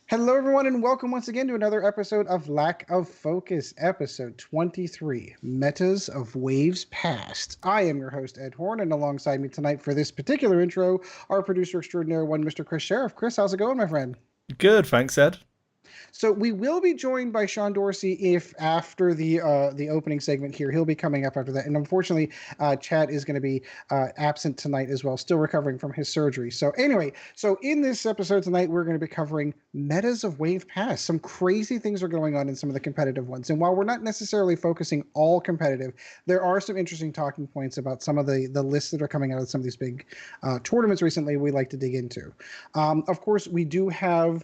Hello, everyone, and welcome once again to another episode of Lack of Focus, episode 23 Metas of Waves Past. I am your host, Ed Horne, and alongside me tonight for this particular intro, our producer extraordinaire, one Mr. Kris Sheriff. Kris, how's it going, my friend? Good, thanks, Ed. So we will be joined by Sean Dorcy if after the opening segment here, he'll be coming up after that. And unfortunately, Chad is going to be absent tonight as well, still recovering from his surgery. So anyway, so in this episode tonight, we're going to be covering metas of Wave Pass. Some crazy things are going on in some of the competitive ones. And while we're not necessarily focusing all competitive, there are some interesting talking points about some of the lists that are coming out of some of these big tournaments recently we like to dig into. Of course, we do have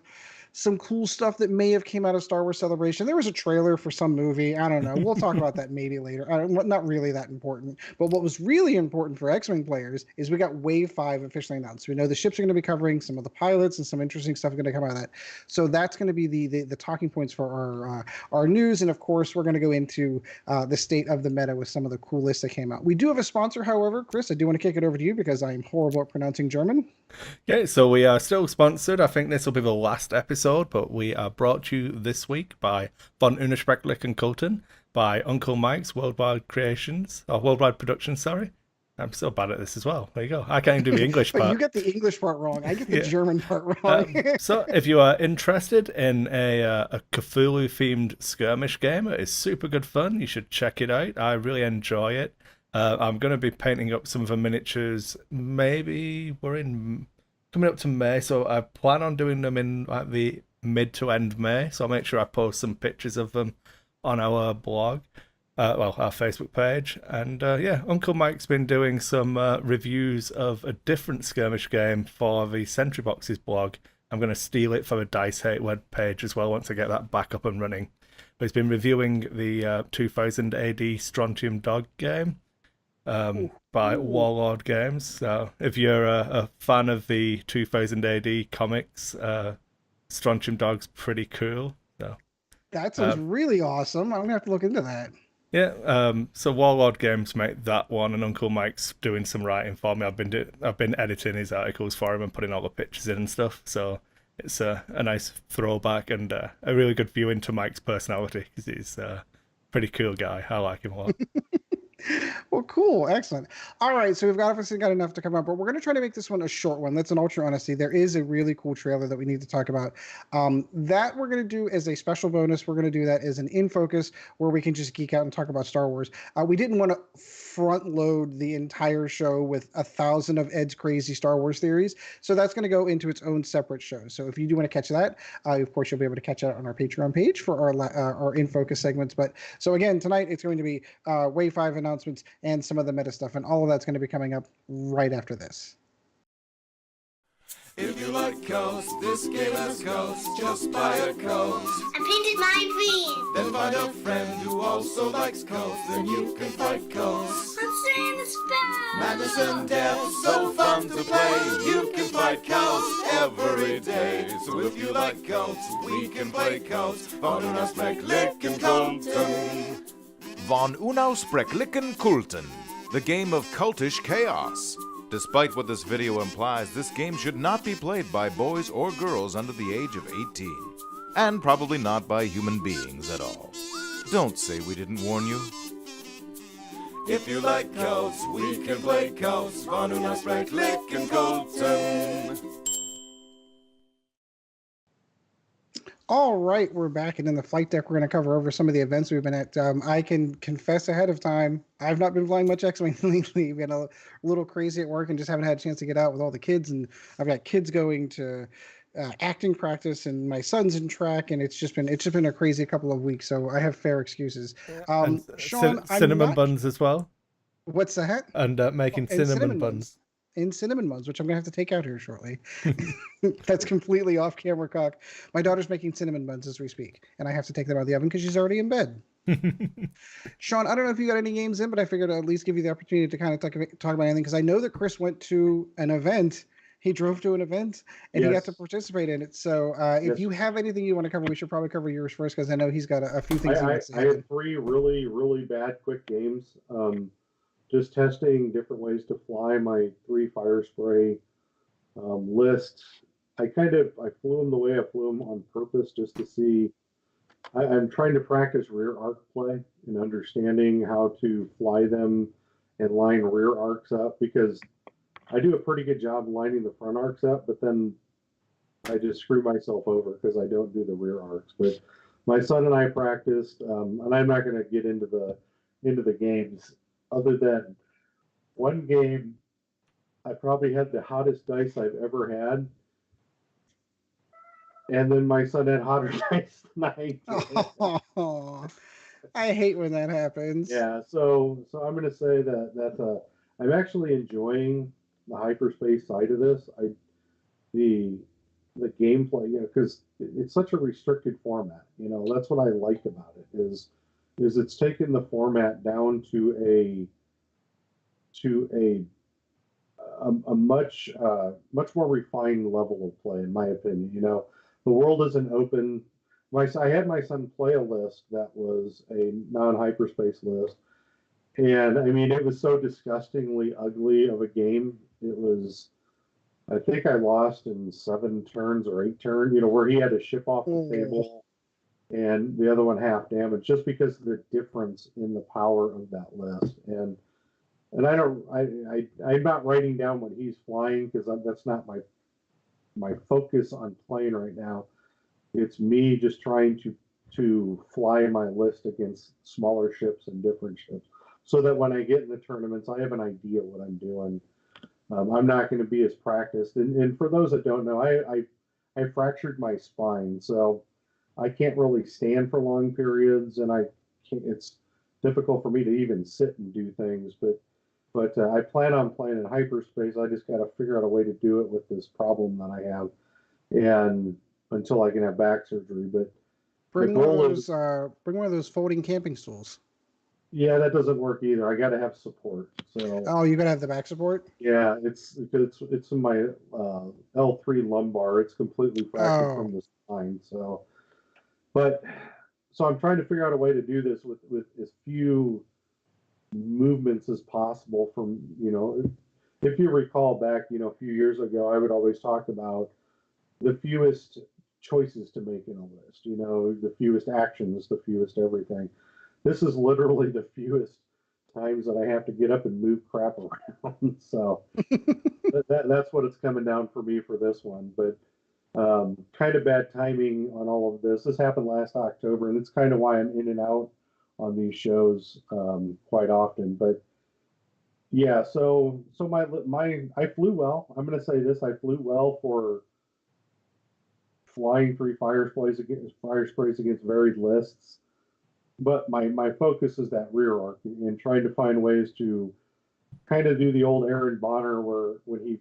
some cool stuff that may have came out of Star Wars Celebration. There was a trailer for some movie. I don't know. We'll talk about that maybe later. Not really that important. But what was really important for X-Wing players is we got Wave 5 officially announced. We know the ships are going to be covering some of the pilots and some interesting stuff going to come out of that. So that's going to be the talking points for our news. And of course, we're going to go into the state of the meta with some of the cool lists that came out. We do have a sponsor, however. Kris, I do want to kick it over to you because I am horrible at pronouncing German. Okay, so we are still sponsored. I think this will be the last episode, but we are brought to you this week by Von Unersprechlich and Colton, by Uncle Mike's Worldwide Creations, or Worldwide Productions, sorry. I'm so bad at this as well. There you go. I can't even do the English But you part. get the English part wrong. I get the Yeah. German part wrong. So if you are interested in a Cthulhu themed skirmish game, it is super good fun. You should check it out. I really enjoy it. I'm going to be painting up some of the miniatures. Maybe we're in coming up to May, so I plan on doing them in like the mid to end May. So I'll make sure I post some pictures of them on our blog, our Facebook page. And yeah, Uncle Mike's been doing some reviews of a different skirmish game for the Sentry Boxes blog. I'm going to steal it for the Dice Hate web page as well once I get that back up and running. But he's been reviewing the 2000 AD Strontium Dog game by Warlord Games. So if you're a fan of the 2000 AD comics, Strontium Dog's pretty cool. So That sounds really awesome. I'm gonna have to look into that. yeah, so Warlord Games make that one, and Uncle Mike's doing some writing for me. I've been editing his articles for him and putting all the pictures in and stuff. So it's a nice throwback and a really good view into Mike's personality because he's a pretty cool guy. I like him a lot. Well, cool, excellent. All right, so we've got obviously got enough to come up, but we're going to try to make this one a short one. That's an ultra honesty. There is a really cool trailer that we need to talk about. That we're going to do as a special bonus. We're going to do that as an in focus where we can just geek out and talk about Star Wars. We didn't want to front load the entire show with 1,000 of Ed's crazy Star Wars theories, so that's going to go into its own separate show. So if you do want to catch that, of course you'll be able to catch that on our Patreon page for our in focus segments. But so again, tonight it's going to be Wave 5 announcements and some of the meta stuff, and all of that's going to be coming up right after this. If you like codes, this game has codes. Just buy a code. I painted mine green. Then find a friend who also likes codes. Then you can fight codes. I'm saying the spell. Madness and death, so fun to play. You can fight codes every day. So if you like codes, we can play codes. Von Unersprechlichen Colton. Von Unausprechlichen Kulten, the game of cultish chaos. Despite what this video implies, this game should not be played by boys or girls under the age of 18. And probably not by human beings at all. Don't say we didn't warn you. If you like codes, we can play codes. Von Unersprechlichen Colton. All right, we're back, and in the flight deck, we're going to cover over some of the events we've been at. I can confess ahead of time, I've not been flying much X-Wing lately. Been a little crazy at work and just haven't had a chance to get out with all the kids. And I've got kids going to acting practice, and my son's in track, and it's just been a crazy couple of weeks. So I have fair excuses. And Sean, cinnamon buns as well, What's that? and making And cinnamon buns. In cinnamon buns, which I'm gonna have to take out here shortly. That's completely off camera cock. My daughter's making cinnamon buns as we speak, and I have to take them out of the oven because she's already in bed. Sean, I don't know if you got any games in, but I figured I'd at least give you the opportunity to kind of talk about anything because I know that Kris went to an event. He drove to an event and he got to participate in it. So if you have anything you want to cover, we should probably cover yours first because I know he's got a few things. I had three really, really bad quick games. Just testing different ways to fly my 3 fire spray list. I flew them the way I flew them on purpose just to see. I'm trying to practice rear arc play and understanding how to fly them and line rear arcs up, because I do a pretty good job lining the front arcs up, but then I just screw myself over because I don't do the rear arcs. But my son and I practiced, and I'm not going to get into the games, other than one game. I probably had the hottest dice I've ever had, and then my son had hotter dice than I did. Oh, I hate when that happens. Yeah, so I'm going to say that I'm actually enjoying the hyperspace side of this. The gameplay, because it's such a restricted format. That's what I like about it is it's taken the format down to a much more refined level of play, in my opinion. The world isn't open. I had my son play a list that was a non-hyperspace list, and I mean, it was so disgustingly ugly of a game. It was, I think I lost in 7 turns or 8 turns, where he had a ship off the table and the other one half damage, just because of the difference in the power of that list. And I'm not writing down what he's flying, because that's not my focus on playing right now. It's me just trying to fly my list against smaller ships and different ships, so that when I get in the tournaments, I have an idea what I'm doing. I'm not going to be as practiced. And for those that don't know, I fractured my spine, so I can't really stand for long periods, and it's difficult for me to even sit and do things. But I plan on playing in hyperspace. I just got to figure out a way to do it with this problem that I have, and until I can have back surgery. But bring one of those folding camping stools. Yeah, that doesn't work either. I got to have support. So you got to have the back support. Yeah, it's in my L3 lumbar. It's completely fractured from the spine. So I'm trying to figure out a way to do this with as few movements as possible. From if you recall back, a few years ago, I would always talk about the fewest choices to make in a list. The fewest actions, the fewest everything. This is literally the fewest times that I have to get up and move crap around. So that's what it's coming down for me for this one. But kind of bad timing on all of this. This happened last October, and it's kind of why I'm in and out on these shows quite often. But yeah, so I flew well. I'm going to say this: I flew well for flying 3 fire sprays against varied lists. But my focus is that rear arc, and trying to find ways to kind of do the old Aaron Bonner, where when he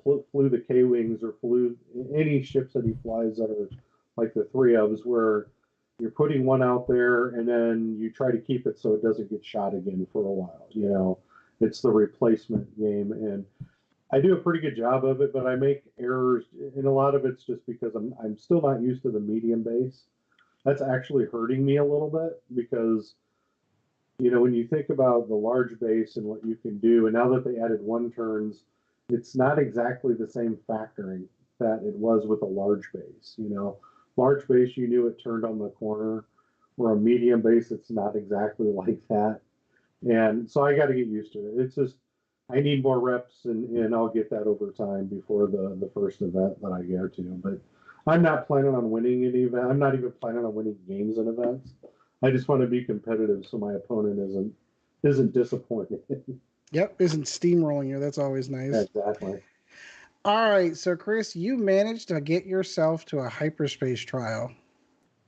flew the K-wings or flew any ships that he flies that are like the 3 ofs, where you're putting one out there and then you try to keep it so it doesn't get shot again for a while. It's the replacement game, and I do a pretty good job of it, but I make errors, and a lot of it's just because I'm still not used to the medium base. That's actually hurting me a little bit, because when you think about the large base and what you can do, and now that they added 1 turns, it's not exactly the same factoring that it was with a large base. Large base, you knew it turned on the corner, where a medium base, it's not exactly like that. And so I got to get used to it. It's just, I need more reps, and I'll get that over time before the first event that I go to. But I'm not planning on winning any event. I'm not even planning on winning games and events. I just want to be competitive, so my opponent isn't disappointed. Yep, isn't steamrolling you. That's always nice. Exactly. All right, so Kris, you managed to get yourself to a hyperspace trial.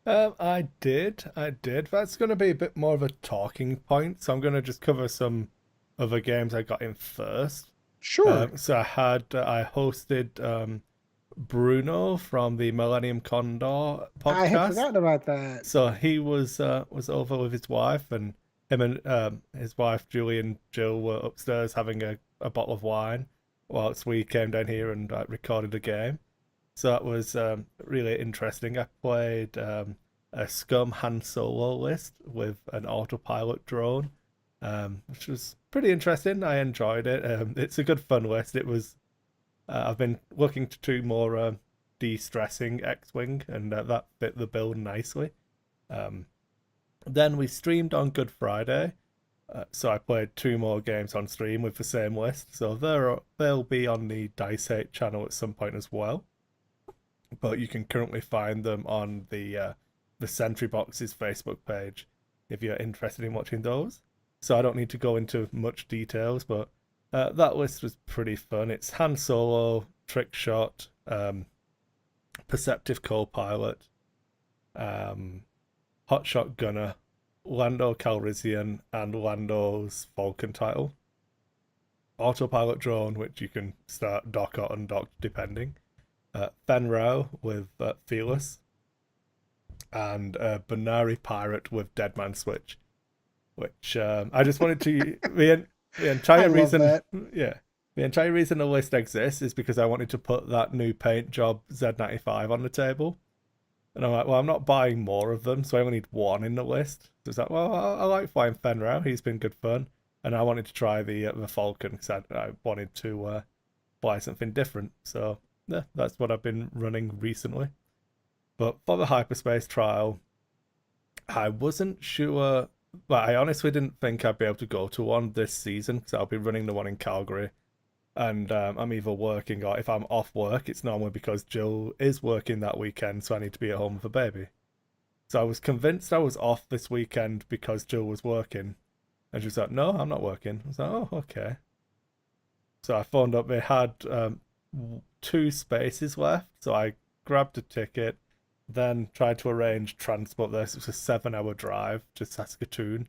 I did. That's going to be a bit more of a talking point, so I'm going to just cover some other games I got in first. Sure. So I hosted Bruno from the Millennium Condor podcast. I had forgotten about that. So he was over with his wife, and him and his wife Julie and Jill were upstairs having a bottle of wine whilst we came down here and recorded a game. So that was really interesting. I played a Scum Han Solo list with an autopilot drone, which was pretty interesting. I enjoyed it. It's a good fun list. It was. I've been looking to do more de-stressing X-Wing, and that fit the build nicely. Then we streamed on Good Friday, so I played 2 more games on stream with the same list, so they'll be on the Dice 8 channel at some point as well. But you can currently find them on the Sentry Box's Facebook page if you're interested in watching those. So I don't need to go into much details, but that list was pretty fun. It's Han Solo, Trick Shot, Perceptive Co-Pilot, Hotshot Gunner, Lando Calrissian, and Lando's Falcon title. Autopilot Drone, which you can start dock or undock depending. Fen Rao with Fearless, and Banari Pirate with Deadman Switch, which I just wanted to the entire reason the entire reason the list exists is because I wanted to put that new paint job Z95 on the table, and I'm like, well, I'm not buying more of them, so I only need 1 in the list. So it's like, well, I like flying Fen Rao, he's been good fun, and I wanted to try the Falcon because I wanted to buy something different. So yeah, that's what I've been running recently. But for the hyperspace trial, I wasn't sure, but I honestly didn't think I'd be able to go to one this season because I'll be running the one in Calgary, and I'm either working, or if I'm off work, it's normally because Jill is working that weekend, so I need to be at home with the baby. So I was convinced I was off this weekend because Jill was working, and she was like, no, I'm not working. I was like, oh, okay. So I phoned up, they had 2 spaces left, so I grabbed a ticket, then tried to arrange transport there. So it was a 7-hour drive to Saskatoon,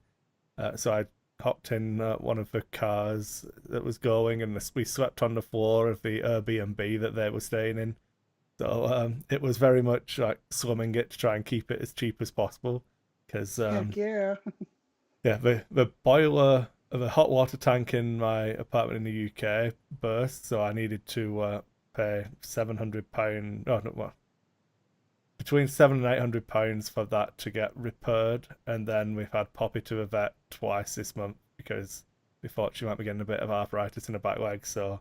so I hopped in one of the cars that was going, and we slept on the floor of the Airbnb that they were staying in. So it was very much like slumming it to try and keep it as cheap as possible, because yeah the boiler, the hot water tank in my apartment in the UK burst, so I needed to pay £700. Oh, no, well, between £700 and £800 for that to get repaired, and then we've had Poppy to a vet twice this month because we thought she might be getting a bit of arthritis in her back leg. So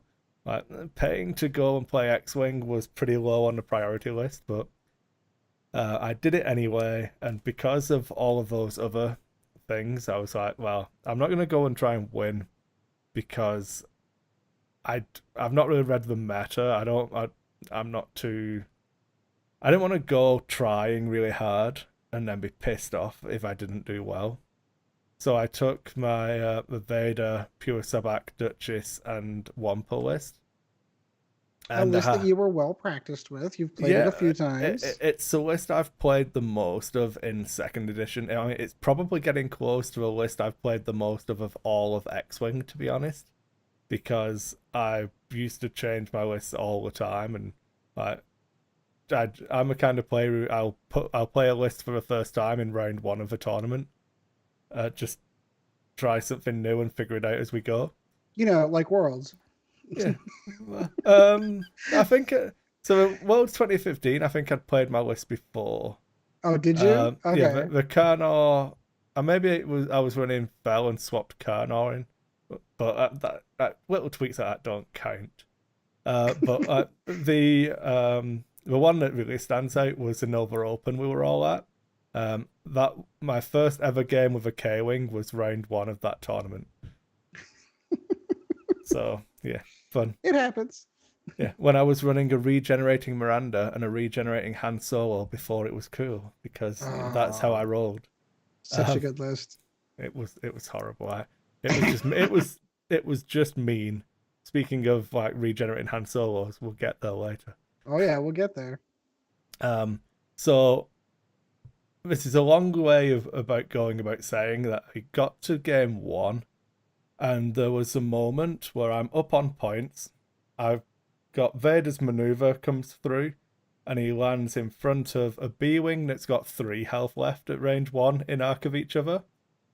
paying to go and play X-Wing was pretty low on the priority list, but I did it anyway. And because of all of those other things, I was like, well, I'm not going to go and try and win because I've not really read the meta. I didn't want to go trying really hard and then be pissed off if I didn't do well. So I took my the Vader, Pure Sabak, Duchess, and Wampa list. A list that you were well practiced with. You've played it a few times. It's a list I've played the most of in 2nd edition. I mean, it's probably getting close to a list I've played the most of all of X-Wing, to be honest, because I used to change my lists all the time, and I'm a kind of player who I'll play a list for the first time in round 1 of a tournament, just try something new and figure it out as we go. Like Worlds. Yeah. I think so. Worlds 2015. I think I'd played my list before. Oh, did you? Okay. Yeah, the Karnor. Maybe I was running Bell and swapped Karnor in, but that little tweaks like that don't count. But the one that really stands out was the Nova Open we were all at. That my first ever game with a K-Wing was round 1 of that tournament. So yeah, fun. It happens. Yeah, when I was running a regenerating Miranda and a regenerating Han Solo before it was cool, because that's how I rolled. Such a good list. It was horrible. It was just mean. Speaking of like regenerating Han Solos, we'll get there later. Oh yeah, we'll get there. So this is a long way about saying that I got to game 1, and there was a moment where I'm up on points. I've got Vader's maneuver comes through, and he lands in front of a B-Wing that's got 3 health left at range 1 in arc of each other,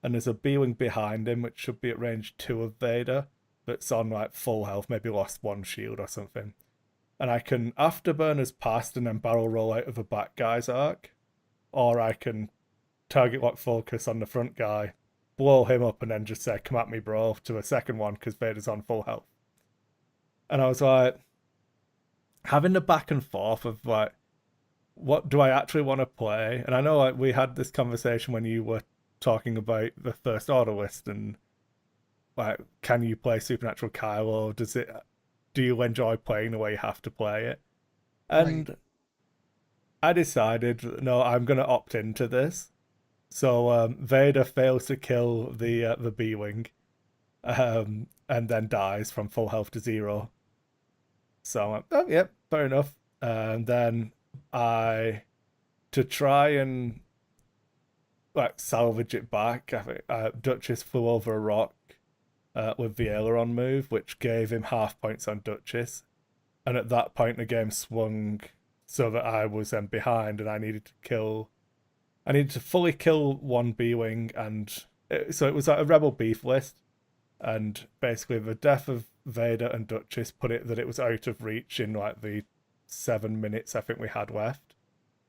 and there's a B-Wing behind him which should be at range 2 of Vader that's on like full health, maybe lost 1 shield or something. And I can afterburners past and then barrel roll out of a back guy's arc, or I can target lock focus on the front guy, blow him up, and then just say, come at me, bro, to a second one because Vader's on full health. And I was like, having the back and forth of like, what do I actually want to play? And I know like, we had this conversation when you were talking about the First Order list and like, can you play Supernatural Kylo? Do you enjoy playing the way you have to play it? And I decided, no, I'm going to opt into this. So Vader fails to kill the B-Wing, and then dies from full health to 0. So I'm like, oh, yep, fair enough. And then to try and like salvage it back, I think Duchess flew over a rock with the aileron move, which gave him half points on Duchess. And at that point, the game swung so that I was then behind, and I needed to fully kill one B-Wing, and so it was like a Rebel Beef list. And basically, the death of Vader and Duchess put it that it was out of reach in like the 7 minutes I think we had left.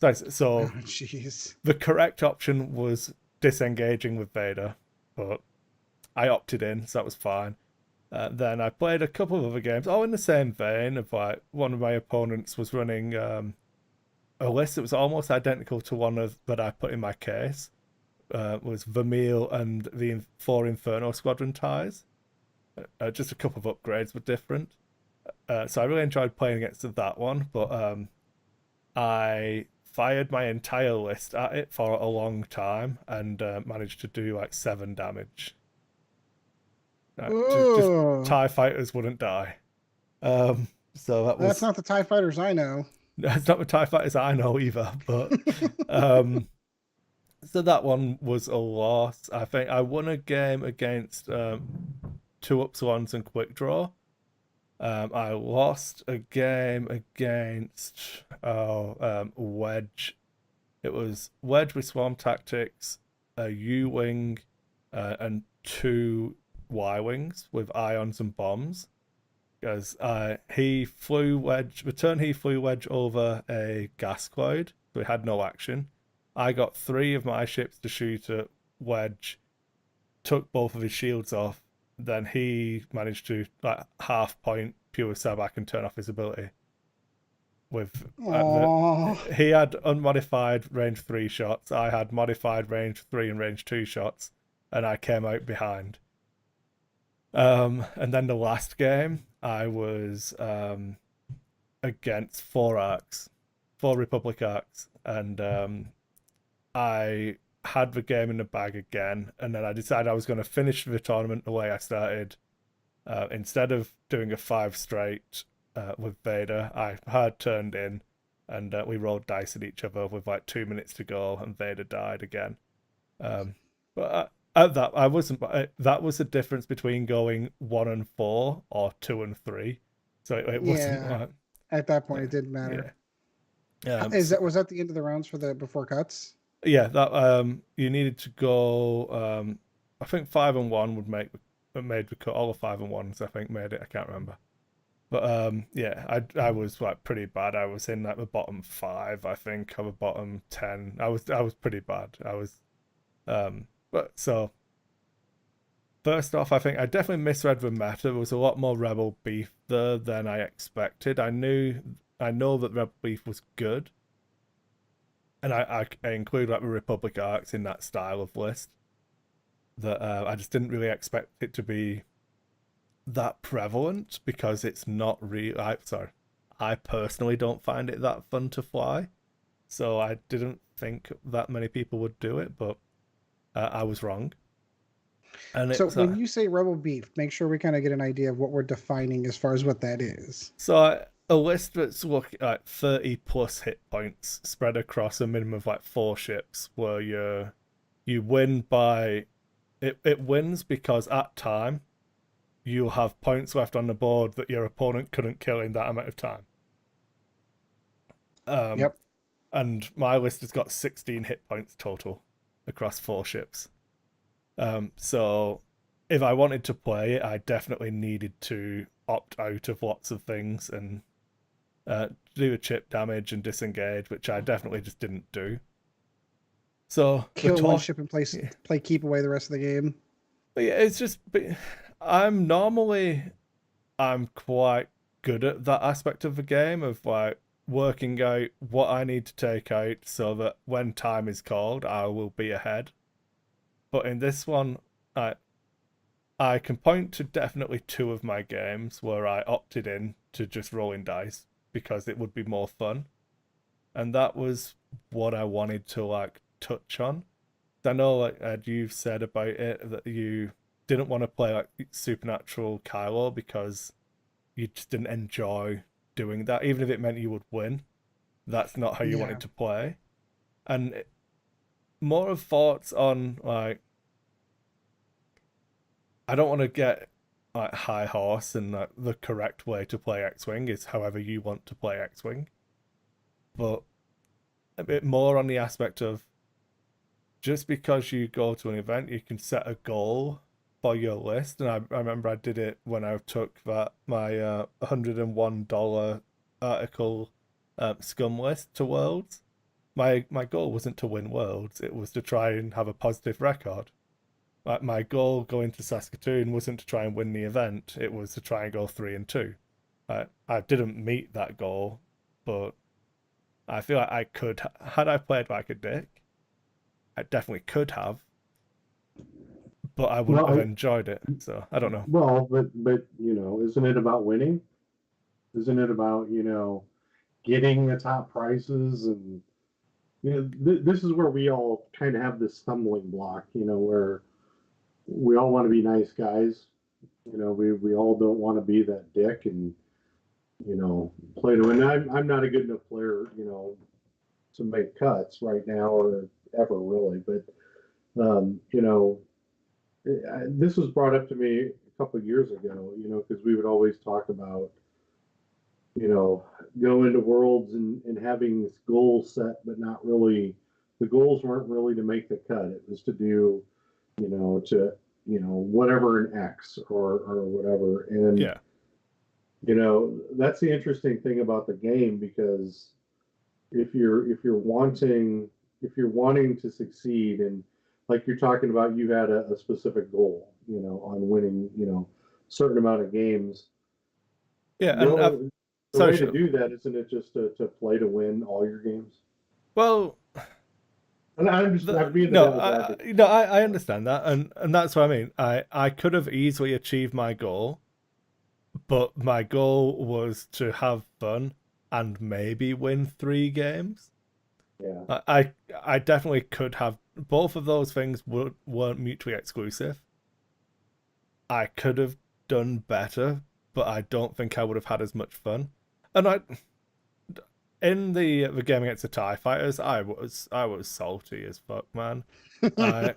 So jeez. The correct option was disengaging with Vader, but I opted in, so that was fine. Then I played a couple of other games, all in the same vein of like one of my opponents was running a list that was almost identical to one that I put in my case. Was Vermeil and the 4 Inferno Squadron ties. Just a couple of upgrades were different. So I really enjoyed playing against that one, but I fired my entire list at it for a long time and managed to do like 7 damage. Just TIE fighters wouldn't die. So that's not the TIE fighters I know. That's not the TIE fighters I know either, but so that one was a loss. I think I won a game against 2 Upsilons and Quick Draw. I lost a game against Wedge. It was Wedge with Swarm Tactics, a U-Wing, and 2 Y-Wings with ions and bombs. Because he flew Wedge over a gas cloud, so he had no action. I got 3 of my ships to shoot at Wedge, took both of his shields off, then he managed to like half point pure Sabak and turn off his ability. He had unmodified range 3 shots, I had modified range 3 and range 2 shots, and I came out behind. And then the last game, I was against 4 Republic Arcs, and I had the game in the bag again, and then I decided I was going to finish the tournament the way I started. Instead of doing a 5 straight with Vader, I hard turned in, and we rolled dice at each other with like 2 minutes to go, and Vader died again. But at that, I wasn't. That was the difference between going 1 and 4 or 2 and 3. So it wasn't. Yeah. At that point, it didn't matter. Yeah. Was that the end of the rounds for the before cuts? Yeah, that you needed to go. I think 5 and 1 would made the cut. All the 5 and 1s I think made it. I can't remember. But yeah, I was like pretty bad. I was in like the bottom 5, I think, or the bottom 10. I was pretty bad. I was but so first off, I think I definitely misread the meta. There was a lot more Rebel Beef there than I expected. I know that Rebel Beef was good, and I include like the Republic Arcs in that style of list. That I just didn't really expect it to be that prevalent because it's not real. I personally don't find it that fun to fly, so I didn't think that many people would do it, but I was wrong. And so when you say Rebel Beef, make sure we kind of get an idea of what we're defining as far as what that is. So a list that's looking at 30 plus hit points spread across a minimum of like 4 ships, where you win by it wins because at time you'll have points left on the board that your opponent couldn't kill in that amount of time. Yep. And my list has got 16 hit points total across 4 ships. So if I wanted to play it, I definitely needed to opt out of lots of things and do a chip damage and disengage, which I definitely just didn't do. So kill one ship and play keep away the rest of the game. But yeah, it's just I'm quite good at that aspect of the game of like working out what I need to take out so that when time is called, I will be ahead. But in this one, I can point to definitely two of my games where I opted in to just rolling dice because it would be more fun. And that was what I wanted to like touch on. I know like Ed, you've said about it that you didn't want to play like Supernatural Kylo because you just didn't enjoy doing that, even if it meant you would win. That's not how you Yeah. wanted to play. And more of thoughts on like, I don't want to get like high horse, and like, the correct way to play X-Wing is however you want to play X-Wing. But a bit more on the aspect of just because you go to an event, you can set a goal for your list. And I remember I did it when I took that my $101 article scum list to Worlds. My goal wasn't to win Worlds; it was to try and have a positive record. Like my goal going to Saskatoon wasn't to try and win the event; it was to try and go 3-2. I didn't meet that goal, but I feel like I could, had I played like a dick, I definitely could have, but I wouldn't have enjoyed it. So I don't know. Well, but isn't it about winning? Isn't it about getting the top prizes? And this is where we all kind of have this stumbling block. Where we all want to be nice guys. We all don't want to be that dick and play to win. I'm not a good enough player, to make cuts right now or ever really. But this was brought up to me a couple of years ago, because we would always talk about, go into Worlds and having this goal set, but not really, the goals weren't really to make the cut. It was to do, whatever an X or whatever. And, Yeah. That's the interesting thing about the game, because if you're wanting to succeed, and like you're talking about, you had a specific goal, on winning, certain amount of games. Yeah, The sorry, way to do that, isn't it just to play to win all your games? well, And I'm being the devil's advocate. I understand that, and that's what I mean. I could have easily achieved my goal, but my goal was to have fun and maybe win 3 games. Yeah. I definitely could have. Both of those things weren't mutually exclusive. I could have done better, but I don't think I would have had as much fun. And in the game against the TIE Fighters, I was salty as fuck, man. Because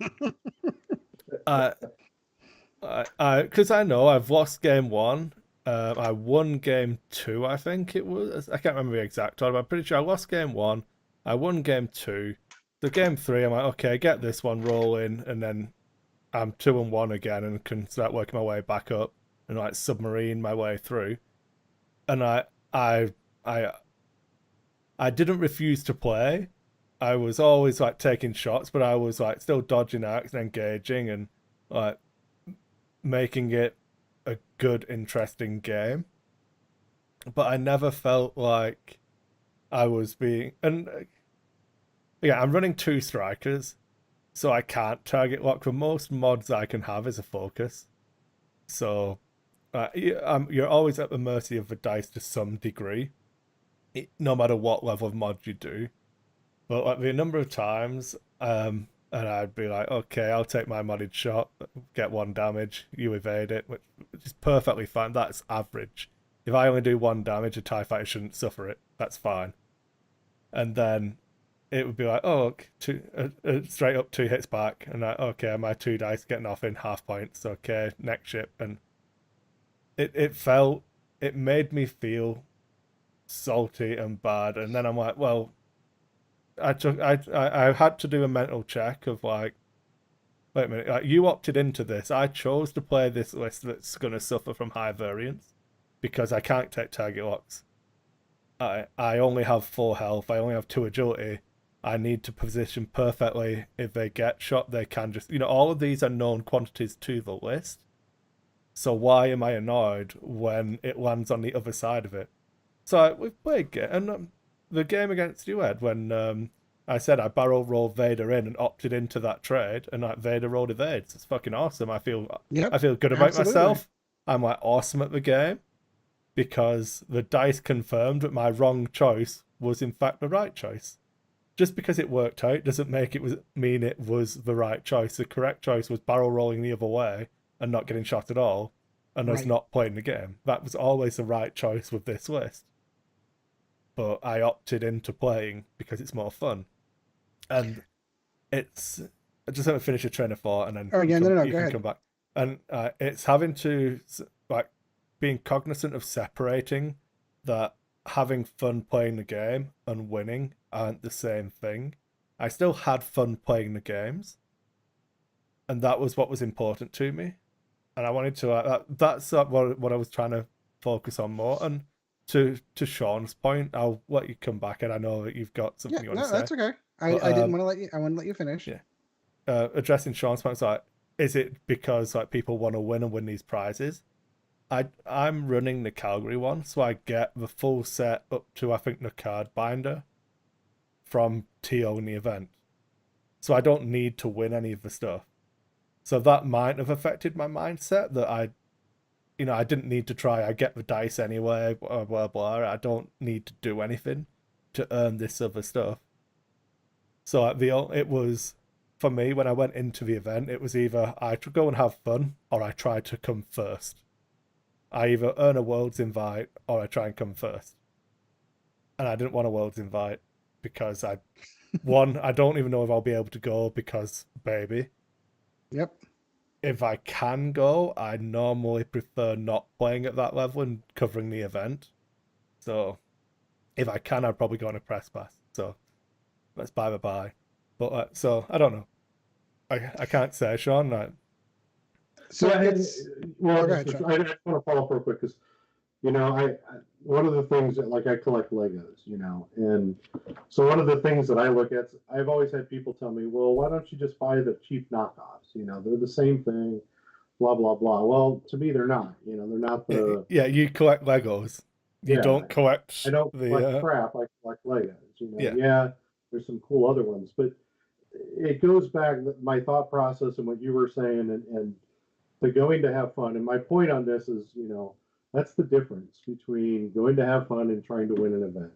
I know I've lost game 1. I won game 2, I think it was. I can't remember the exact order, but I'm pretty sure I lost game 1. I won game 2. The game 3, I'm like, okay, get this one rolling, and then I'm 2-1 again, and can start working my way back up and like submarine my way through. And I didn't refuse to play. I was always like taking shots, but I was like still dodging acts and engaging and like making it a good, interesting game. But I never felt like I was being, and yeah, I'm running 2 strikers, so I can't target lock. For most mods I can have is a focus. So you're always at the mercy of the dice to some degree, no matter what level of mod you do. But like the number of times, and I'd be like, okay, I'll take my modded shot, get 1 damage, you evade it, which is perfectly fine. That's average. If I only do 1 damage, a TIE fighter shouldn't suffer it. That's fine. And then it would be like, oh, straight up 2 hits back, and like, okay, my 2 dice getting off in half points. Okay, next ship, and it made me feel salty and bad. And then I'm like, well, I had to do a mental check of like, wait a minute, like, you opted into this. I chose to play this list that's going to suffer from high variance because I can't take target locks. I only have 4 health. I only have 2 agility. I need to position perfectly. If they get shot, they can just, all of these are known quantities to the list. So why am I annoyed when it lands on the other side of it? So we've played and the game against you, Ed, when I said I barrel rolled Vader in and opted into that trade, and like Vader rolled evades. It's fucking awesome. I feel good about myself. I'm like awesome at the game because the dice confirmed that my wrong choice was in fact the right choice. Just because it worked out doesn't mean it was the right choice. The correct choice was barrel rolling the other way and not getting shot at all, and us not playing the game. That was always the right choice with this list. But I opted into playing because it's more fun. And it's... I just want to finish a train of thought and then you can come back. And it's having to... like being cognizant of separating that having fun playing the game and winning aren't the same thing. I still had fun playing the games, and that was what was important to me. And I wanted to that's what I was trying to focus on more. And to Sean's point, I'll let you come back, and I know that you've got something you want to say. That's okay. I didn't want to let you. I want to let you finish. Yeah. Addressing Sean's point, like, is it because like people want to win these prizes? I'm running the Calgary one, so I get the full set up to I think the card binder from TO in the event. So I don't need to win any of the stuff. So that might have affected my mindset that I didn't need to try. I get the dice anyway, blah, blah, blah. I don't need to do anything to earn this other stuff. So it was, for me, when I went into the event, it was either I go and have fun or I try to come first. I either earn a world's invite or I try and come first. And I didn't want a world's invite because I don't even know if I'll be able to go because baby. Yep. If I can go, I normally prefer not playing at that level and covering the event. So if I can, I'd probably go on a press pass. So that's bye. But so I don't know. I can't say, Sean. So I just want to follow up real quick because, I one of the things that I collect Legos, and so one of the things that I look at, I've always had people tell me, well, why don't you just buy the cheap knockoffs? They're the same thing, blah blah blah. Well, to me, they're not. They're not the. Yeah, you collect Legos. You don't collect. I don't collect crap. I collect Legos. Yeah, there's some cool other ones, but it goes back my thought process and what you were saying, and the going to have fun. And my point on this is, that's the difference between going to have fun and trying to win an event.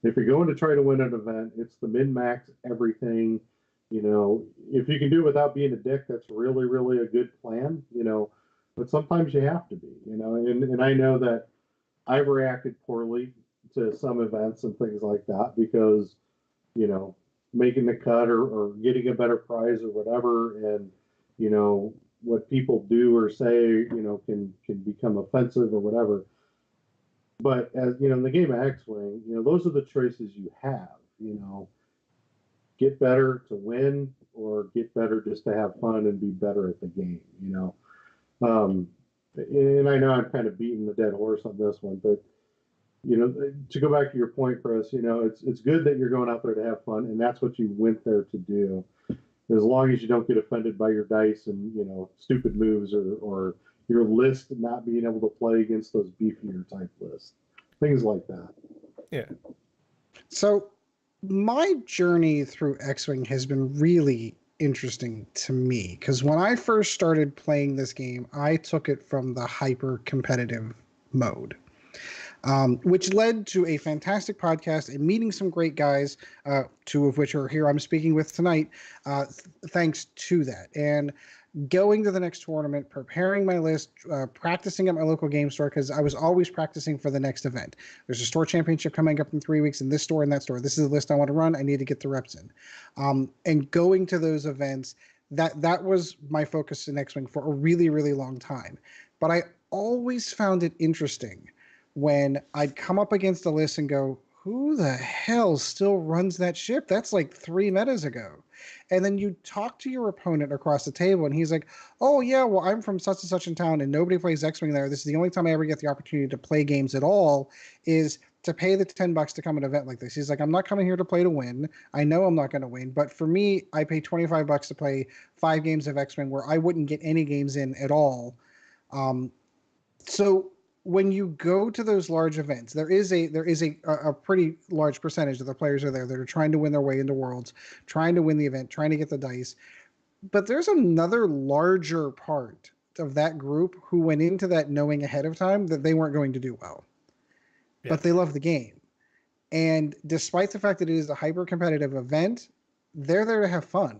If you're going to try to win an event, it's the min-max everything. If you can do it without being a dick, that's really, really a good plan. But sometimes you have to be. And I know that I've reacted poorly to some events and things like that because, making the cut or getting a better prize or whatever, and what people do or say, can become offensive or whatever. But as in the game of X-Wing, those are the choices you have. Get better to win, or get better just to have fun and be better at the game. And I know I'm kind of beating the dead horse on this one, but to go back to your point, Kris, it's good that you're going out there to have fun, and that's what you went there to do. As long as you don't get offended by your dice and stupid moves or your list not being able to play against those beefier type lists, things like that. Yeah. So my journey through X-Wing has been really interesting to me because when I first started playing this game, I took it from the hyper competitive mode. Which led to a fantastic podcast and meeting some great guys, two of which are here I'm speaking with tonight, thanks to that. And going to the next tournament, preparing my list, practicing at my local game store, because I was always practicing for the next event. There's a store championship coming up in 3 weeks in this store and that store. This is the list I want to run. I need to get the reps in. And going to those events, that was my focus in X-Wing for a really, really long time. But I always found it interesting when I'd come up against a list and go, who the hell still runs that ship? That's like 3 metas ago. And then you talk to your opponent across the table and he's like, oh yeah, well, I'm from such and such in town and nobody plays X-Wing there. This is the only time I ever get the opportunity to play games at all is to pay the $10 to come to an event like this. He's like, I'm not coming here to play to win. I know I'm not going to win, but for me, I pay $25 to play 5 games of X-Wing where I wouldn't get any games in at all. So when you go to those large events, there is a pretty large percentage of the players are there that are trying to win their way into Worlds, trying to win the event, trying to get the dice. But there's another larger part of that group who went into that knowing ahead of time that they weren't going to do well. Yeah. But they love the game. And despite the fact that it is a hyper competitive event, they're there to have fun.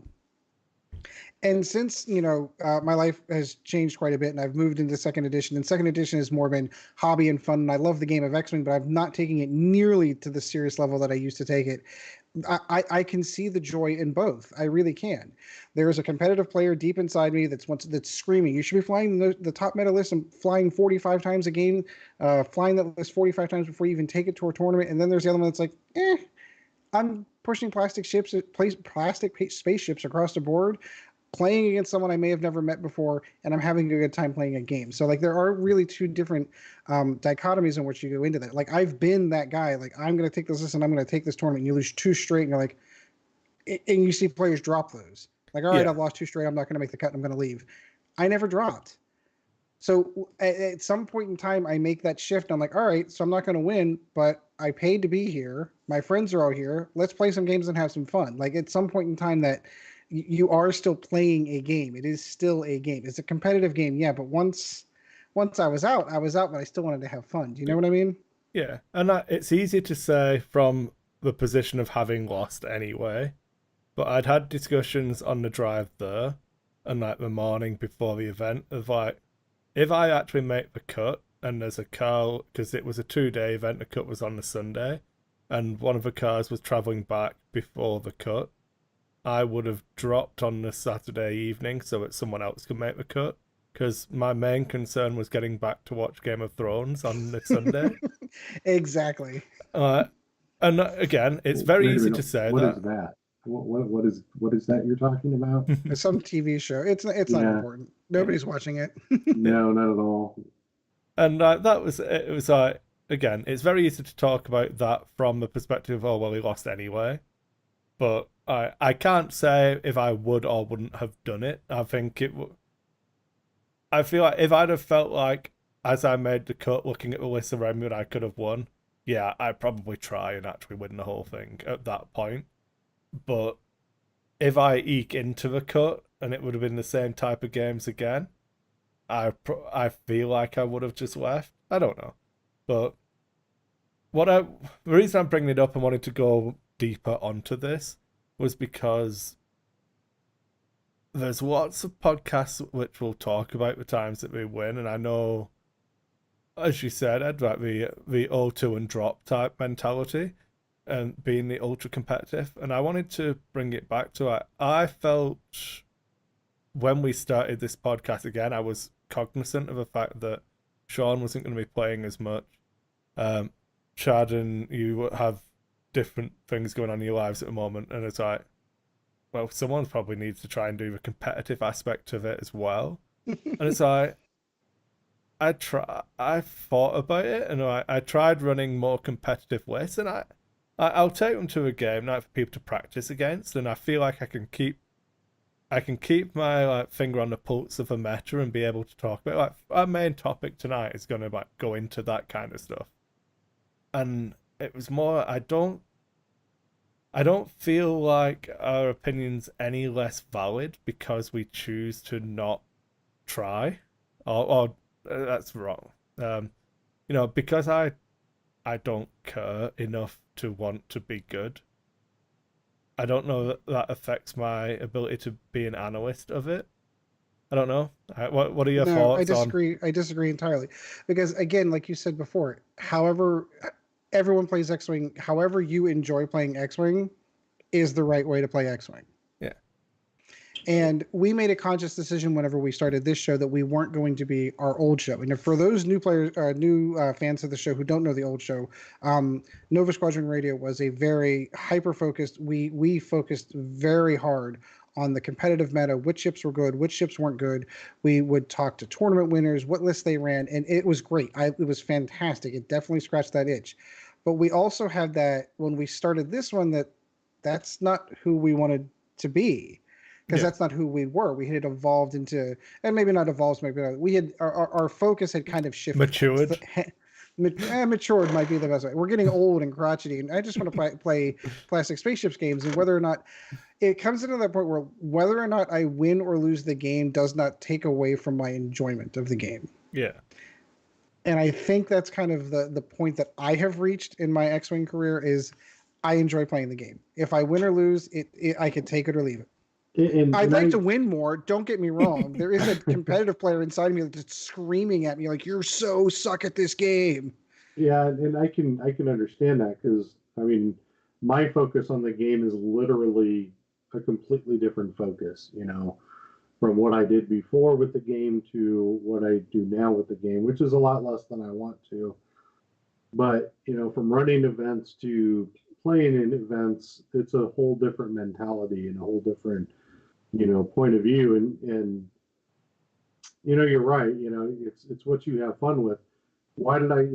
And since, my life has changed quite a bit and I've moved into second edition, and second edition has more been hobby and fun. And I love the game of X-Wing, but I'm not taking it nearly to the serious level that I used to take it. I can see the joy in both. I really can. There is a competitive player deep inside me that's screaming, you should be flying the top meta list and flying 45 times a game, flying that list 45 times before you even take it to a tournament. And then there's the other one that's like, I'm pushing plastic spaceships across the board, playing against someone I may have never met before, and I'm having a good time playing a game. So like there are really two different dichotomies in which you go into that. Like I've been that guy, like I'm going to take this list and I'm going to take this tournament, and you lose 2 straight and you're like, and you see players drop those. Like, all right, I've lost 2 straight, I'm not going to make the cut, I'm going to leave. I never dropped. So at some point in time, I make that shift. I'm like, all right, so I'm not going to win, but I paid to be here. My friends are all here. Let's play some games and have some fun. Like at some point in time that you are still playing a game. It is still a game. It's a competitive game, yeah. But once I was out, but I still wanted to have fun. Do you know what I mean? Yeah, and it's easy to say from the position of having lost anyway. But I'd had discussions on the drive there, and like the morning before the event, of like, if I actually make the cut, and there's a car, because it was a 2-day event, the cut was on the Sunday, and one of the cars was travelling back before the cut, I would have dropped on the Saturday evening so that someone else could make the cut, because my main concern was getting back to watch Game of Thrones on the Sunday. Exactly. And again, it's very easy to say what that. Is that? What is that you're talking about? It's some TV show. It's not important. Nobody's watching it. No, not at all. And it was like, again, it's very easy to talk about that from the perspective of, oh, well, he lost anyway. But I can't say if I would or wouldn't have done it. I think I feel like if I'd have felt like, as I made the cut, looking at the list around me, that I could have won, yeah, I'd probably try and actually win the whole thing at that point. But if I eke into the cut and it would have been the same type of games again, I feel like I would have just left. I don't know. But the reason I'm bringing it up and wanted to go deeper onto this was because there's lots of podcasts which will talk about the times that we win, and I know, as you said, Ed, like the O2 and drop type mentality and being the ultra competitive, and I wanted to bring it back to it. I felt when we started this podcast again, I was cognizant of the fact that Sean wasn't going to be playing as much. Chad and you have different things going on in your lives at the moment, and it's like, well, someone probably needs to try and do the competitive aspect of it as well. And it's like, I thought about it, and I tried running more competitive lists, and I'll take them to a game night for people to practice against, and I feel like I can keep my finger on the pulse of a meta and be able to talk about it. Like our main topic tonight is going to go into that kind of stuff, and it was more, I don't feel like our opinion's any less valid because we choose to not try, or that's wrong. Because I don't care enough to want to be good. I don't know that affects my ability to be an analyst of it. I don't know. What are your thoughts? I disagree entirely, because again, like you said before, however everyone plays X-Wing, however you enjoy playing X-Wing is the right way to play X-Wing. Yeah. And we made a conscious decision whenever we started this show that we weren't going to be our old show. And for those new players, fans of the show who don't know the old show, Nova Squadron Radio was a very hyper-focused. We focused very hard on the competitive meta, which ships were good, which ships weren't good. We would talk to tournament winners, what lists they ran, and it was great. It was fantastic. It definitely scratched that itch. But we also had that when we started this one, that's not who we wanted to be. because Yeah. that's not who we were. We had evolved into, and maybe not evolved, maybe not, we had our focus had kind of shifted. Matured. Matured might be the best way. We're getting old and crotchety, and I just want to play plastic spaceships games. And whether or not it comes into that point where whether or not I win or lose the game does not take away from my enjoyment of the game. Yeah. And I think that's kind of the point that I have reached in my X-Wing career is I enjoy playing the game. If I win or lose, I can take it or leave it. I'd like to win more. Don't get me wrong. There is a competitive player inside of me that's screaming at me like, "You're so suck at this game." Yeah, and I can understand that because I mean, my focus on the game is literally a completely different focus. From what I did before with the game to what I do now with the game, which is a lot less than I want to. But from running events to playing in events, it's a whole different mentality and a whole different point of view, and you're right. It's what you have fun with. Why did I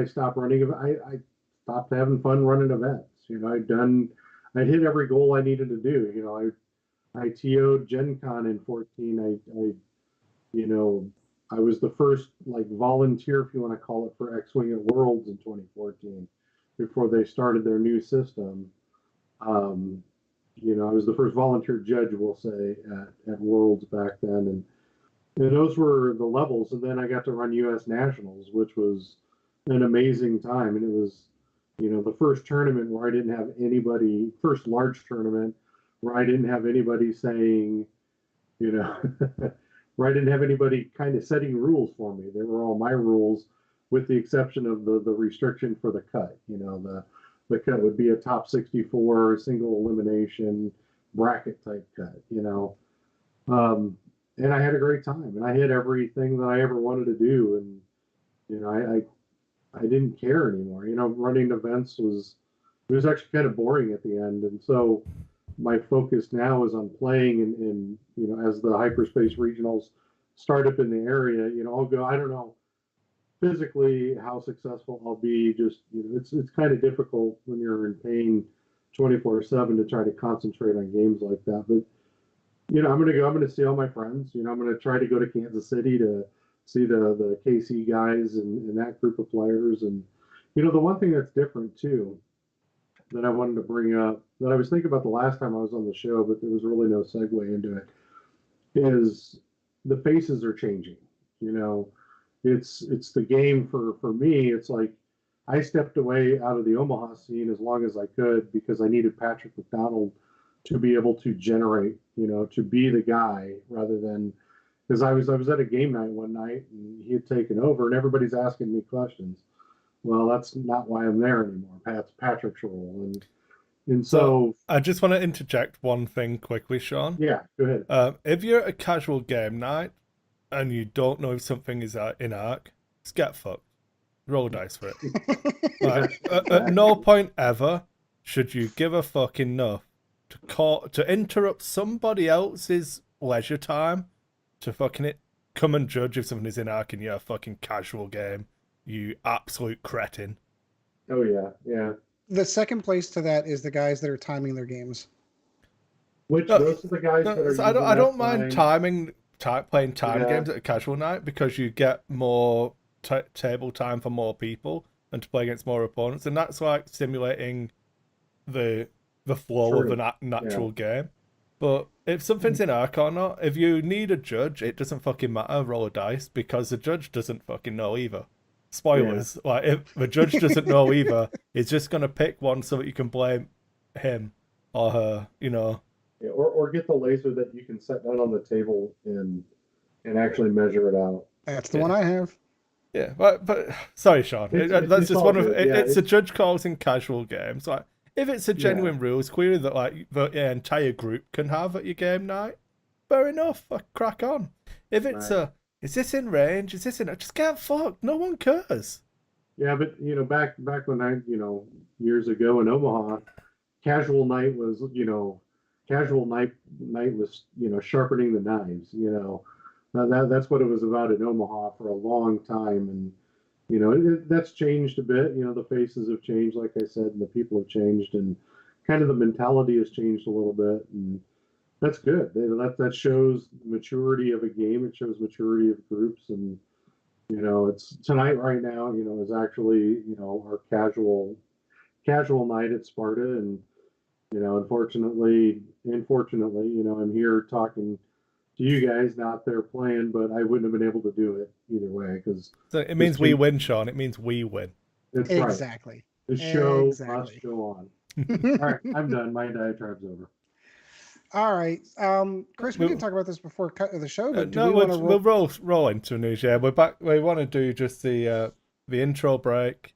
stop running? I stopped having fun running events. I hit every goal I needed to do. I TO'd Gen Con in 14. I was the first volunteer, if you want to call it, for X-Wing at Worlds in 2014 before they started their new system. I was the first volunteer judge, we'll say, at Worlds back then, and those were the levels. And then I got to run U.S. Nationals, which was an amazing time. And it was, the first tournament where I didn't have anybody, first large tournament where I didn't have anybody saying, where I didn't have anybody kind of setting rules for me. They were all my rules, with the exception of the restriction for the cut. The cut would be a top 64 single elimination bracket type cut, and I had a great time, and I hit everything that I ever wanted to do, and I didn't care anymore. Running events was actually kind of boring at the end, and so my focus now is on playing, and as the hyperspace regionals start up in the area, I'll go. I don't know physically how successful I'll be. Just it's kind of difficult when you're in pain 24/7 to try to concentrate on games like that. But I'm gonna see all my friends. I'm gonna try to go to Kansas City to see the KC guys and that group of players. And the one thing that's different too that I wanted to bring up that I was thinking about the last time I was on the show, but there was really no segue into it, is the faces are changing. It's the game for me. It's like I stepped away out of the Omaha scene as long as I could because I needed Patrick McDonald to be able to generate, to be the guy rather than because I was at a game night one night and he had taken over and everybody's asking me questions. Well, that's not why I'm there anymore. That's Patrick's role, and so I just want to interject one thing quickly, Sean. Yeah, go ahead. If you're at a casual game night and you don't know if something is in arc, just get fucked. Roll dice for it. At no point ever should you give a fuck enough to interrupt somebody else's leisure time to fucking come and judge if something is in arc in your fucking casual game. You absolute cretin. Oh yeah. The second place to that is the guys that are timing their games. Which those are the guys that are. I don't mind playing time games at a casual night because you get more table time for more people and to play against more opponents, and that's like stimulating the flow of a natural game. But if something's in arc or not, if you need a judge, it doesn't fucking matter. Roll a dice because the judge doesn't fucking know either. Spoilers. Like if the judge doesn't know either, he's just gonna pick one so that you can blame him or her. Yeah, or get the laser that you can set down on the table and actually measure it out. That's the one I have. Yeah, but sorry, Sean. That's just one of it's a judge calls in casual games. Like if it's a genuine rules query that like the entire group can have at your game night, fair enough. Crack on. If it's is this in range? Is this in? Just get fucked. No one cares. Yeah, but back when I years ago in Omaha, casual night was sharpening the knives. That's what it was about in Omaha for a long time, and that's changed a bit. The faces have changed, like I said, and the people have changed, and kind of the mentality has changed a little bit. And That's good. That shows maturity of a game. It shows maturity of groups, and it's tonight right now. Is actually our casual night at Sparta, and unfortunately, I'm here talking to you guys, not there playing, but I wouldn't have been able to do it either way because So it means we win, Sean. It means we win. It's right. Exactly. The show must Exactly. go on. All right, I'm done. My diatribe's over. All right, Kris, we didn't talk about this before the show, but do No, we want to we'll roll into news. Yeah, we're back. We want to do just the intro break,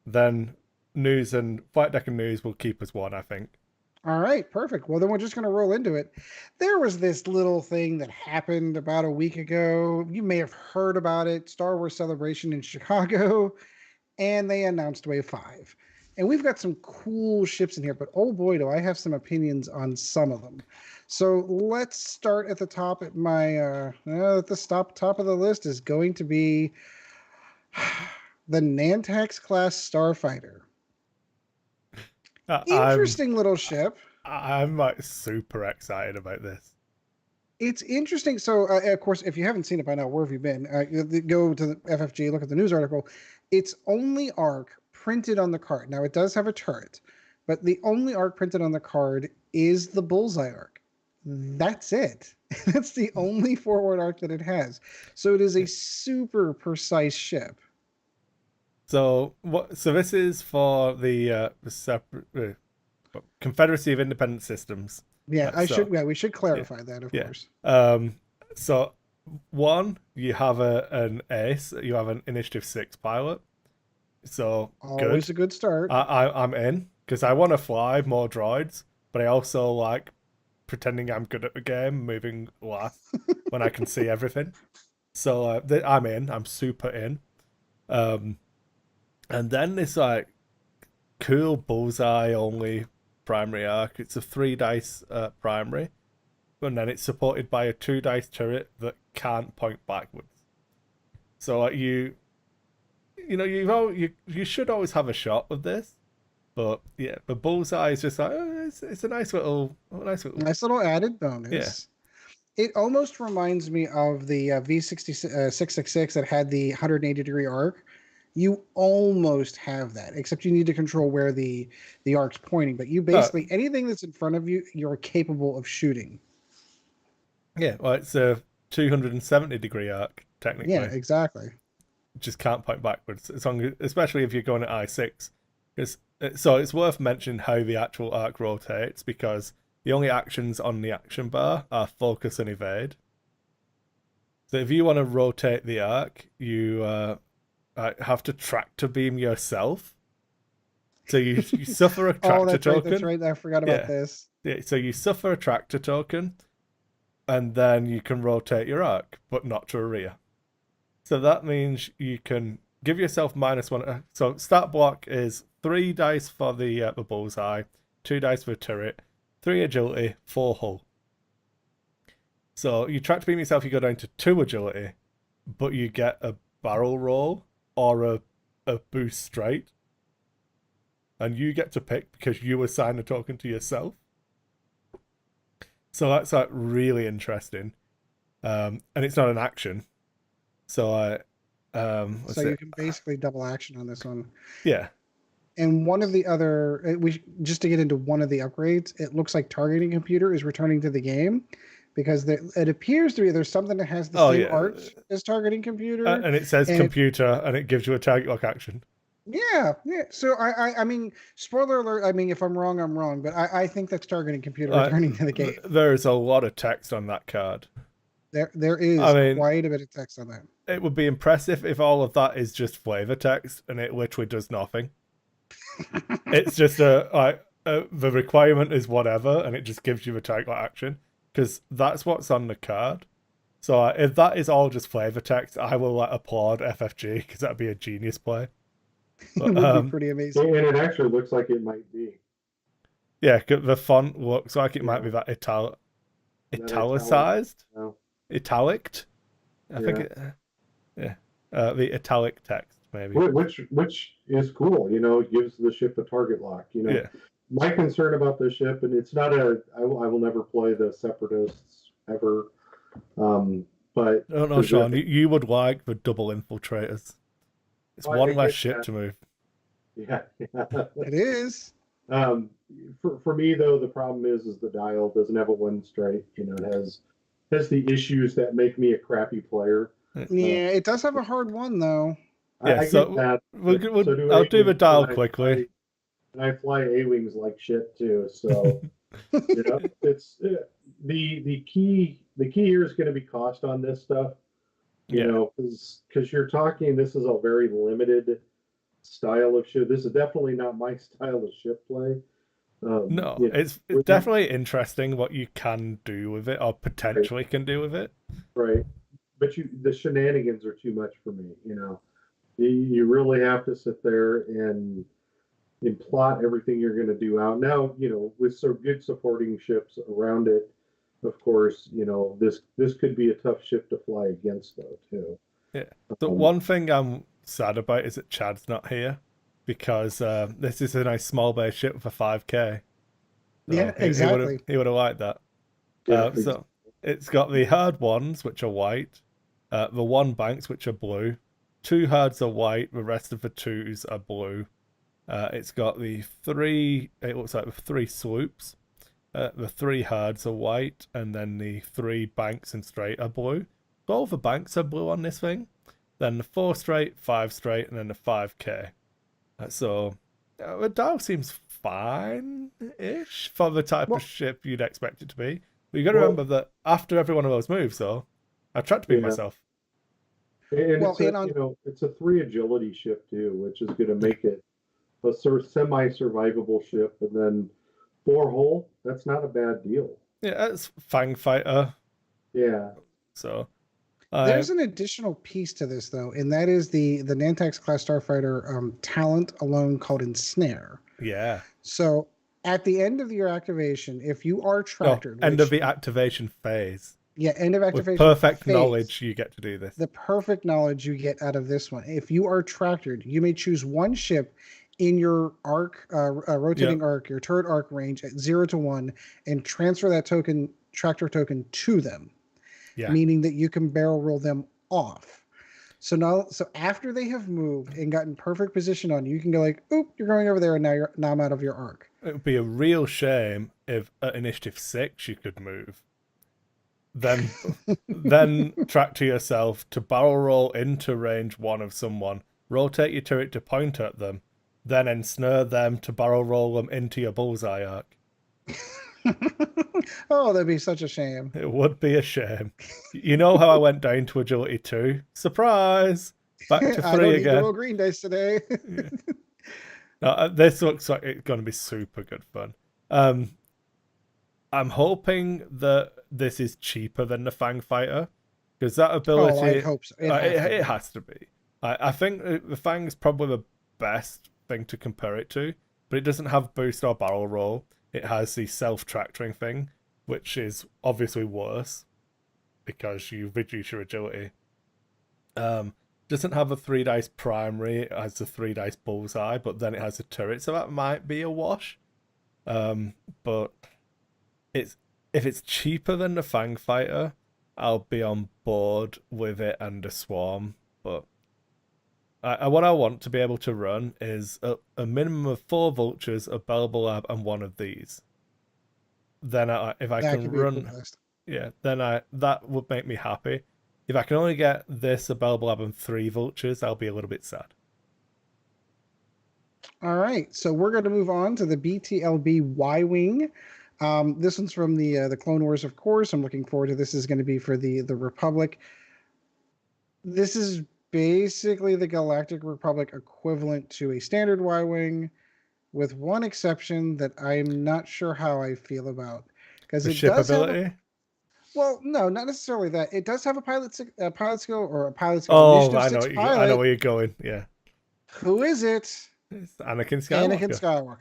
then news and Flight Deck and news will keep as one, I think. All right, perfect. Well, then we're just going to roll into it. There was this little thing that happened about a week ago. You may have heard about it. Star Wars Celebration in Chicago, and they announced Wave 5. And we've got some cool ships in here, but oh boy, do I have some opinions on some of them. So let's start at the top. At my at the top of the list is going to be the Nantax class Starfighter. Interesting little ship. I'm like super excited about this. It's interesting. So, of course, if you haven't seen it by now, where have you been? Go to the FFG, look at the news article. It's only arc printed on the card. Now, it does have a turret, but the only arc printed on the card is the bullseye arc. That's it. That's the only forward arc that it has. So it is a super precise ship. So this is for the separate Confederacy of Independent Systems. Yeah, we should clarify that, of course. So one, you have an ace. You have an Initiative 6 pilot. So always a good start. I'm in because I want to fly more droids, but I also like pretending I'm good at the game, moving last when I can see everything. So I'm in. I'm super in. And then this like cool bullseye only primary arc. It's a 3 dice primary, and then it's supported by a 2 dice turret that can't point backwards. So like you should always have a shot with this, but yeah, the bullseye is just like it's a nice little added bonus. Yeah. It almost reminds me of the V666 that had the 180-degree arc. You almost have that, except you need to control where the arc's pointing. But you basically anything that's in front of you, you're capable of shooting. Yeah, well, it's a 270-degree arc technically. Yeah, exactly. Just can't point backwards, especially if you're going at I6. So it's worth mentioning how the actual arc rotates, because the only actions on the action bar are focus and evade. So if you want to rotate the arc, you have to tractor beam yourself. So you suffer a tractor token. That's right. I forgot about this. Yeah, so you suffer a tractor token, and then you can rotate your arc, but not to a rear. So that means you can give yourself -1. So stat block is 3 dice for the bullseye, 2 dice for turret, 3 agility, 4 hull. So you tractor beam yourself, you go down to 2 agility, but you get a barrel roll or a boost straight, and you get to pick because you assign a token to yourself. So that's like really interesting, and it's not an action. So you can basically double action on this one. Yeah. And one of the other, just to get into one of the upgrades, it looks like targeting computer is returning to the game, because it appears to be there's something that has the same art as targeting computer, and it says computer, and it gives you a target lock action. Yeah. So I mean, spoiler alert. I mean, if I'm wrong, I'm wrong, but I think that's targeting computer returning to the game. There's a lot of text on that card. There is quite a bit of text on that. It would be impressive if all of that is just flavor text and it literally does nothing. It's just the requirement is whatever, and it just gives you a target action, because that's what's on the card. So if that is all just flavor text, I will applaud FFG, because that'd be a genius play. But, it would be pretty amazing. And it actually looks like it might be. Yeah, the font looks like it might be that italicized, italic. I think it. The italic text maybe. Which is cool. It gives the ship a target lock. my concern about this ship, and it's not I will never play the Separatists ever, but I don't know, Sean. You would like the double infiltrators. It's one less ship to move. Yeah, It is. For me though, the problem is the dial doesn't have a one straight. It has the issues that make me a crappy player. Yeah, it does have a hard one though. Yeah, I get that. I'll do the dial quickly. And I fly A-wings like shit too. So it's the key here is going to be cost on this stuff. Because you're talking, this is a very limited style of ship. This is definitely not my style of ship play. No, it's definitely interesting what you can do with it, or potentially can do with it. Right, but the shenanigans are too much for me. You really have to sit there and plot everything you're going to do out. Now, with some good supporting ships around it, of course, this could be a tough ship to fly against, though, too. Yeah. The one thing I'm sad about is that Chad's not here, because this is a nice small base ship with a 5K. So yeah, exactly. He would have liked that. Yeah, so it's got the hard ones, which are white, the one banks, which are blue, 2 hards are white, the rest of the 2s are blue. It's got the 3, it looks like the 3 sloops. The 3 hards are white, and then the 3 banks and straight are blue. So all the banks are blue on this thing. Then the 4 straight, 5 straight, and then the 5K. So the dial seems fine-ish for the type of ship you'd expect it to be. But you got to remember that after every one of those moves, though, I tried to beat myself. And it's a 3 agility ship too, which is going to make it a sort of semi-survivable ship, and then 4 hull. That's not a bad deal. Yeah, it's Fang Fighter. Yeah. So there's an additional piece to this though, and that is the Nantex class starfighter talent alone called Ensnare. Yeah. So at the end of your activation, if you are tractored, end of the activation phase. Yeah, end of activation. With perfect knowledge, you get to do this. The perfect knowledge you get out of this one. If you are tractored, you may choose one ship in your arc, rotating arc, your turret arc range at 0 to 1, and transfer that tractor token to them. Yeah. Meaning that you can barrel roll them off. So after they have moved and gotten perfect position on you, you can go like, oop, you're going over there, and now I'm out of your arc. It would be a real shame if at initiative 6 you could move. Then tractor yourself to barrel roll into range 1 of someone, rotate your turret to point at them, then ensnare them to barrel roll them into your bullseye arc. Oh, that'd be such a shame. It would be a shame. You know how I went down to agility 2? Surprise! Back to 3 I don't again. Need to roll green dice today. Yeah. No, this looks like it's going to be super good fun. I'm hoping that this is cheaper than the Fang Fighter, because that ability. Oh, I hope so. It has to be. I think the Fang is probably the best thing to compare it to, but it doesn't have boost or barrel roll. It has the self-tractoring thing, which is obviously worse because you reduce your agility. Doesn't have a 3 dice primary. It has a 3 dice bullseye, but then it has a turret, so that might be a wash. But if it's cheaper than the Fang Fighter, I'll be on board with it and a swarm. But what I want to be able to run is a minimum of 4 vultures, a Belba Lab, and 1 of these. Then if I can run, that would make me happy. If I can only get this, a Belba Lab, and 3 vultures, I'll be a little bit sad. All right, so we're going to move on to the BTLB Y-Wing. This one's from the Clone Wars, of course. I'm looking forward to this. Is going to be for the Republic. This is basically the Galactic Republic equivalent to a standard Y-Wing, with one exception that I'm not sure how I feel about, because it does have well, no, not necessarily that. It does have a pilot skill or a pilot skill. Oh, I know where you're going. Yeah. Who is it? It's Anakin Skywalker. Anakin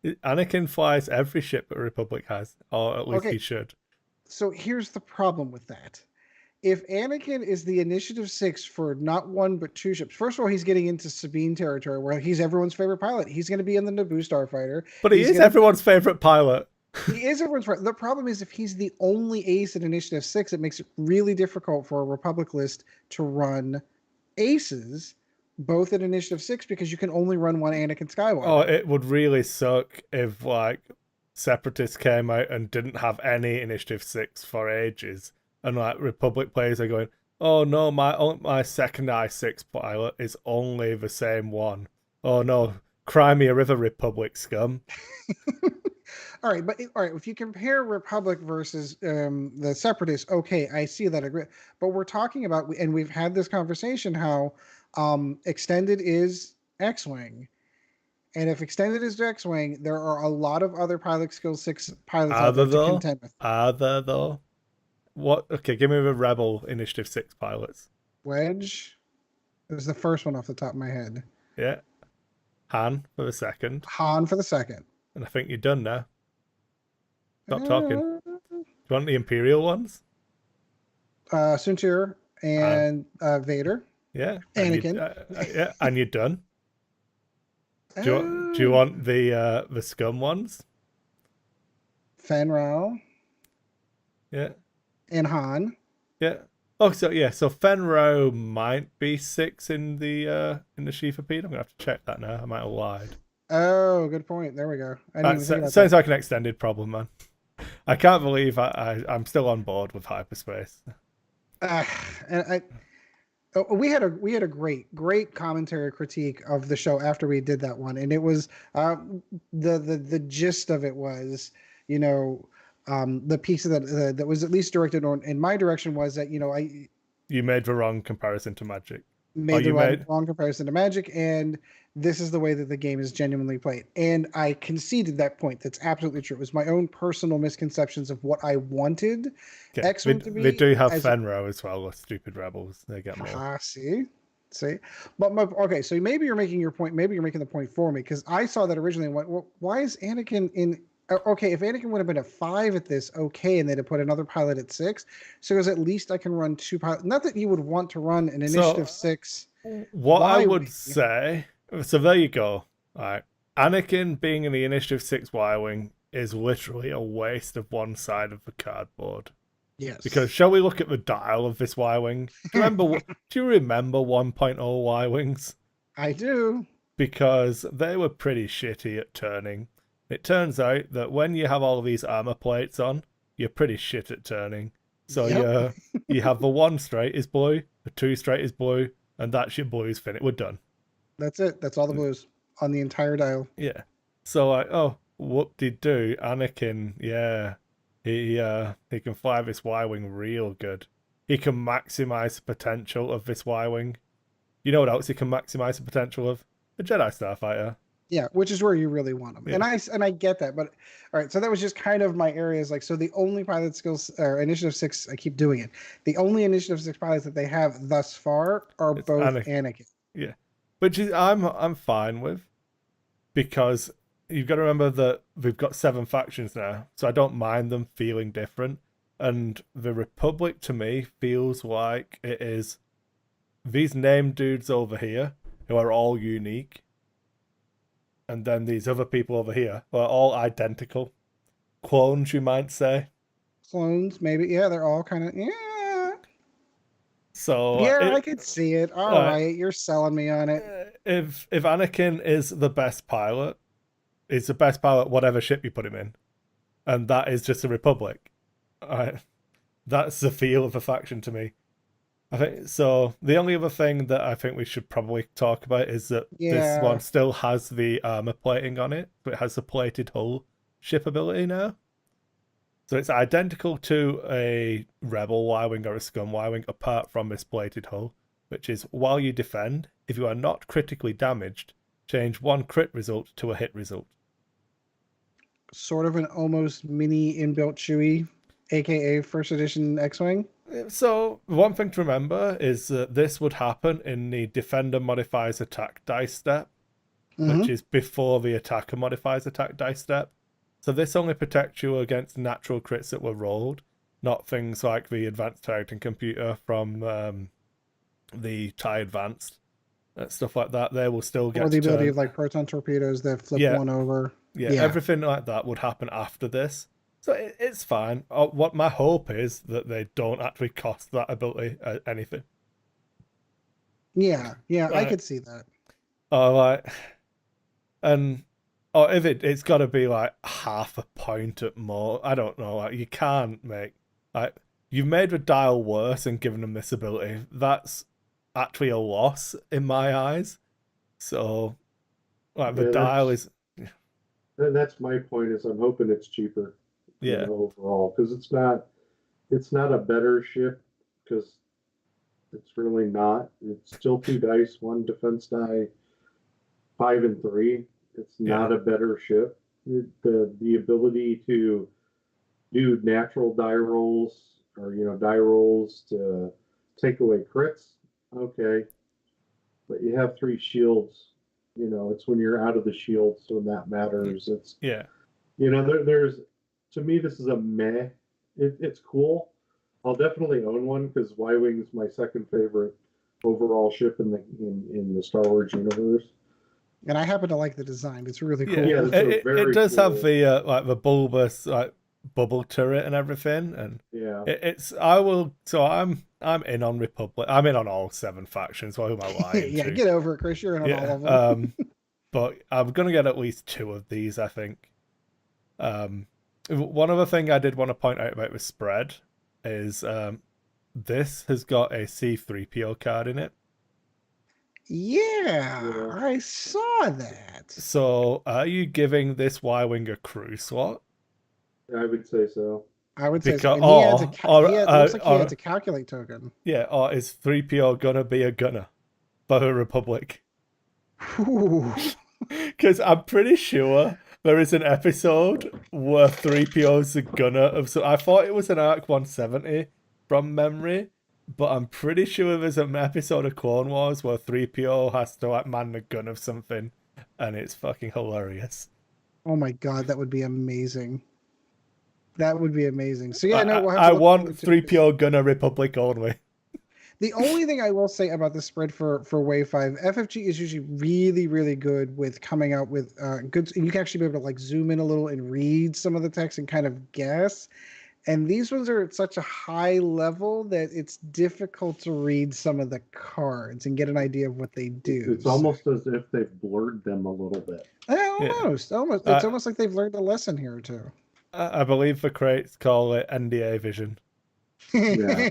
Skywalker. Anakin flies every ship that Republic has, or at least he should. So here's the problem with that. if Anakin is the Initiative 6 for not one but two ships, first of all, he's getting into Sabine territory where he's everyone's favorite pilot. He's going to be in the Naboo Starfighter. But he is everyone's favorite pilot. He is everyone's favorite. The problem is if he's the only ace in Initiative 6, it makes it really difficult for a Republic list to run aces, both at Initiative 6, because you can only run one Anakin Skywalker. Oh, it would really suck if, like, Separatists came out and didn't have any Initiative 6 for ages. And, like, Republic players are going, oh no, my second I6 pilot is only the same one. Oh no, Crimea River Republic scum. All right, if you compare Republic versus the Separatists, okay, I see that. Agree. But we're talking about, and we've had this conversation, how extended is X-Wing. And if extended is X-Wing, there are a lot of other pilot skill 6 pilots out there to contend with. Are there, though? What? Okay, give me the Rebel Initiative 6 pilots. Wedge is the first one off the top of my head. Yeah. Han for the second. Han for the second. And I think you're done now. Stop talking. Do you want the Imperial ones? Suntir and Vader. Yeah. Anakin. Yeah, and you're done. Do you want the scum ones? Fen Rao. Yeah. And Han. Yeah. Oh, so Fen Rao might be 6 in the Sheafapede. I'm gonna have to check that now. I might have lied. Oh, good point. There we go. Sounds like an extended problem, man. I can't believe I'm still on board with hyperspace. We had a great commentary critique of the show after we did that one, and it was the gist of it was, the piece of that was at least directed in my direction was that you made the wrong comparison to Magic. Made the wrong comparison to Magic, and this is the way that the game is genuinely played. And I conceded that point. That's absolutely true. It was my own personal misconceptions of what I wanted X-Wing to be. They do have Fenro as well, the stupid rebels. They get more. See? But so maybe you're making your point. Maybe you're making the point for me, because I saw that originally and went, well, why is Anakin in... Okay, if Anakin would have been a 5 at this, okay, and they'd have put another pilot at 6, so at least I can run 2 pilots. Not that you would want to run an Initiative 6. What I would say... So there you go. All right. Anakin being in the Initiative 6 Y-Wing is literally a waste of one side of the cardboard. Yes. Because shall we look at the dial of this Y-Wing? Do you remember 1.0 Y-Wings? I do. Because they were pretty shitty at turning. It turns out that when you have all of these armor plates on, you're pretty shit at turning. So you have the 1 straight is blue, the 2 straight is blue, and that's your blues finished. We're done. That's it. That's all the blues on the entire dial. Yeah. So whoop-de-doo, Anakin, yeah. He can fly this Y-Wing real good. He can maximize the potential of this Y-Wing. You know what else he can maximize the potential of? The Jedi Starfighter. Yeah, which is where you really want them. Yeah. And I get that, but all right, so that was just kind of my areas. Like, so the only pilot skills or Initiative 6, I keep doing it. The only Initiative 6 pilots that they have thus far are both Anakin. Yeah. Which is I'm fine with, because you've got to remember that we've got 7 factions now, so I don't mind them feeling different. And the Republic to me feels like it is these named dudes over here who are all unique, and then these other people over here who are all identical. Clones, you might say. Clones, maybe. Yeah, they're all kind of So I could see it. All right, you're selling me on it. If Anakin is the best pilot, he's the best pilot whatever ship you put him in, and that is just a Republic. All right, that's the feel of a faction to me. I think so. The only other thing that I think we should probably talk about is that this one still has the armor plating on it, but it has the plated hull ship ability now. So it's identical to a Rebel Y-Wing or a Scum Y-Wing, apart from this plated hull, which is, while you defend, if you are not critically damaged, change 1 crit result to a hit result. Sort of an almost mini inbuilt Chewie, aka First Edition X-Wing. So one thing to remember is that this would happen in the Defender modifies attack dice step, which is before the Attacker modifies attack dice step. So this only protects you against natural crits that were rolled. not things like the advanced targeting computer from the TIE Advanced, stuff like that. They will still get Or the to ability turn. of like proton torpedoes that flip Yeah. one over. Yeah, everything like that would happen after this. So it's fine. What my hope is that they don't actually cost that ability anything. Yeah, I Right. could see that. Or like, and or if it's got to be like half a point at more. I don't know. Like you can't make like you've made the dial worse and given them this ability. That's actually a loss in my eyes. So like the dial is. That's my point. Is I'm hoping it's cheaper. Yeah. Overall, because it's not a better ship, because it's really not. It's still 2 dice, 1 defense die, 5 and 3. It's not a better ship. The ability to do natural die rolls, or die rolls to take away crits, okay, but you have 3 shields. It's when you're out of the shields when that matters. It's there's to me, this is a meh. It's cool. I'll definitely own one because Y-wing is my second favorite overall ship in the Star Wars universe. And I happen to like the design. It's really cool. Yeah, it does cool. have the like the bulbous like bubble turret and everything, and it's I'm in on Republic. I'm in on all 7 factions. Why am I lying? Yeah, get over it, Chris. You're in on all of them. But I'm gonna get at least 2 of these, I think. One other thing I did want to point out about the spread is this has got a C3PO card in it. Yeah, I saw that. So are you giving this Y-Wing a crew slot? I would say so. I would say because, so. It looks like he adds a calculate token. Yeah, or is 3PO gonna be a gunner for the Republic? Because I'm pretty sure there is an episode where 3PO's a gunner of. So I thought it was an Arc 170 from memory, but I'm pretty sure there's an episode of Clone Wars where 3PO has to like man the gun of something, and it's fucking hilarious. Oh my god, that would be amazing. That would be amazing. So yeah, no, we'll have to I want 3PO gunner Republic only. The only thing I will say about the spread for Wave 5, FFG is usually really, really good with coming out with good. You can actually be able to like zoom in a little and read some of the text and kind of guess. And these ones are at such a high level that it's difficult to read some of the cards and get an idea of what they do. It's almost as if they've blurred them a little bit. Almost. It's almost like they've learned a lesson here or two. I believe the crates call it NDA vision. Yeah.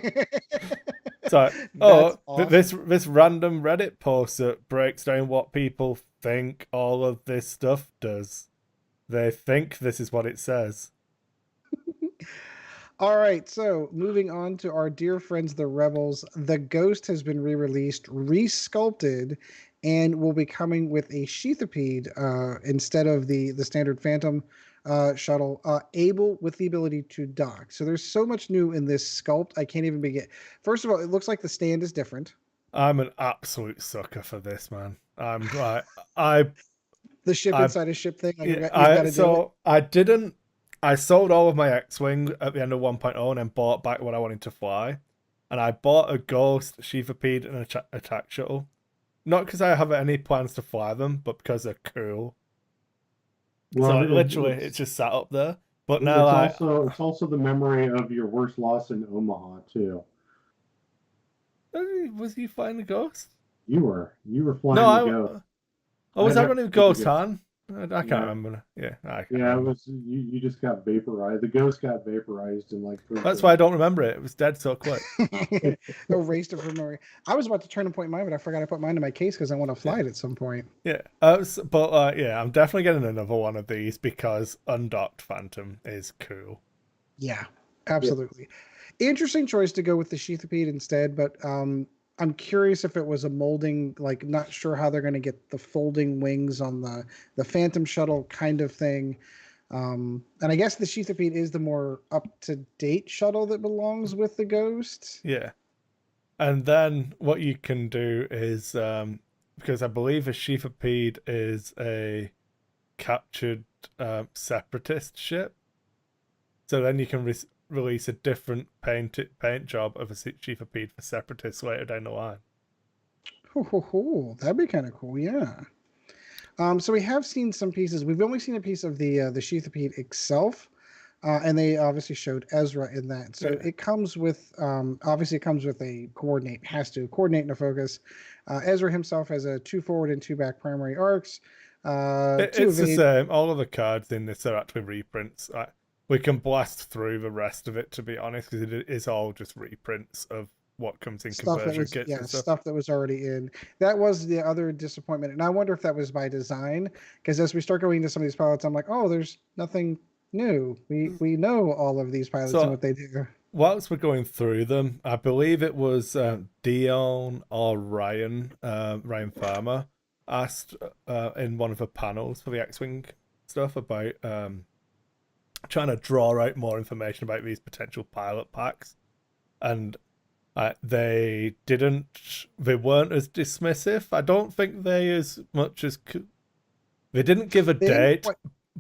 So, awesome. this random Reddit post that breaks down what people think all of this stuff does. They think this is what it says. All right, so moving on to our dear friends, the Rebels. The Ghost has been re-released, re-sculpted, and will be coming with a sheathipede instead of the standard Phantom shuttle, able with the ability to dock. So there's so much new in this sculpt. I can't even begin. First of all, it looks like the stand is different. I'm an absolute sucker for this, man. I'm like, the ship inside a ship thing. I sold all of my X-Wing at the end of 1.0 and then bought back what I wanted to fly. And I bought a Ghost, sheathipede, and an attack shuttle. Not because I have any plans to fly them, but because they're cool. Well, so literally, it's just sat up there. But now, it's also the memory of your worst loss in Omaha too. Was he flying the Ghost? You were flying the Ghost. Oh, was that running Ghost Han? I can't remember. Yeah, it was. You just got vaporized. The Ghost got vaporized in like. That's why I don't remember it. It was dead so quick. Erased it from memory. I was about to turn and point mine, but I forgot I put mine in my case because I want to fly it at some point. Yeah, I'm definitely getting another one of these because undocked Phantom is cool. Yeah, absolutely. Yeah. Interesting choice to go with the sheathipede instead, but I'm curious if it was a molding, like not sure how they're going to get the folding wings on the Phantom shuttle kind of thing. And I guess the sheathipede is the more up-to-date shuttle that belongs with the Ghost. Yeah. And then what you can do is, because I believe a sheathipede is a captured separatist ship. So then you can release a different paint job of a Sheathapede for Separatists later down the line. That'd be kind of cool, yeah. So we have seen some pieces. We've only seen a piece of the Sheathapede itself, and they obviously showed Ezra in that. So it comes with obviously it comes with a coordinate, has to coordinate and a focus. Ezra himself has a 2 forward and 2 back primary arcs. It's the same. All of the cards in this are actually reprints. We can blast through the rest of it, to be honest, because it is all just reprints of what comes in conversion kits and stuff that was already in. That was the other disappointment, and I wonder if that was by design, because as we start going into some of these pilots, I'm like, oh, there's nothing new. We know all of these pilots and what they do. Whilst we're going through them, I believe it was Dion or Ryan Farmer asked in one of the panels for the X-Wing stuff about trying to draw out more information about these potential pilot packs, and they weren't as dismissive. I don't think they didn't give a date,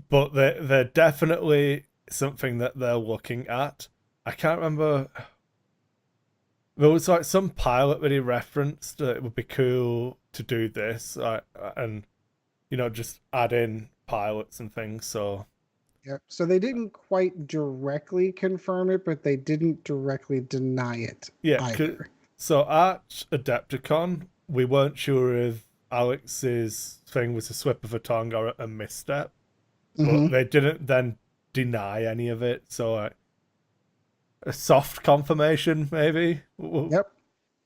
but they're definitely something that they're looking at. I can't remember. There was like some pilot that he referenced that it would be cool to do this, and just add in pilots and things. So yeah, so they didn't quite directly confirm it, but they didn't directly deny it. Yeah, either. So at Adepticon, we weren't sure if Alex's thing was a slip of a tongue or a misstep, but they didn't then deny any of it. So a soft confirmation, maybe. Yep.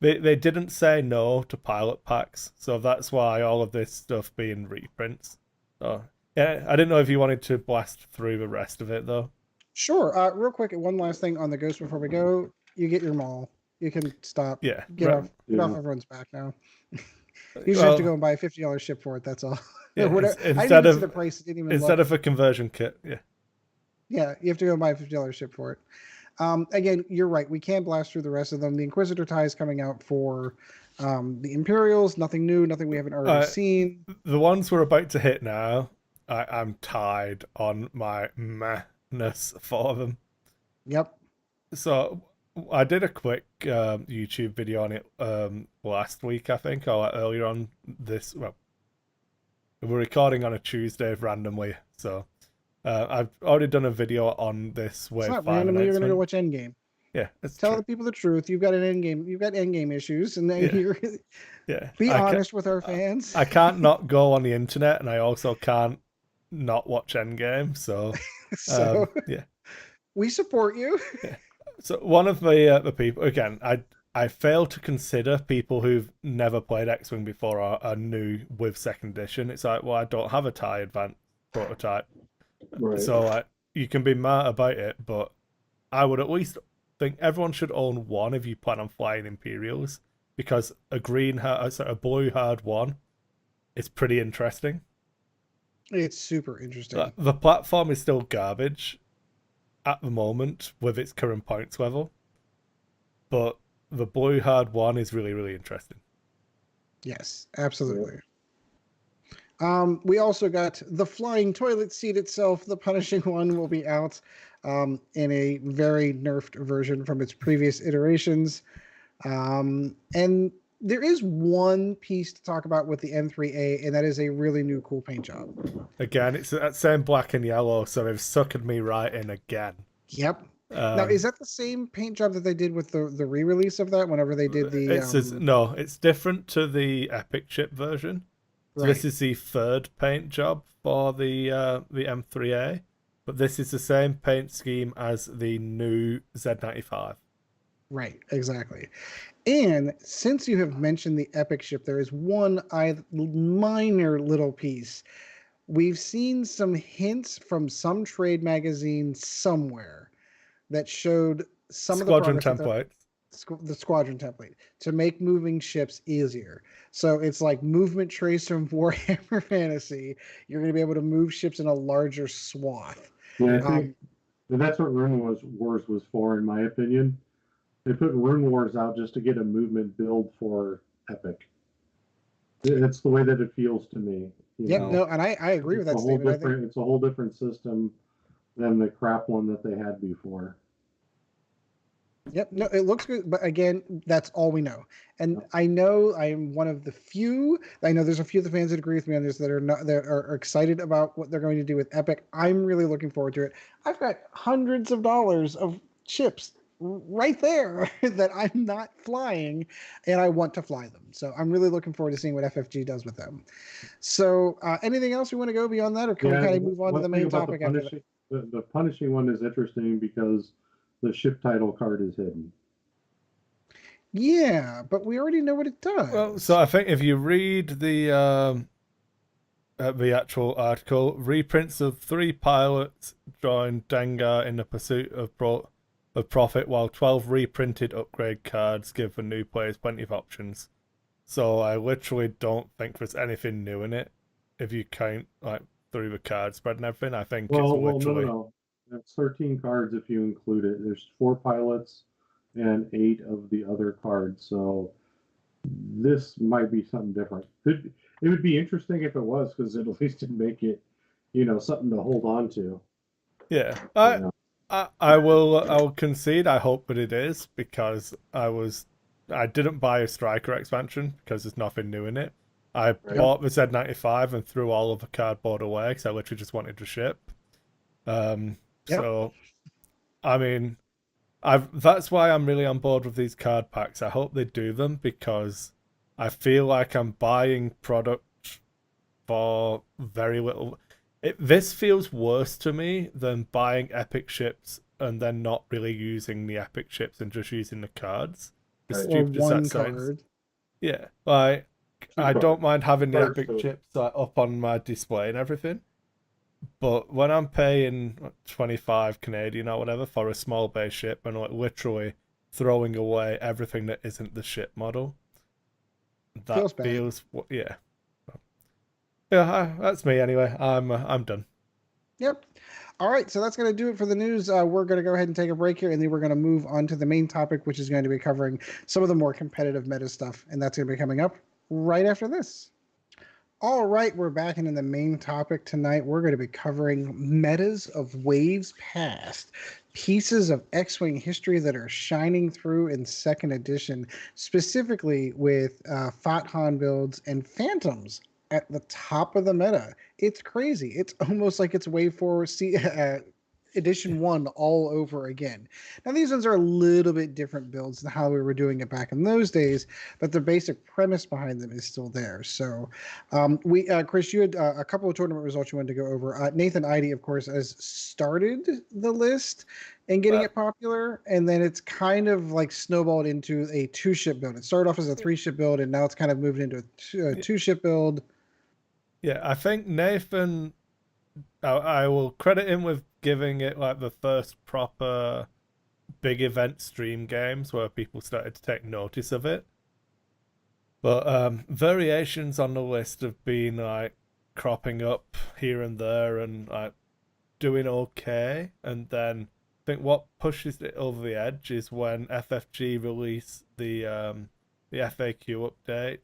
They didn't say no to pilot packs, so that's why all of this stuff being reprints. So yeah, I didn't know if you wanted to blast through the rest of it though. Sure. Real quick, one last thing on the Ghost before we go. You get your maul. You can stop. Yeah. Get off everyone's back now. You just have to go and buy a $50 ship for it. That's all. Yeah, instead of the price, it didn't even instead of a conversion kit. Yeah. Yeah, you have to go and buy a $50 ship for it. Again, you're right. We can't blast through the rest of them. The Inquisitor tie is coming out for the Imperials. Nothing new. Nothing we haven't already seen. The ones we're about to hit now, I'm tied on my mahness for them. Yep. So I did a quick YouTube video on it last week, I think, or earlier on this. Well, we're recording on a Tuesday randomly, so I've already done a video on this. It's not randomly. You're going to go watch Endgame. Yeah, tell the people the truth. You've got an Endgame. You've got Endgame issues, and then you're be honest with our fans. I can't not go on the internet, and I also can't not watch Endgame. So, yeah, we support you. Yeah. So one of the people, again, I fail to consider people who've never played X-Wing before are new with second edition. It's like, well, I don't have a TIE Advanced prototype. Right. So you can be mad about it, but I would at least think everyone should own one if you plan on flying Imperials, because a blue hard one is pretty interesting. It's super interesting. The platform is still garbage at the moment with its current points level, but the blue hard one is really, really interesting. Yes, absolutely. We also got the flying toilet seat itself. The punishing one will be out in a very nerfed version from its previous iterations. And there is one piece to talk about with the M3A, and that is a really new cool paint job. Again, it's that same black and yellow, so they've suckered me right in again. Yep. Now, is that the same paint job that they did with the re-release of that whenever they did the... No, it's different to the Epic Chip version. So right. This is the third paint job for the M3A, but this is the same paint scheme as the new Z95. Right, exactly. And since you have mentioned the Epic ship, there is one minor little piece. We've seen some hints from some trade magazine somewhere that showed some Squadron of the template. The Squadron template to make moving ships easier. So it's like movement trace from Warhammer Fantasy. You're going to be able to move ships in a larger swath. Yeah, I think that's what Rune Wars was for, in my opinion. They put Rune Wars out just to get a movement build for Epic. It's the way that it feels to me. No, and I agree with that statement. It's a whole different system than the crap one that they had before. Yep. No, it looks good, but again, that's all we know. And I know I'm one of the few. I know there's a few of the fans that agree with me on this that are excited about what they're going to do with Epic. I'm really looking forward to it. I've got hundreds of dollars of chips right there that I'm not flying, and I want to fly them. So I'm really looking forward to seeing what FFG does with them. So anything else we want to go beyond that, or can we kind of move on to the main topic after that? The punishing one is interesting because the ship title card is hidden. Yeah, but we already know what it does. Well, so I think if you read the actual article, reprints of 3 pilots join Dengar in the pursuit of profit, while 12 reprinted upgrade cards give the new players plenty of options. So I literally don't think there's anything new in it. If you count like through the card spread and everything, I think it's literally. No. It's 13 cards if you include it. There's 4 pilots and 8 of the other cards. So this might be something different. It would be interesting if it was, because at least it'd make it, something to hold on to. Yeah, I will concede. I hope that it is, because I didn't buy a Striker expansion because there's nothing new in it. I bought the Z95 and threw all of the cardboard away because I literally just wanted to ship. So, I mean, that's why I'm really on board with these card packs. I hope they do them, because I feel like I'm buying product for very little. This feels worse to me than buying epic ships and then not really using the epic ships and just using the cards. As stupid as that sounds. Yeah, like I don't mind having the epic chips up on my display and everything. But when I'm paying 25 Canadian or whatever for a small base ship and like literally throwing away everything that isn't the ship model, that feels yeah. Yeah, that's me anyway. I'm done. Yep. All right, so that's going to do it for the news. We're going to go ahead and take a break here, and then we're going to move on to the main topic, which is going to be covering some of the more competitive meta stuff, and that's going to be coming up right after this. All right, we're back into the main topic tonight. We're going to be covering metas of waves past, pieces of X-Wing history that are shining through in second edition, specifically with Fotheringham builds and Phantoms at the top of the meta. It's crazy. It's almost like it's Wave 4 Edition 1 all over again. Now, these ones are a little bit different builds than how we were doing it back in those days, but the basic premise behind them is still there. So, Kris, you had a couple of tournament results you wanted to go over. Nathan Idy, of course, has started the list and getting it popular, and then it's kind of like snowballed into a 2-ship build. It started off as a 3-ship build, and now it's kind of moved into a 2-ship build. Yeah, I think Nathan, I will credit him with giving it like the first proper big event stream games where people started to take notice of it. But variations on the list have been like cropping up here and there and like doing okay. And then I think what pushes it over the edge is when FFG released the FAQ update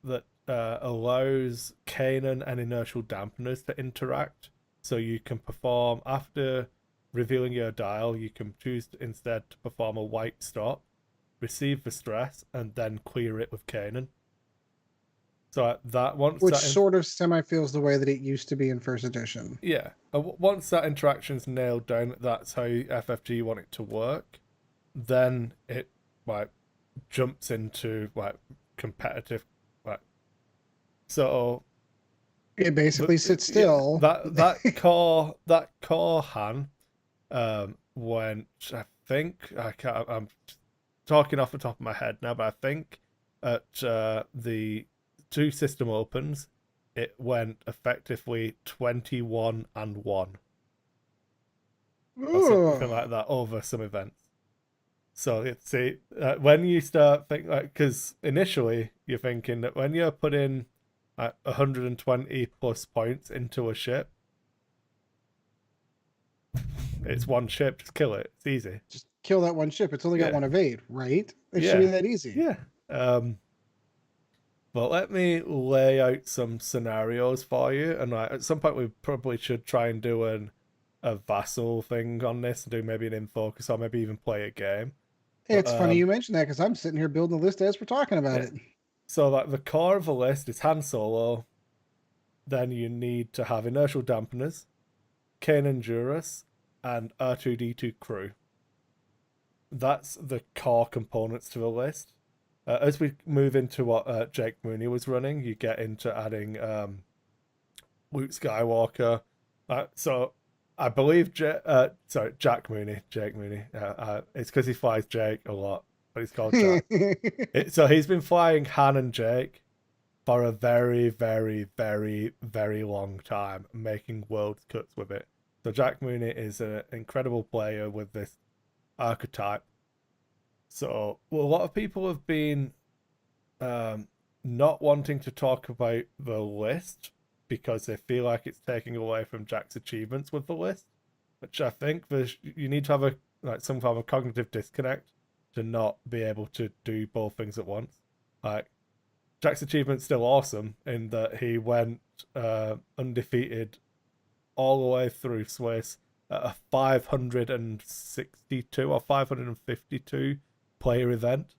that allows Kanan and inertial dampeners to interact. So you can perform, after revealing your dial, you can choose instead to perform a white stop, receive the stress, and then clear it with Kanan. So which sort of semi-feels the way that it used to be in first edition. Yeah. Once that interaction's nailed down, that's how FFG want it to work, then it like jumps into like competitive. So it basically sits still. That core Han went, I think, I'm talking off the top of my head now, but I think at the 2 system opens, it went effectively 21-1. Or something like that over some events. So see, when you start thinking, like, because initially you're thinking that when you're putting 120 plus points into a ship, it's one ship, just kill it, it's easy, just kill that one ship. It's only got one evade, right? It should be that easy. But let me lay out some scenarios for you, and at some point we probably should try and do a vassal thing on this and do maybe an in focus or maybe even play a game. It's funny you mentioned that because I'm sitting here building a list as we're talking about it. So like the core of the list is Han Solo. Then you need to have inertial dampeners, Kanan Jarrus, and R2D2 crew. That's the core components to the list. As we move into what Jake Mooney was running, you get into adding Luke Skywalker. So I believe Jake Mooney. It's because he flies Jake a lot, but he's called Jack. So he's been flying Han and Jake for a very, very, very, very long time, making world cuts with it. So Jack Mooney is an incredible player with this archetype. So a lot of people have been not wanting to talk about the list because they feel like it's taking away from Jack's achievements with the list, which I think you need to have some form of cognitive disconnect to not be able to do both things at once. Like Jack's achievement's still awesome in that he went undefeated all the way through Swiss at a 562 or 552 player event.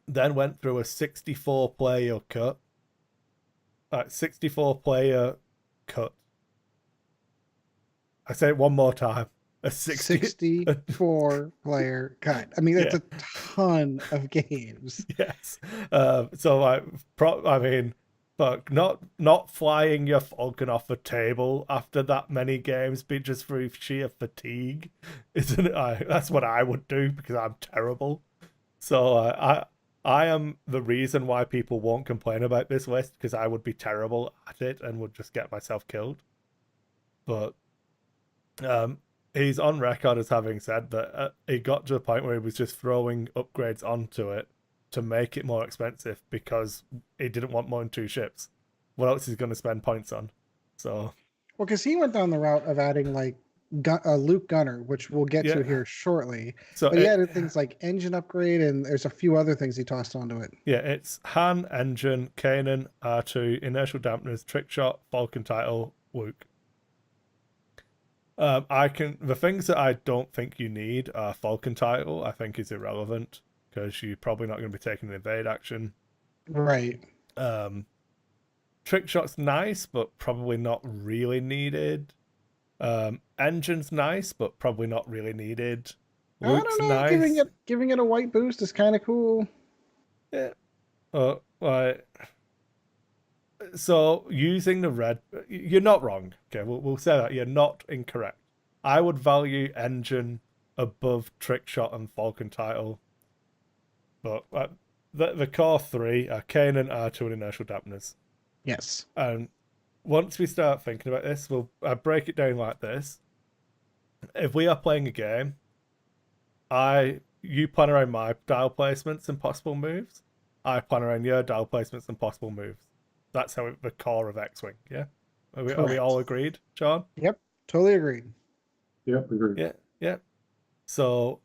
Then went through a 64 player cut. 64 player cut. I say it one more time. A 64 player cut. I mean, that's a ton of games. Yes. Fuck, not flying your Falcon off a table after that many games, but just through sheer fatigue, isn't it? That's what I would do because I'm terrible. So I am the reason why people won't complain about this list because I would be terrible at it and would just get myself killed. But he's on record as having said that he got to the point where he was just throwing upgrades onto it to make it more expensive because he didn't want more than 2 ships. What else is he going to spend points on? So, well, because he went down the route of adding like Luke Gunner, which we'll get to here shortly. So but he added things like engine upgrade, and there's a few other things he tossed onto it. Yeah, it's Han, engine, Kanan, R2, inertial dampeners, trick shot, Falcon title, Luke. The things that I don't think you need are Falcon title. I think is irrelevant because you're probably not going to be taking an evade action. Right. Trick shot's nice, but probably not really needed. Engine's nice, but probably not really needed. Luke's I don't know. Nice. Giving it a white boost is kind of cool. Yeah. So using the red, you're not wrong. Okay, we'll say that you're not incorrect. I would value engine above trick shot and Falcon title, but the core 3 are Kanan, R2, and inertial dampeners. Yes. And once we start thinking about this, we'll break it down like this. If we are playing a game, you plan around my dial placements and possible moves. I plan around your dial placements and possible moves. That's how the core of X-Wing, yeah? Are we all agreed, John? Yep, totally agreed. Yep, agreed. Yeah. So,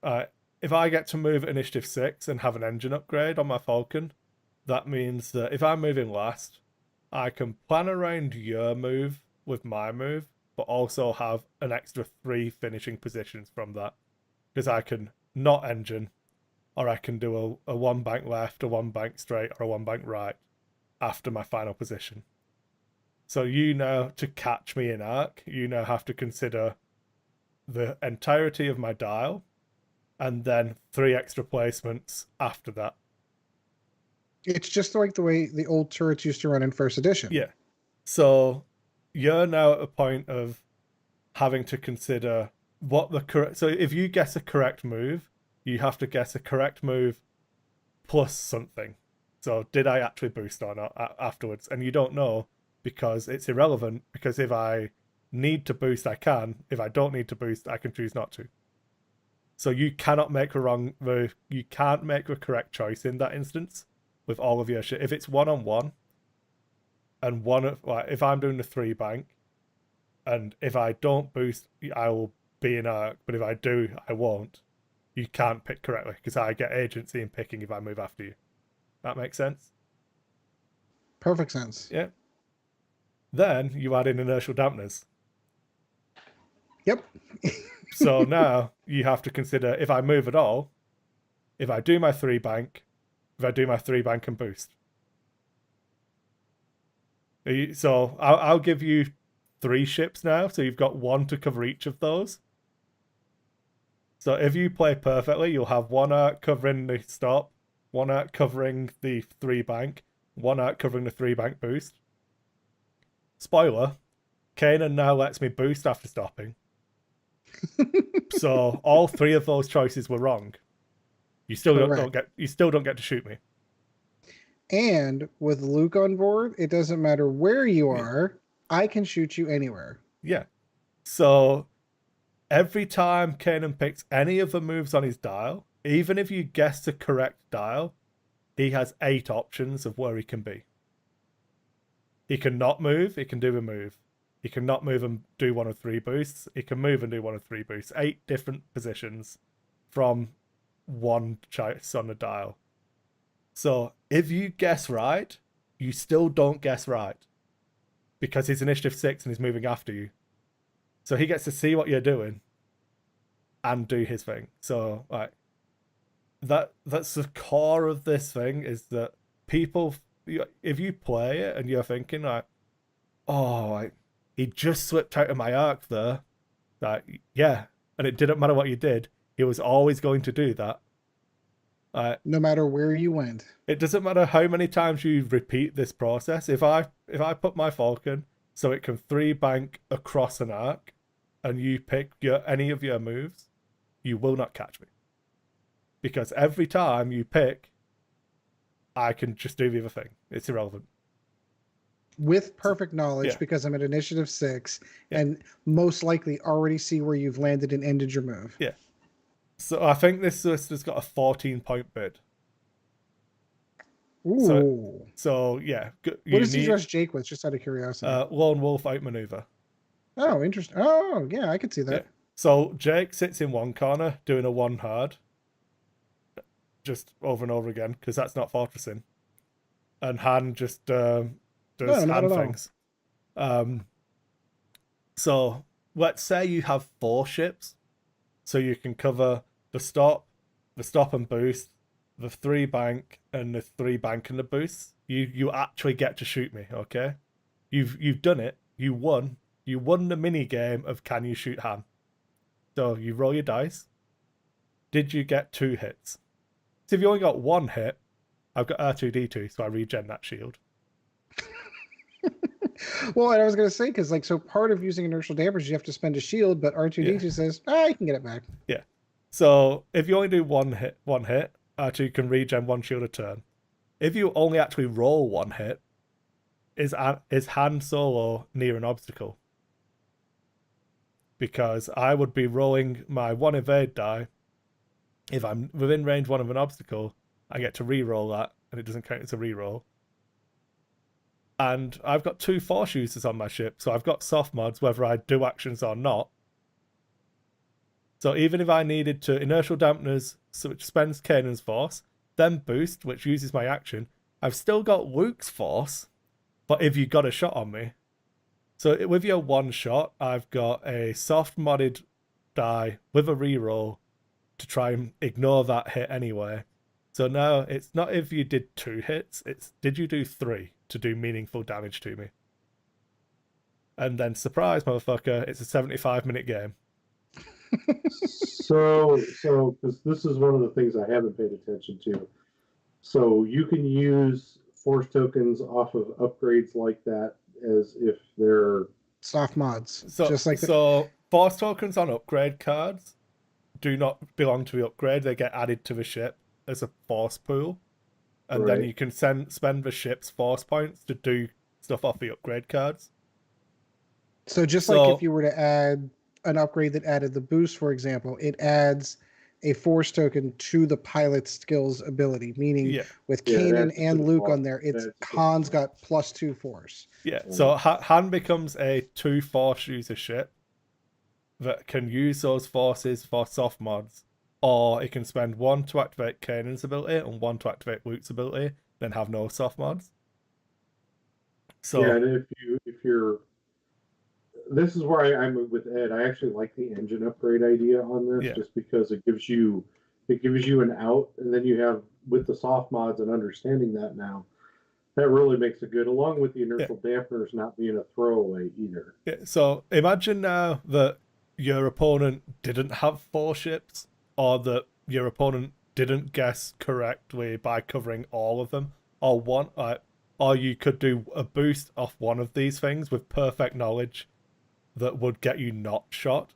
if I get to move Initiative 6 and have an engine upgrade on my Falcon, that means that if I'm moving last, I can plan around your move with my move, but also have an extra 3 finishing positions from that. Because I can not engine, or I can do a 1 bank left, a 1 bank straight, or a 1 bank right after my final position. So you now, to catch me in arc, you now have to consider the entirety of my dial, and then 3 extra placements after that. It's just like the way the old turrets used to run in first edition. Yeah. So you're now at a point of having to consider what the correct... So if you guess a correct move, you have to guess a correct move plus something. So did I actually boost or not afterwards? And you don't know because it's irrelevant, because if I need to boost, I can. If I don't need to boost, I can choose not to. So you cannot make a wrong move. You can't make the correct choice in that instance with all of your shit. If it's 1-on-1, and if I'm doing the 3 bank, and if I don't boost, I will be in arc, but if I do, I won't. You can't pick correctly because I get agency in picking if I move after you. That makes sense? Perfect sense. Yeah. Then you add in inertial dampeners. Yep. So now you have to consider if I move at all, if I do my 3 bank, if I do my 3 bank and boost. So I'll give you 3 ships now, so you've got 1 to cover each of those. So if you play perfectly, you'll have 1 arc covering the stop, 1 arc covering the 3 bank, 1 arc covering the 3 bank boost. Spoiler, Kanan now lets me boost after stopping. So all 3 of those choices were wrong. You still don't get to shoot me. And with Luke on board, it doesn't matter where you are, I can shoot you anywhere. Yeah. So every time Kanan picks any of the moves on his dial, even if you guess the correct dial, he has 8 options of where he can be. He can not move, he can do a move. He can not move and do 1 of 3 boosts. He can move and do 1 of 3 boosts. 8 different positions from 1 choice on the dial. So if you guess right, you still don't guess right. Because he's initiative 6 and he's moving after you. So he gets to see what you're doing and do his thing. So like that's the core of this thing, is that people, if you play it and you're thinking like, oh, like, he just slipped out of my arc there, like, yeah, and it didn't matter what you did, he was always going to do that. No matter where you went. It doesn't matter how many times you repeat this process. If I put my Falcon so it can 3 bank across an arc, and you pick any of your moves, you will not catch me. Because every time you pick, I can just do the other thing. It's irrelevant. With perfect knowledge, because I'm at initiative 6, and most likely already see where you've landed and ended your move. Yeah. So I think this list has got a 14-point bid. Ooh. So yeah. What does he dress Jake with, just out of curiosity? Lone Wolf outmaneuver. Oh, interesting. Oh, yeah, I could see that. Yeah. So Jake sits in one corner doing a 1 hard. Just over and over again, because that's not fortressing. And Han just does hand things. So let's say you have 4 ships. So you can cover the stop and boost, the 3 bank, and the 3 bank and the boost. You actually get to shoot me, okay? You've done it. You won. You won the mini game of can you shoot Han? So you roll your dice. Did you get 2 hits? So if you only got 1 hit, I've got R2D2, so I regen that shield. Well, and I was going to say, because so part of using inertial damage, you have to spend a shield, but R2D2 says, you can get it back. Yeah. So if you only do 1 hit, R2 can regen 1 shield a turn. If you only actually roll 1 hit, is Han Solo near an obstacle? Because I would be rolling my 1 evade die. If I'm within range 1 of an obstacle, I get to re-roll that, and it doesn't count as a re-roll. And I've got 2 force users on my ship, so I've got soft mods whether I do actions or not. So even if I needed to inertial dampeners, which spends Kanan's force, then boost, which uses my action, I've still got Luke's force, but if you got a shot on me. So with your 1 shot, I've got a soft modded die with a reroll to try and ignore that hit anyway. So now it's not if you did 2 hits, it's did you do 3 to do meaningful damage to me. And then surprise, motherfucker, it's a 75-minute game. So because this is one of the things I haven't paid attention to. So you can use force tokens off of upgrades like that as if they're soft mods. So force tokens on upgrade cards do not belong to the upgrade. They get added to the ship as a force pool. And then you can spend the ship's force points to do stuff off the upgrade cards. So just like if you were to add an upgrade that added the boost, for example, it adds a force token to the pilot's skills ability, meaning with Kanan and Luke on there, Han's got +2 force. Yeah, so Han becomes a 2 force user ship that can use those forces for soft mods, or it can spend 1 to activate Kanan's ability and 1 to activate Luke's ability, then have no soft mods. So and if you're this is where I'm with Ed. I actually like the engine upgrade idea on this, Yeah. just because it gives you an out, and then you have with the soft mods and understanding that now, that really makes it good. Along with the inertial dampeners not being a throwaway either. Yeah, so imagine now that your opponent didn't have 4 ships, or that your opponent didn't guess correctly by covering all of them, or one, or you could do a boost off one of these things with perfect knowledge that would get you not shot.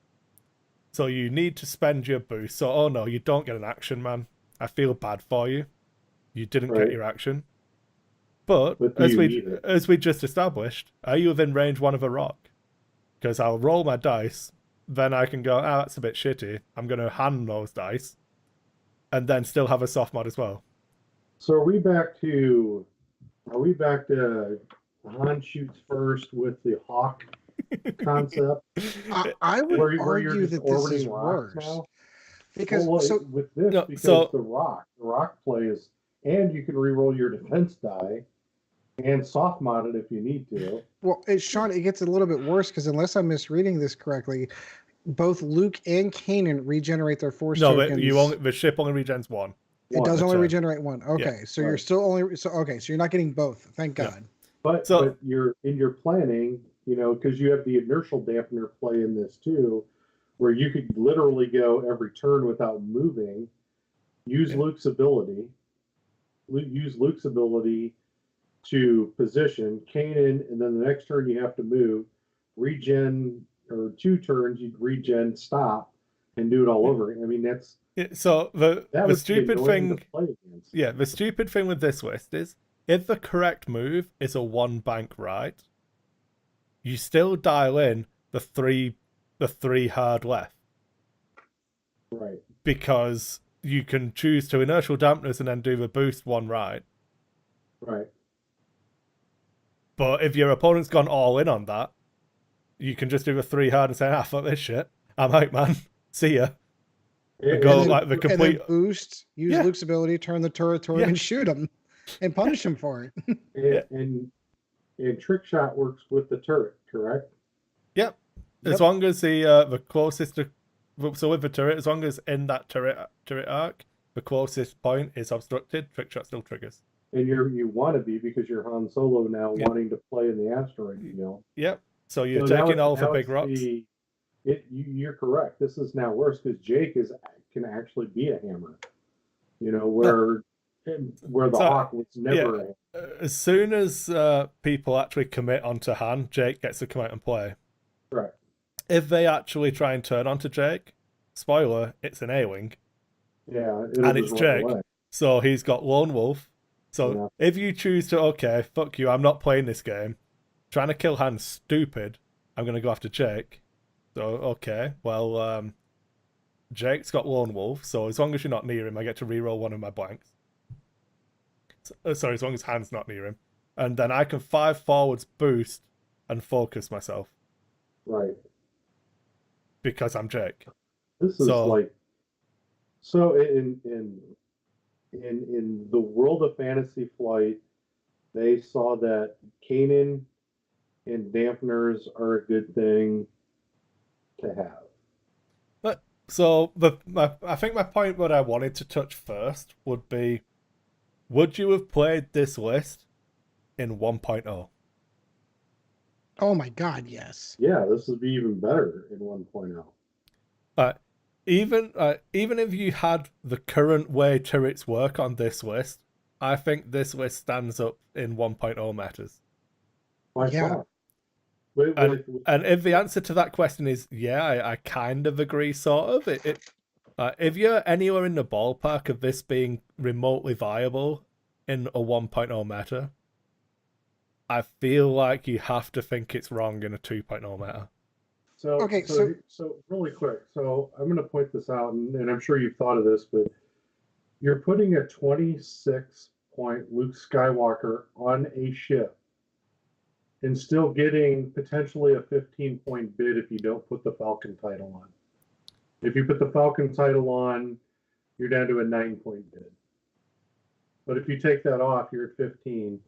So you need to spend your boost. So, oh no, you don't get an action, man. I feel bad for you. You didn't get your action. But as we just established, are you within range 1 of a rock? Because I'll roll my dice, then I can go, that's a bit shitty. I'm going to hand those dice, and then still have a soft mod as well. So are we back to Han shoots first with the hawk concept? I would where you're argue just that this is orbiting rocks worse. now? Because with this, No, because so- the rock play is, and you can re-roll your defense die and soft mod it if you need to. well, Sean, it gets a little bit worse because unless I'm misreading this correctly, both Luke and Kanan regenerate their force No, but tokens. the ship only regens 1. It does One, only so- regenerate 1. Okay, so you're right. still only so you're not getting both. Thank Yeah. God. But So- but you're in your planning, because you have the inertial dampener play in this too, where you could literally go every turn without moving. Use Luke's ability. Use Luke's ability to position Kanan, and then the next turn you have to move, regen, or 2 turns you regen, stop, and do it all over. I mean, that's So the that would stupid be annoying thing, to play against. yeah, the stupid thing with this list is if the correct move is a 1 bank right, you still dial in the three hard left, Right. because you can choose to inertial dampeners and then do the boost 1 right. Right. But if your opponent's gone all in on that, you can just do the 3 hard and say, fuck this shit. I'm out, man. See ya. And Go then- like the And complete. then boost, use Yeah. Luke's ability, turn the turret toward him and shoot him and punish him for it. and trick shot works with the turret, correct? Yep. As Yep. long as the closest to, so with the turret, as long as in that turret arc, the closest point is obstructed, trick shot still triggers. And you want to be, because you're Han Solo now, Yep. wanting to play in the asteroid field. Yep. So you're So now taking all the now big it's rocks. You're correct. This is now worse because Jake can actually be a hammer. Where the So, Hawk was never. yeah. As soon as people actually commit onto Han, Jake gets to come out and play. Right. If they actually try and turn onto Jake, spoiler, it's an A-wing. Yeah. And it's Jake. So he's got Lone Wolf. So if you choose to, okay, fuck you, I'm not playing this game. Trying to kill Han's stupid. I'm going to go after Jake. So, okay, well, Jake's got Lone Wolf, so as long as you're not near him, I get to reroll one of my blanks. Sorry, as long as Han's not near him. And then I can 5 forwards boost and focus myself. Right. Because I'm Jake. This is so in the world of Fantasy Flight, they saw that Kanan and dampeners are a good thing to have. But so I think my point what I wanted to touch first would be, would you have played this list in 1.0? Oh my God, yes. Yeah, this would be even better in 1.0. Even if you had the current way turrets work on this list, I think this list stands up in 1.0 matters. Yeah. And if the answer to that question is yeah, I kind of agree, sort of. If you're anywhere in the ballpark of this being remotely viable in a 1.0 meta, I feel like you have to think it's wrong in a 2.0 meta. So really quick. So I'm going to point this out, and I'm sure you've thought of this, but you're putting a 26-point Luke Skywalker on a ship and still getting potentially a 15-point bid if you don't put the Falcon title on. If you put the Falcon title on, you're down to a 9-point bid. But if you take that off, you're at 15.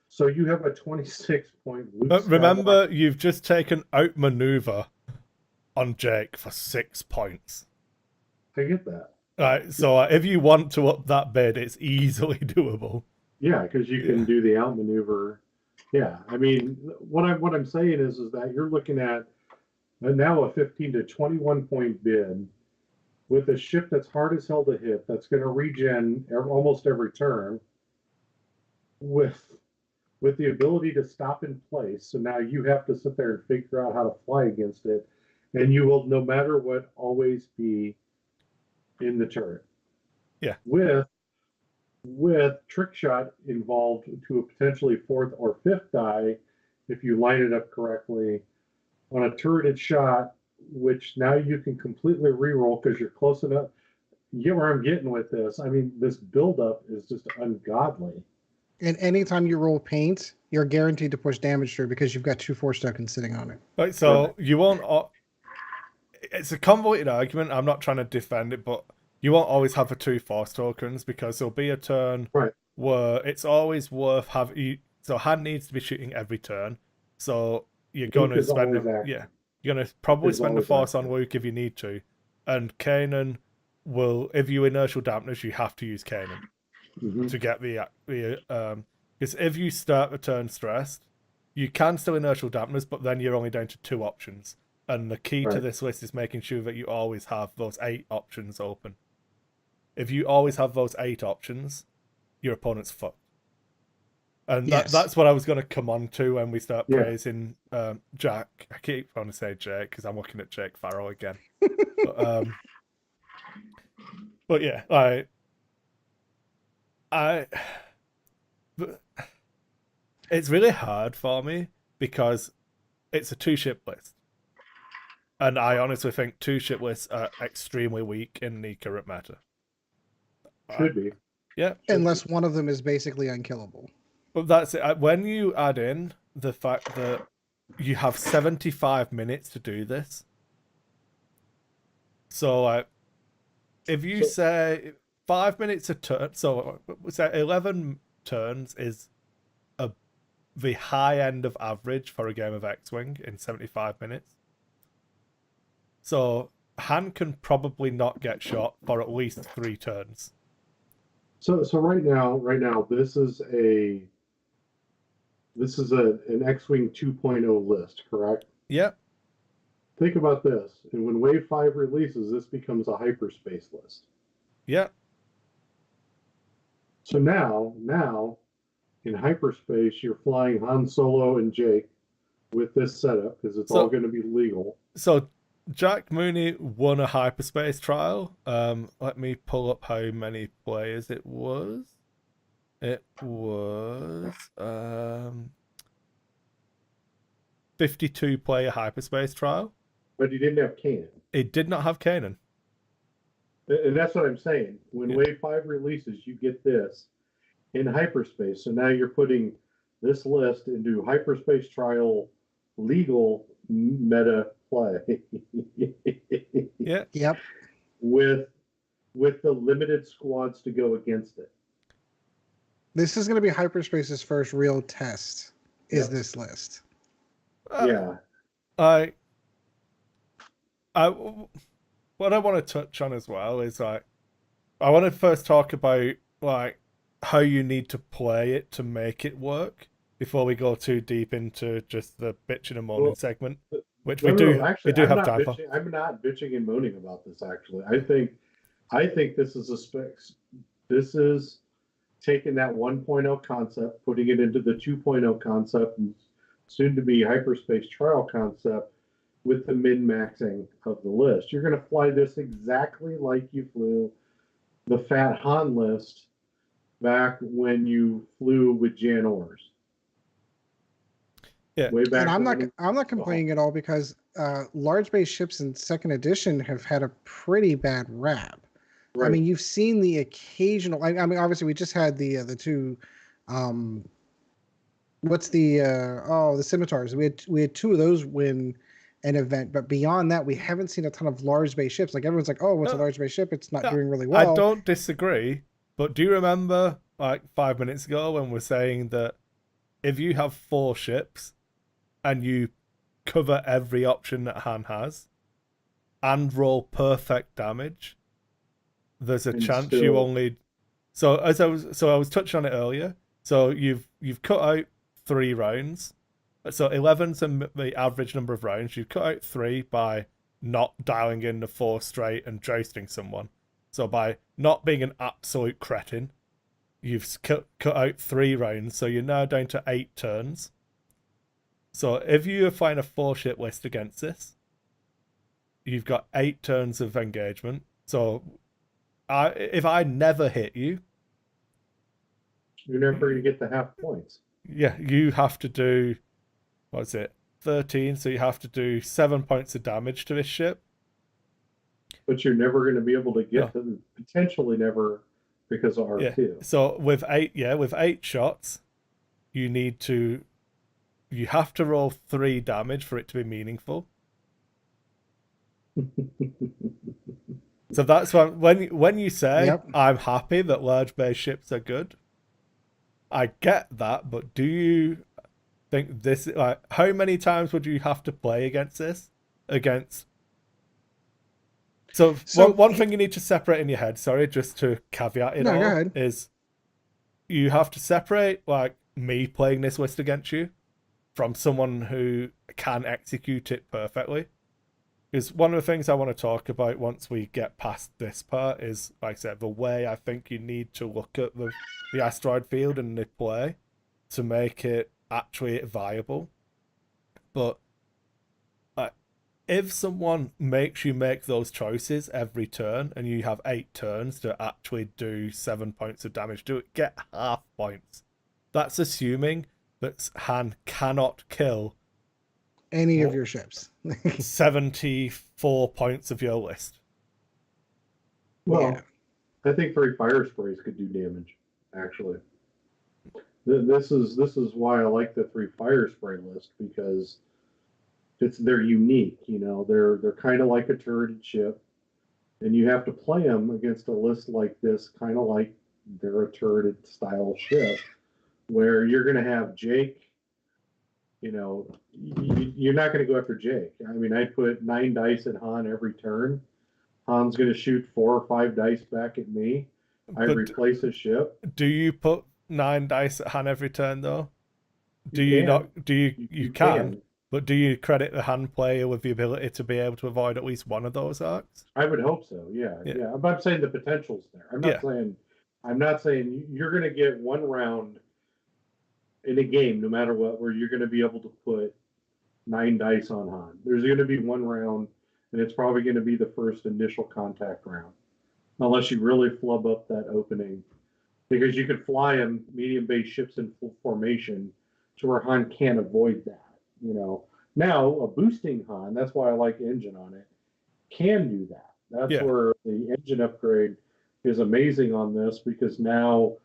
So you have a 26-point loot. But remember, you've just taken outmaneuver on Jake for 6 points. I get that. Right, so if you want to up that bid, it's easily doable. Yeah, because you can do the outmaneuver. Yeah, I mean, what I'm saying is that you're looking at now a 15 to 21 point bid with a ship that's hard as hell to hit, that's going to regen almost every turn, with the ability to stop in place. So now you have to sit there and figure out how to fly against it, and you will, no matter what, always be in the turret. Yeah. With trick shot involved to a potentially 4th or 5th die, if you line it up correctly, on a turreted shot, which now you can completely reroll because you're close enough. You get where I'm getting with this. I mean, this buildup is just ungodly. And anytime you roll paint, you're guaranteed to push damage through because you've got 2 force tokens sitting on it. Right, so you won't. It's a convoluted argument. I'm not trying to defend it, but you won't always have the 2 force tokens because there'll be a turn where it's always worth having. So hand needs to be shooting every turn. So you're going to spend you're going to probably spend the force on Luke if you need to, and Kanan will. If you inertial dampeners, you have to use Kanan to get the because if you start the turn stressed, you can still inertial dampeners, but then you're only down to 2 options. And the key to this list is making sure that you always have those 8 options open. If you always have those 8 options, your opponent's fucked. And that's what I was going to come on to when we start praising Jack. I keep trying to say Jake because I'm looking at Jake Farrell again. But yeah, it's really hard for me because it's a 2-ship list. And I honestly think 2-ship lists are extremely weak in the current meta. Should be. Yeah. Unless one of them is basically unkillable. But that's it. When you add in the fact that you have 75 minutes to do this. So if you say 5 minutes a turn, so we say 11 turns is the high end of average for a game of X-Wing in 75 minutes. So Han can probably not get shot for at least 3 turns. So right now, this is an X-Wing 2.0 list, correct? Yep. Think about this. And when Wave 5 releases, this becomes a hyperspace list. Yep. So now, in hyperspace, you're flying Han Solo and Jake with this setup because it's all going to be legal. So Jack Mooney won a hyperspace trial. Let me pull up how many players it was. It was 52 player hyperspace trial. But he didn't have Kanan. It did not have Kanan. And that's what I'm saying. When Wave 5 releases, you get this in hyperspace. So now you're putting this list into hyperspace trial legal meta play. Yeah. Yep. With the limited squads to go against it. This is going to be hyperspace's first real test. Is this list? Yeah. What I want to touch on as well is I want to first talk about how you need to play it to make it work before we go too deep into just the bitching and moaning segment, which we do have time for. I'm not bitching and moaning about this. Actually, I think this is this is taking that 1.0 concept, putting it into the 2.0 concept, and soon to be hyperspace trial concept with the min-maxing of the list. You're going to fly this exactly like you flew the Fat Han list back when you flew with Jan Ors. Yeah, way back. And I'm not complaining at all because large base ships in 2nd edition have had a pretty bad rap. Right. I mean, you've seen the occasional. I mean, obviously, we just had the 2. What's the scimitars? We had 2 of those win an event, but beyond that, we haven't seen a ton of large base ships. Like everyone's like, "Oh, what's a large base ship? It's not doing really well." I don't disagree, but do you remember 5 minutes ago when we're saying that if you have 4 ships and you cover every option that Han has and roll perfect damage, there's a And chance still- you only. So I was touching on it earlier. So you've cut out 3 rounds. So 11's the average number of rounds. You've cut out 3 by not dialing in the 4 straight and jousting someone. So by not being an absolute cretin, you've cut out 3 rounds. So you're now down to 8 turns. So if you find a 4-ship list against this, you've got 8 turns of engagement. So if I never hit you, you're never going to get the half points. yeah, you have to do, what is it, 13, so you have to do 7 points of damage to this ship. But you're never going to be able to get No. them, potentially never, because of R2. Yeah. So with 8 shots, you have to roll 3 damage for it to be meaningful. So that's why when you say, Yep. I'm happy that large base ships are good, I get that, but do you think this, like, how many times would you have to play against this? So one thing you need to separate in your head, sorry, just to caveat it No, all, go ahead. is you have to separate, like, me playing this list against you from someone who can execute it perfectly. Because one of the things I want to talk about once we get past this part is, like I said, the way I think you need to look at the asteroid field and the play to make it actually viable. But if someone makes you make those choices every turn and you have 8 turns to actually do 7 points of damage, get half points. That's assuming that Han cannot kill Any of your ships. 74 points of your list. Well, Yeah. I think 3 fire sprays could do damage, actually. This is why I like the 3 fire spray list, because they're unique. You know, they're kind of like a turreted ship, and you have to play them against a list like this, kind of like they're a turreted style ship, where you're going to have Jake. You know, you're not going to go after Jake. I mean, I put 9 dice at Han every turn. Han's going to shoot 4 or 5 dice back at me. I But replace a ship. do you put 9 dice at Han every turn, though? Do You you can. not? Do you can? But do you credit the Han player with the ability to be able to avoid at least one of those arcs? I would hope so. Yeah. But I'm saying the potential's there. I'm not saying you're going to get one round in a game, no matter what, where you're going to be able to put 9 dice on Han. There's going to be one round, and it's probably going to be the first initial contact round, unless you really flub up that opening, because you could fly him medium base ships in full formation to where Han can't avoid that. You know, now a boosting Han, that's why I like engine on it, can do that. That's where the engine upgrade is amazing on this, because now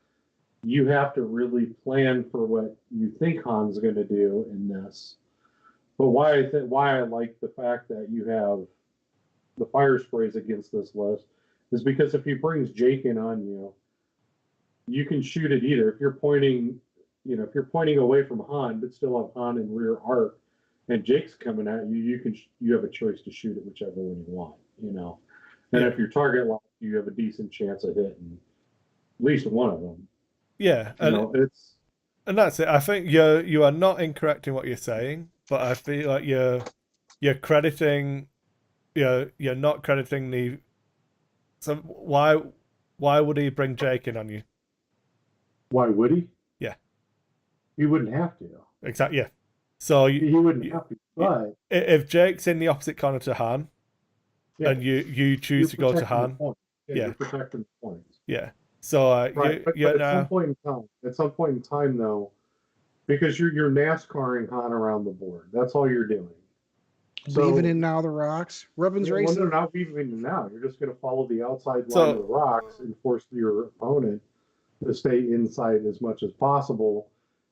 you have to really plan for what you think Han's going to do in this. But why I like the fact that you have the fire sprays against this list is because if he brings Jake in on you, you can shoot it either. If you're pointing away from Han, but still have Han in rear arc, and Jake's coming at you, you have a choice to shoot it whichever one you want. You know, and if your target locked, you have a decent chance of hitting at least one of them. Yeah, and that's it. I think you are not incorrect in what you're saying, but I feel like you're crediting, you're not crediting the. So why would he bring Jake in on you? Why would he? Yeah, he wouldn't have to. Exactly. Yeah, so he wouldn't have to. But if Jake's in the opposite corner to Han, and you choose to go to Han, you're protecting the points. Yeah. So right, but at some point in time, though, because you're NASCARing Han around the board. That's all you're doing. So, weaving in now the rocks. Rubbin's racing. Well, they're not weaving in now. You're just going to follow the outside line of the rocks and force your opponent to stay inside as much as possible.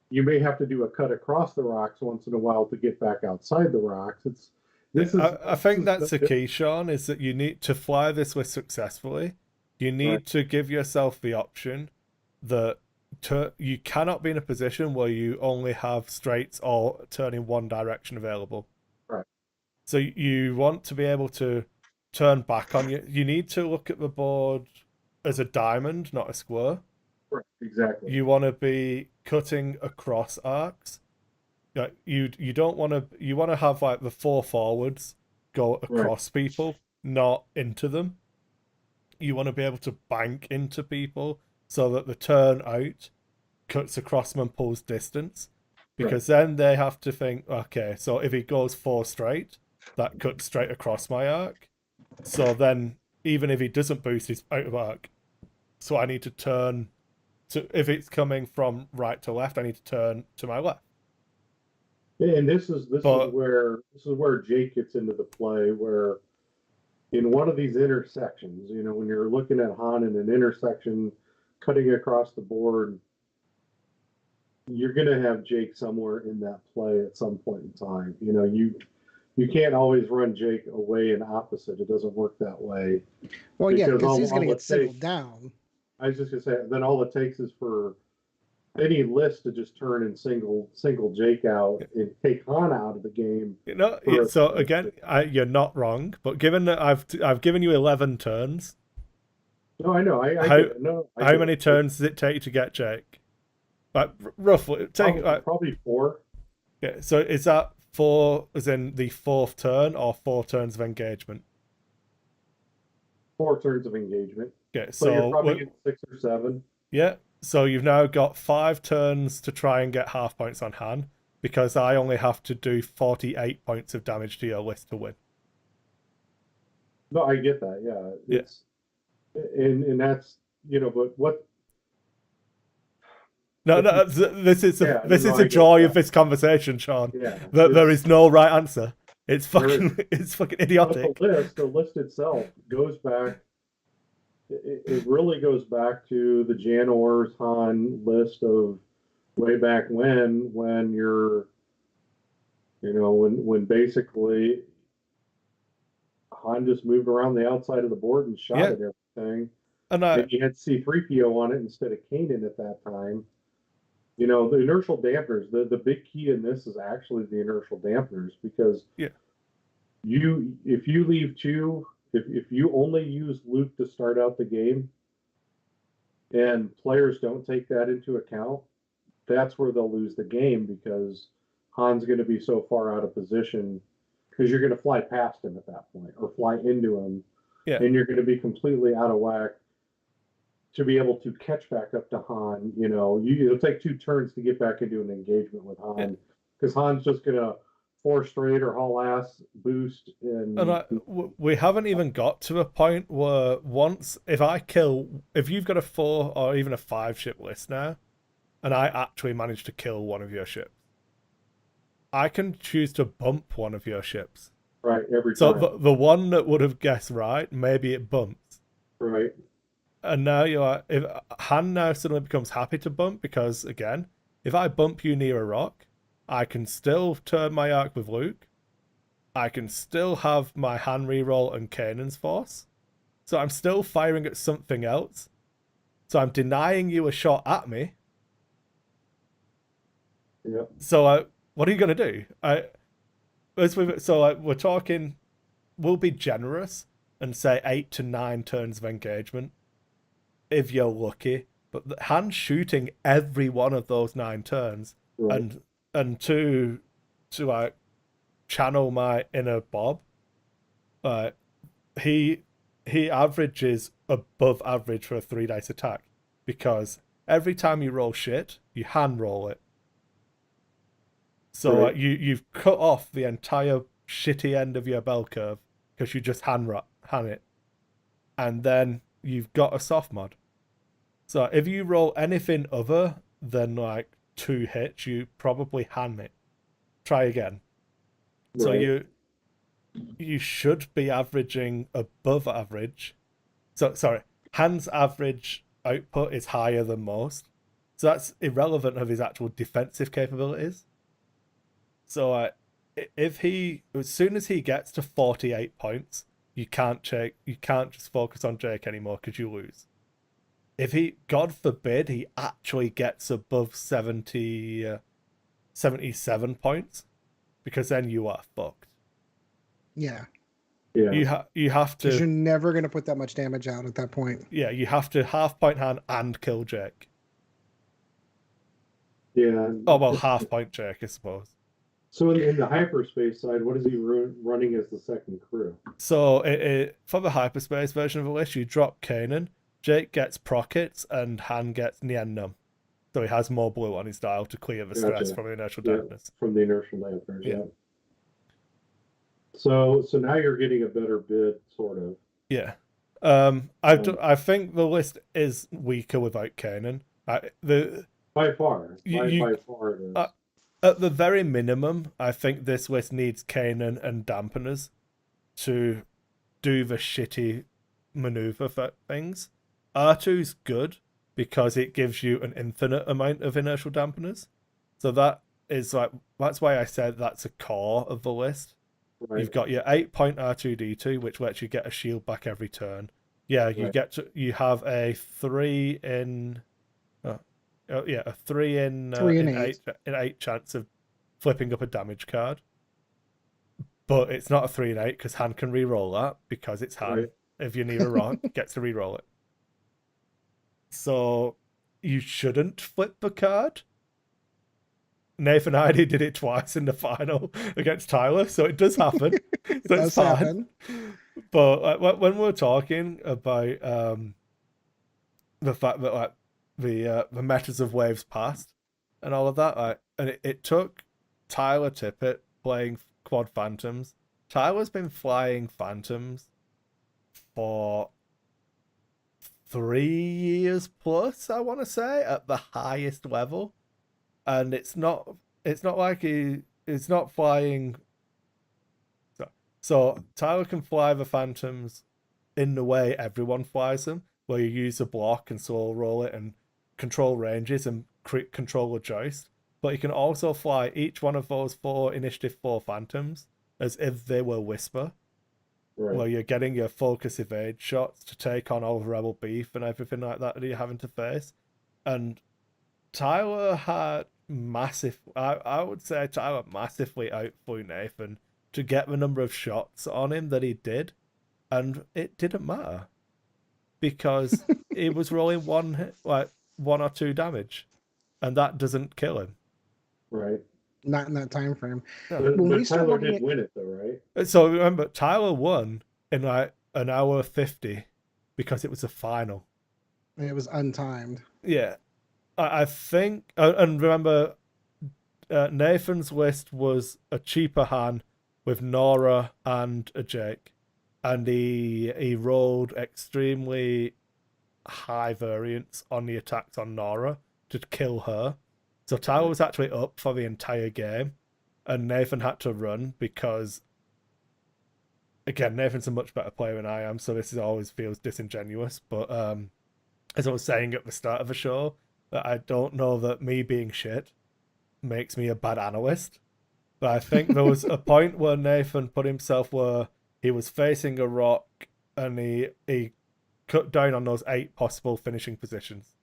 You may have to do a cut across the rocks once in a while to get back outside the rocks. I think that's the key, Sean, is that you need to fly this list successfully. You need to give yourself the option that you cannot be in a position where you only have straights or turn in one direction available. Right. So you want to be able to turn back on you. You need to look at the board as a diamond, not a square. Right. Exactly. You want to be cutting across arcs. Like you don't want to. You want to have like the 4 forwards go across people, not into them. You want to be able to bank into people so that the turn out cuts across them and pulls distance. Because then they have to think, okay, so if he goes 4 straight, that cuts straight across my arc. So then, even if he doesn't boost, he's out of arc. So I need to turn to, if it's coming from right to left, I need to turn to my left. And this is where Jake gets into the play, where in one of these intersections, when you're looking at Han in an intersection cutting across the board, you're going to have Jake somewhere in that play at some point in time. You can't always run Jake away and opposite. It doesn't work that way. Well, yeah, because he's going to get singled down. I was just going to say, then all it takes is for any list to just turn and single Jake out and take Han out of the game. So again, you're not wrong, but given that I've given you 11 turns. No, I know. How many turns does it take you to get Jake? Like roughly, probably 4. Yeah. So is that 4 as in the 4th turn, or 4 turns of engagement? 4 turns of engagement. Okay, so you're probably getting 6 or 7. Yeah. So you've now got 5 turns to try and get half points on Han, because I only have to do 48 points of damage to your list to win. No, I get that. Yeah. It's and that's but what. No, this is the joy of this conversation, Sean. Yeah, there is no right answer. It's fucking idiotic. The list itself goes back. It really goes back to the Jan Orr's Han list of way back when you're, when basically Han just moved around the outside of the board and shot at everything. And you had C-3PO on it instead of Kanan at that time. The inertial dampeners, the big key in this is actually the inertial dampeners, because if you leave 2, if you only use Luke to start out the game and players don't take that into account, that's where they'll lose the game, because Han's going to be so far out of position, because you're going to fly past him at that point or fly into him, and you're going to be completely out of whack to be able to catch back up to Han. It'll take 2 turns to get back into an engagement with Han, because Han's just going to 4 straight or haul ass boost. And we haven't even got to a point where if you've got a 4 or even a 5 ship list now, and I actually manage to kill one of your ships, I can choose to bump one of your ships. Right, every time. So the one that would have guessed right, maybe it bumps. Right. And now if Han now suddenly becomes happy to bump, because again, if I bump you near a rock, I can still turn my arc with Luke. I can still have my Han reroll and Kanan's force. So I'm still firing at something else. So I'm denying you a shot at me. Yeah. So what are you going to do? We're talking, we'll be generous and say 8 to 9 turns of engagement, if you're lucky. But Han shooting every one of those 9 turns, and to channel my inner Bob, he averages above average for a 3 dice attack, because every time you roll shit, you hand roll it. So you've cut off the entire shitty end of your bell curve because you just hand it, and then you've got a soft mod. So if you roll anything other than 2 hits, you probably hand it. Try again. Right. So you should be averaging above average. So sorry, Han's average output is higher than most. So that's irrelevant of his actual defensive capabilities. So as soon as he gets to 48 points, you can't just focus on Jake anymore, because you lose. if he, God forbid, he actually gets above 77 points, because then you are fucked. Yeah. Yeah. You have Because to you're never going to put that much damage out at that point. yeah, you have to half point Han and kill Jake. Yeah. Oh well, half point Jake, I suppose. So in the hyperspace side, what is he running as the second crew? So for the hyperspace version of the list, you drop Kanan, Jake gets Prockets, and Han gets Nian Num. So he has more blue on his dial to clear the stress Gotcha. from the inertial Yeah, dampness. from the inertial dampers. Yeah. Yeah. So now you're getting a better bid, sort of. Yeah. I think the list is weaker without Kanan. By far. You- By far it is. At the very minimum, I think this list needs Kanan and dampeners to do the shitty maneuver things. R2's good because it gives you an infinite amount of inertial dampeners. So that's why I said that's a core of the list. Right. You've got your 8-point R2D2, which lets you get a shield back every turn. Yeah, you have a 3 in a 3 in 8 chance of flipping up a damage card. But it's not a 3 in 8 because Han can re-roll that because it's Han. Right. If you need a rock, gets to re-roll it. So you shouldn't flip the card. Nathan Hardy did it twice in the final against Tyler, so it does happen. It So does it's fine. happen. But when we're talking about the fact that the metas of waves past and all of that, and it took Tyler Tippett playing quad phantoms. Tyler's been flying phantoms for 3 years plus, I want to say, at the highest level. And it's not like it's not flying. So Tyler can fly the phantoms in the way everyone flies them, where you use a block and slow roll it and control ranges and control a joist. But you can also fly each one of those 4 initiative 4 phantoms as if they were Whisper, Right. where you're getting your focus evade shots to take on all the rebel beef and everything like that you're having to face. And Tyler had I would say Tyler massively outflew Nathan to get the number of shots on him that he did, and it didn't matter because he was rolling 1 or 2 damage, and that doesn't kill him. Right. Not in that time frame. But we start Tyler looking did win it, though, right? So remember, Tyler won in an hour 50 because it was a final. It was untimed. Yeah. I think, and remember, Nathan's list was a cheaper Han with Nora and a Jake, and he rolled extremely high variance on the attacks on Nora to kill her. So Tyler was actually up for the entire game, and Nathan had to run because, again, Nathan's a much better player than I am, so this always feels disingenuous. But as I was saying at the start of the show, that I don't know that me being shit makes me a bad analyst. But I think there was a point where Nathan put himself where he was facing a rock and he cut down on those 8 possible finishing positions.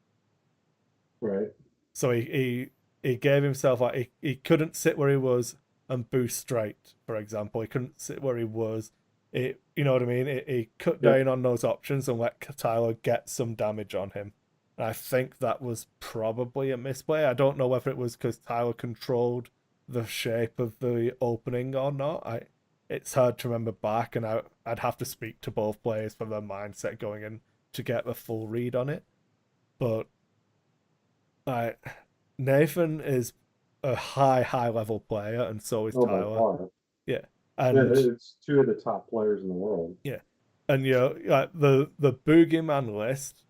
Right. So he gave himself he couldn't sit where he was and boost straight, for example. He couldn't sit where he was. You know what I mean? He cut down on those options and let Tyler get some damage on him. And I think that was probably a misplay. I don't know whether it was because Tyler controlled the shape of the opening or not. It's hard to remember back, and I'd have to speak to both players for their mindset going in to get the full read on it. But Nathan is a high level player, and so is Tyler. By far. Yeah, and it's 2 of the top players in the world. Yeah, and the Boogeyman list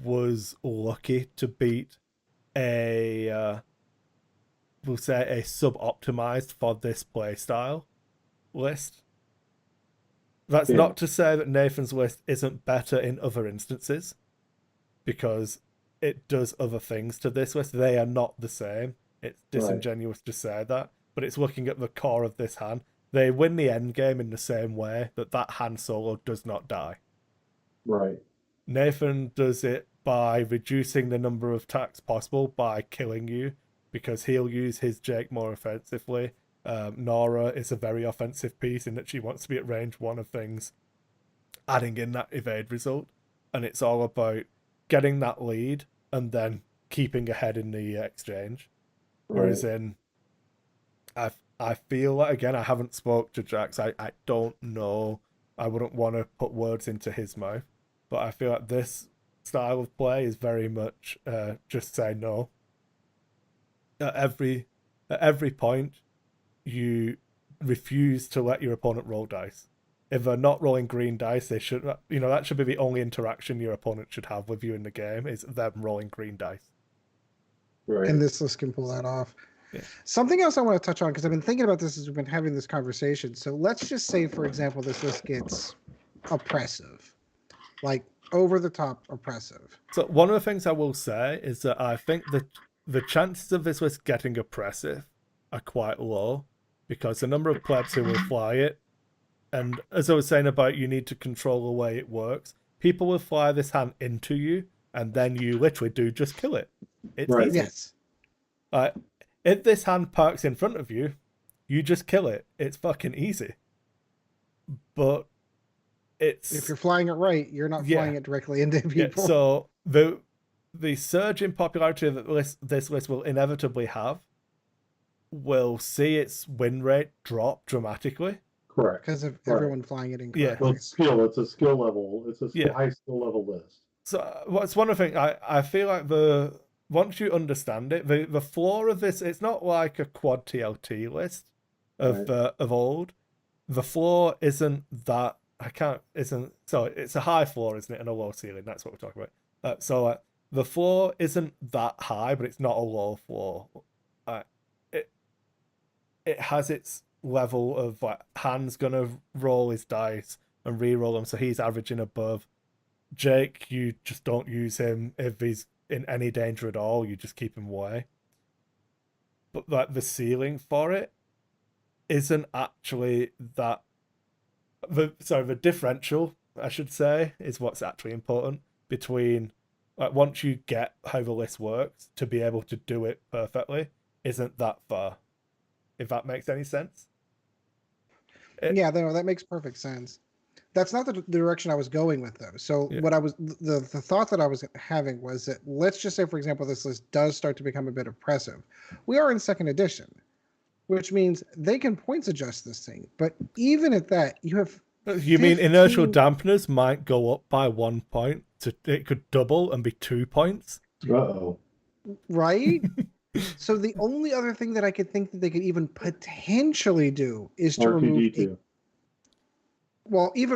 was lucky to beat a we'll say a sub-optimized for this playstyle list. That's not to say that Nathan's list isn't better in other instances, because it does other things to this list. They are not the same. It's disingenuous to say that, but it's looking at the core of this hand. They win the end game in the same way that Han Solo does not die. Right. Nathan does it by reducing the number of attacks possible by killing you, because he'll use his Jake more offensively. Nora is a very offensive piece in that she wants to be at range 1 of things, adding in that evade result. And it's all about getting that lead and then keeping ahead in the exchange. Whereas I feel like, again, I haven't spoke to Jax. I don't know. I wouldn't want to put words into his mouth. But I feel like this style of play is very much just say no. At every point, you refuse to let your opponent roll dice. If they're not rolling green dice, they should. That should be the only interaction your opponent should have with you in the game, is them rolling green dice. Right. And this list can pull that off. Yeah. Something else I want to touch on, because I've been thinking about this as we've been having this conversation. So let's just say, for example, this list gets oppressive, like over the top oppressive. So one of the things I will say is that I think that the chances of this list getting oppressive are quite low, because the number of plebs who will fly it, and as I was saying about you need to control the way it works, people will fly this hand into you, and then you literally do just kill it. It's Right. easy. Yes. If this hand parks in front of you, you just kill it. It's fucking easy. But If you're flying it right, you're not flying it directly into people. So the surge in popularity that this list will inevitably have will see its win rate drop dramatically. Correct. Because of everyone flying it incorrectly. Yeah. Well, it's a skill level. It's a high skill level list. So what's one of the things I feel like once you understand it, the flaw of this, it's not like a quad TLT list of old. The flaw isn't that so it's a high floor, isn't it, and a low ceiling. That's what we're talking about. The floor isn't that high, but it's not a low floor. It has its level of like Han's gonna roll his dice and re-roll them, so he's averaging above. Jake, you just don't use him if he's in any danger at all. You just keep him away. But like the ceiling for it isn't actually that. The differential, I should say, is what's actually important between like once you get how the list works to be able to do it perfectly isn't that far. If that makes any sense. That makes perfect sense. That's not the direction I was going with, though. So what I was the thought that I was having was that, let's just say, for example, this list does start to become a bit oppressive. We are in 2nd edition, which means they can points adjust this thing. But even at that, you have. You mean inertial dampeners might go up by 1 point, so it could double and be 2 points? Uh-oh. Right? So the only other thing that I could think that they could even potentially do is to remove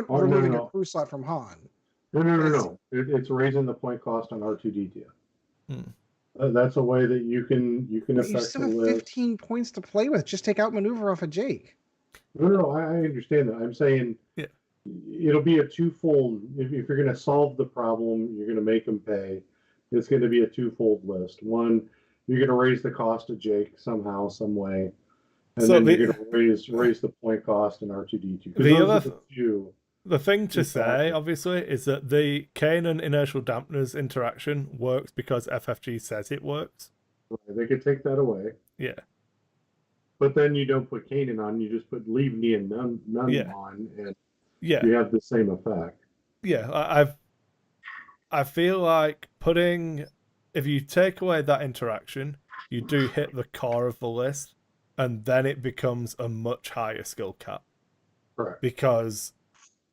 removing a crew slot from Han. No. It's raising the point cost on R2D2. That's a way that you can affect you still the have list. 15 points to play with. Just take outmaneuver off of Jake. No, I understand that. I'm saying it'll be a twofold. If you're going to solve the problem, you're going to make them pay. It's going to be a twofold list. One, you're going to raise the cost of Jake somehow, some way, and then you're going to raise the point cost in R2D2. The thing to say, obviously, is that the Kanan inertial dampeners interaction works because FFG says it works. They could take that away. Yeah. But then you don't put Kanan on, you just put leave me and none on, and you have the same effect. Yeah, I feel like if you take away that interaction, you do hit the core of the list, and then it becomes a much higher skill cap. Correct. Because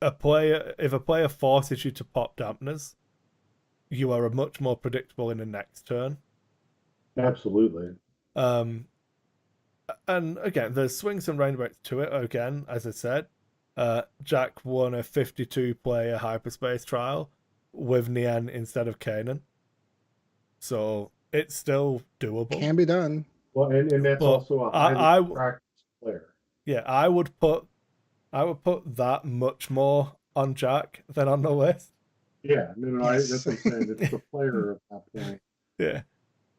if a player forces you to pop dampeners, you are much more predictable in the next turn. Absolutely. And again, there's swings and roundabouts to it. Again, as I said, Jack won a 52-player hyperspace trial with Nian instead of Kanan. So it's still doable. Can be done. Well, and that's also a highly practiced player. Yeah, I would put that much more on Jack than on the list. Yeah, that's what I'm saying. It's the player at that point. Yeah.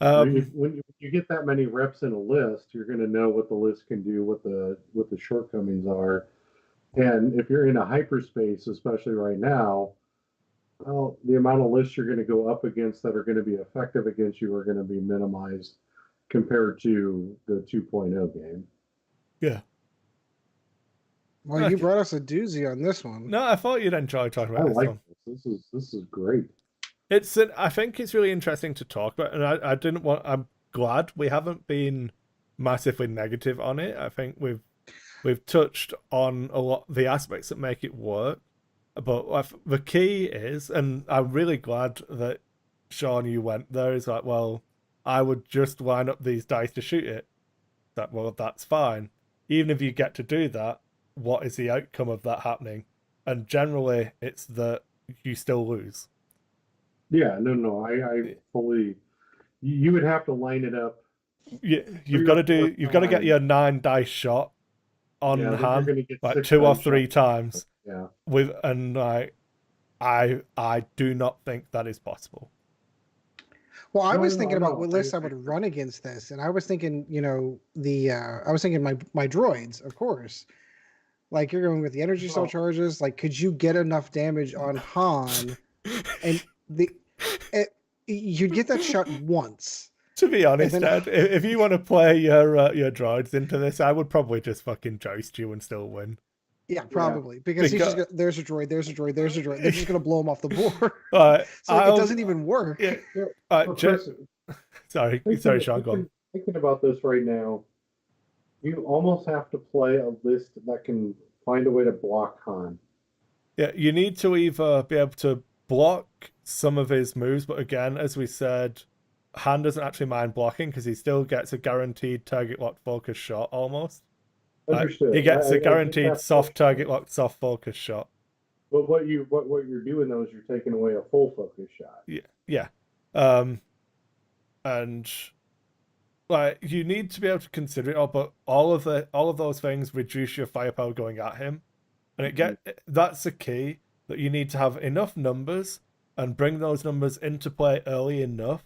When you get that many reps in a list, you're going to know what the list can do, what the shortcomings are, and if you're in a hyperspace, especially right now, Well, the amount of lists you're going to go up against that are going to be effective against you are going to be minimized compared to the 2.0 game. Yeah. Well, you brought us a doozy on this one. No, I thought you'd enjoy talking I about this like one. this is great. I think it's really interesting to talk about, and I'm glad we haven't been massively negative on it. I think we've touched on a lot of the aspects that make it work, but the key is, and I'm really glad that Sean, you went there, is like, well, I would just line up these dice to shoot it. That, well, that's fine. Even if you get to do that, what is the outcome of that happening? And generally, it's that you still lose. Yeah, no, I fully. You would have to line it up. You've got to get your 9 dice shot on hand like 2 or 3 times. Yeah. I do not think that is possible. Well, I was thinking about what lists I would run against this, and I was thinking, I was thinking my droids, of course. Like, you're going with the energy cell charges. Like, could you get enough damage on Han, and you'd get that shot once. To be honest, Ed, if you want to play your droids into this, I would probably just fucking joust you and still win. Yeah, probably. Because he's just there's a droid. They're just going to blow him off the board. So it doesn't even work. Yeah. Sorry, Sean, go on. Thinking about this right now, you almost have to play a list that can find a way to block Han. Yeah, you need to either be able to block some of his moves, but again, as we said, Han doesn't actually mind blocking because he still gets a guaranteed target locked focus shot almost. Understood. He gets a guaranteed soft target locked soft focus shot. But what you're doing though is you're taking away a full focus shot. Yeah. And like, you need to be able to consider it all, but all of those things reduce your firepower going at him. And that's the key, that you need to have enough numbers and bring those numbers into play early enough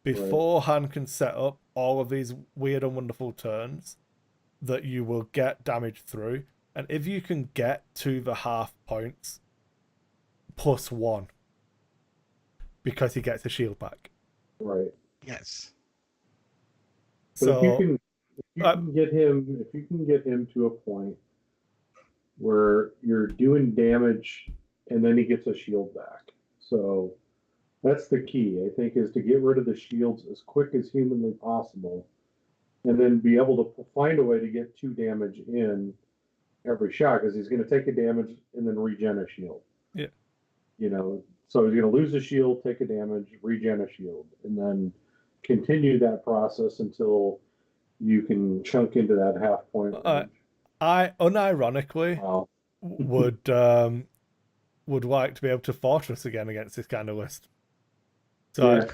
before Han can set up all of these weird and wonderful turns that you will get damage through. And if you can get to the half points +1 because he gets a shield back. Right. Yes. But So if you can get him to a point where you're doing damage and then he gets a shield back. So that's the key, I think, is to get rid of the shields as quick as humanly possible, and then be able to find a way to get 2 damage in every shot, because he's going to take a damage and then regen a shield. Yeah. So he's going to lose a shield, take a damage, regen a shield, and then continue that process until you can chunk into that half point. I unironically would like to be able to fortress again against this kind of list. So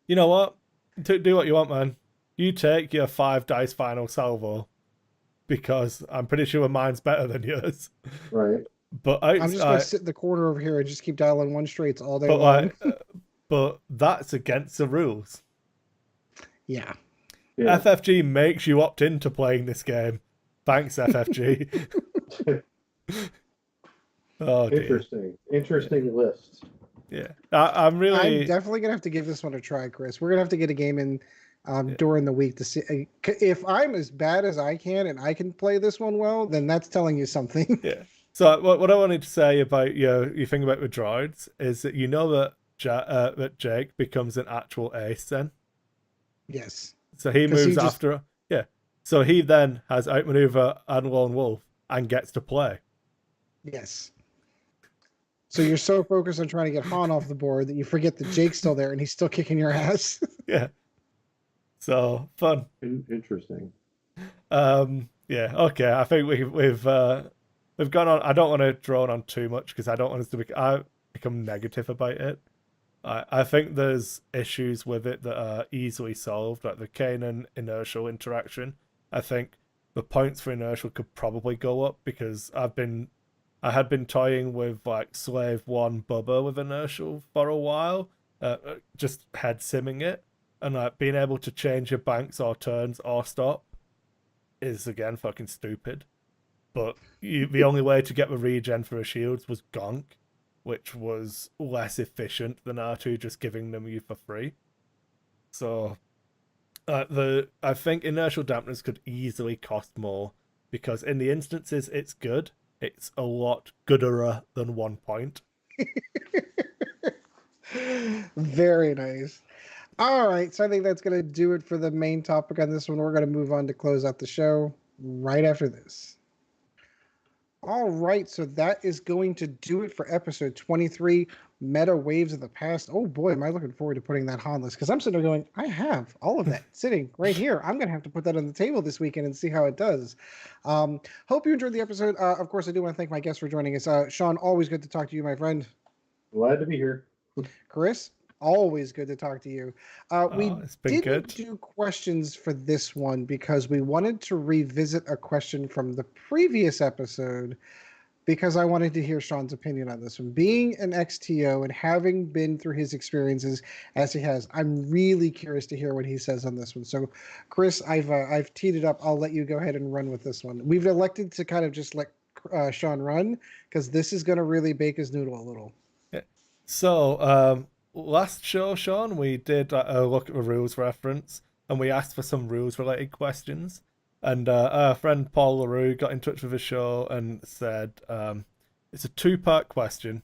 you know what? Do what you want, man. You take your 5 dice final salvo, because I'm pretty sure mine's better than yours. Right. But I'm just going to sit in the corner over here and just keep dialing 1 straights all day long. But that's against the rules. Yeah. FFG makes you opt into playing this game. Thanks, FFG. Oh, dear. Interesting list. Yeah, I'm definitely gonna have to give this one a try, Chris. We're gonna have to get a game in during the week to see if I'm as bad as I can and I can play this one well. Then that's telling you something. Yeah. So what I wanted to say about you think about the droids is that that Jake becomes an actual ace then. Yes. So he moves after. Yeah. So he then has outmaneuver and lone wolf and gets to play. Yes. So you're so focused on trying to get Han off the board that you forget that Jake's still there and he's still kicking your ass. Yeah. So fun. Interesting. Yeah. Okay. I think we've gone on. I don't want to drone on too much because I don't want us to become negative about it. I think there's issues with it that are easily solved, like the Kanan inertial interaction. I think the points for inertial could probably go up because I had been toying with like Slave 1 Bubba with inertial for a while, just head simming it, and like being able to change your banks or turns or stop is again fucking stupid. But the only way to get the regen for a shields was gonk. which was less efficient than R2 just giving them you for free. So I think inertial dampeners could easily cost more, because in the instances it's good, it's a lot gooder than 1 point. Very nice. All right, so I think that's going to do it for the main topic on this one. We're going to move on to close out the show right after this. All right, so that is going to do it for episode 23, Meta Waves of the Past. Oh boy, am I looking forward to putting that on list, because I'm sitting there going, I have all of that sitting right here. I'm going to have to put that on the table this weekend and see how it does. Hope you enjoyed the episode. Of course, I do want to thank my guests for joining us. Sean, always good to talk to you, my friend. Glad to be here. Chris, always good to talk to you. We didn't do questions for this one because we wanted to revisit a question from the previous episode, because I wanted to hear Sean's opinion on this one. Being an XTO and having been through his experiences as he has, I'm really curious to hear what he says on this one. So, Chris, I've teed it up. I'll let you go ahead and run with this one. We've elected to kind of just let Sean run, because this is going to really bake his noodle a little. Yeah. So, last show, Sean, we did a look at the rules reference, and we asked for some rules-related questions. And our friend Paul LaRue got in touch with the show and said, it's a 2-part question.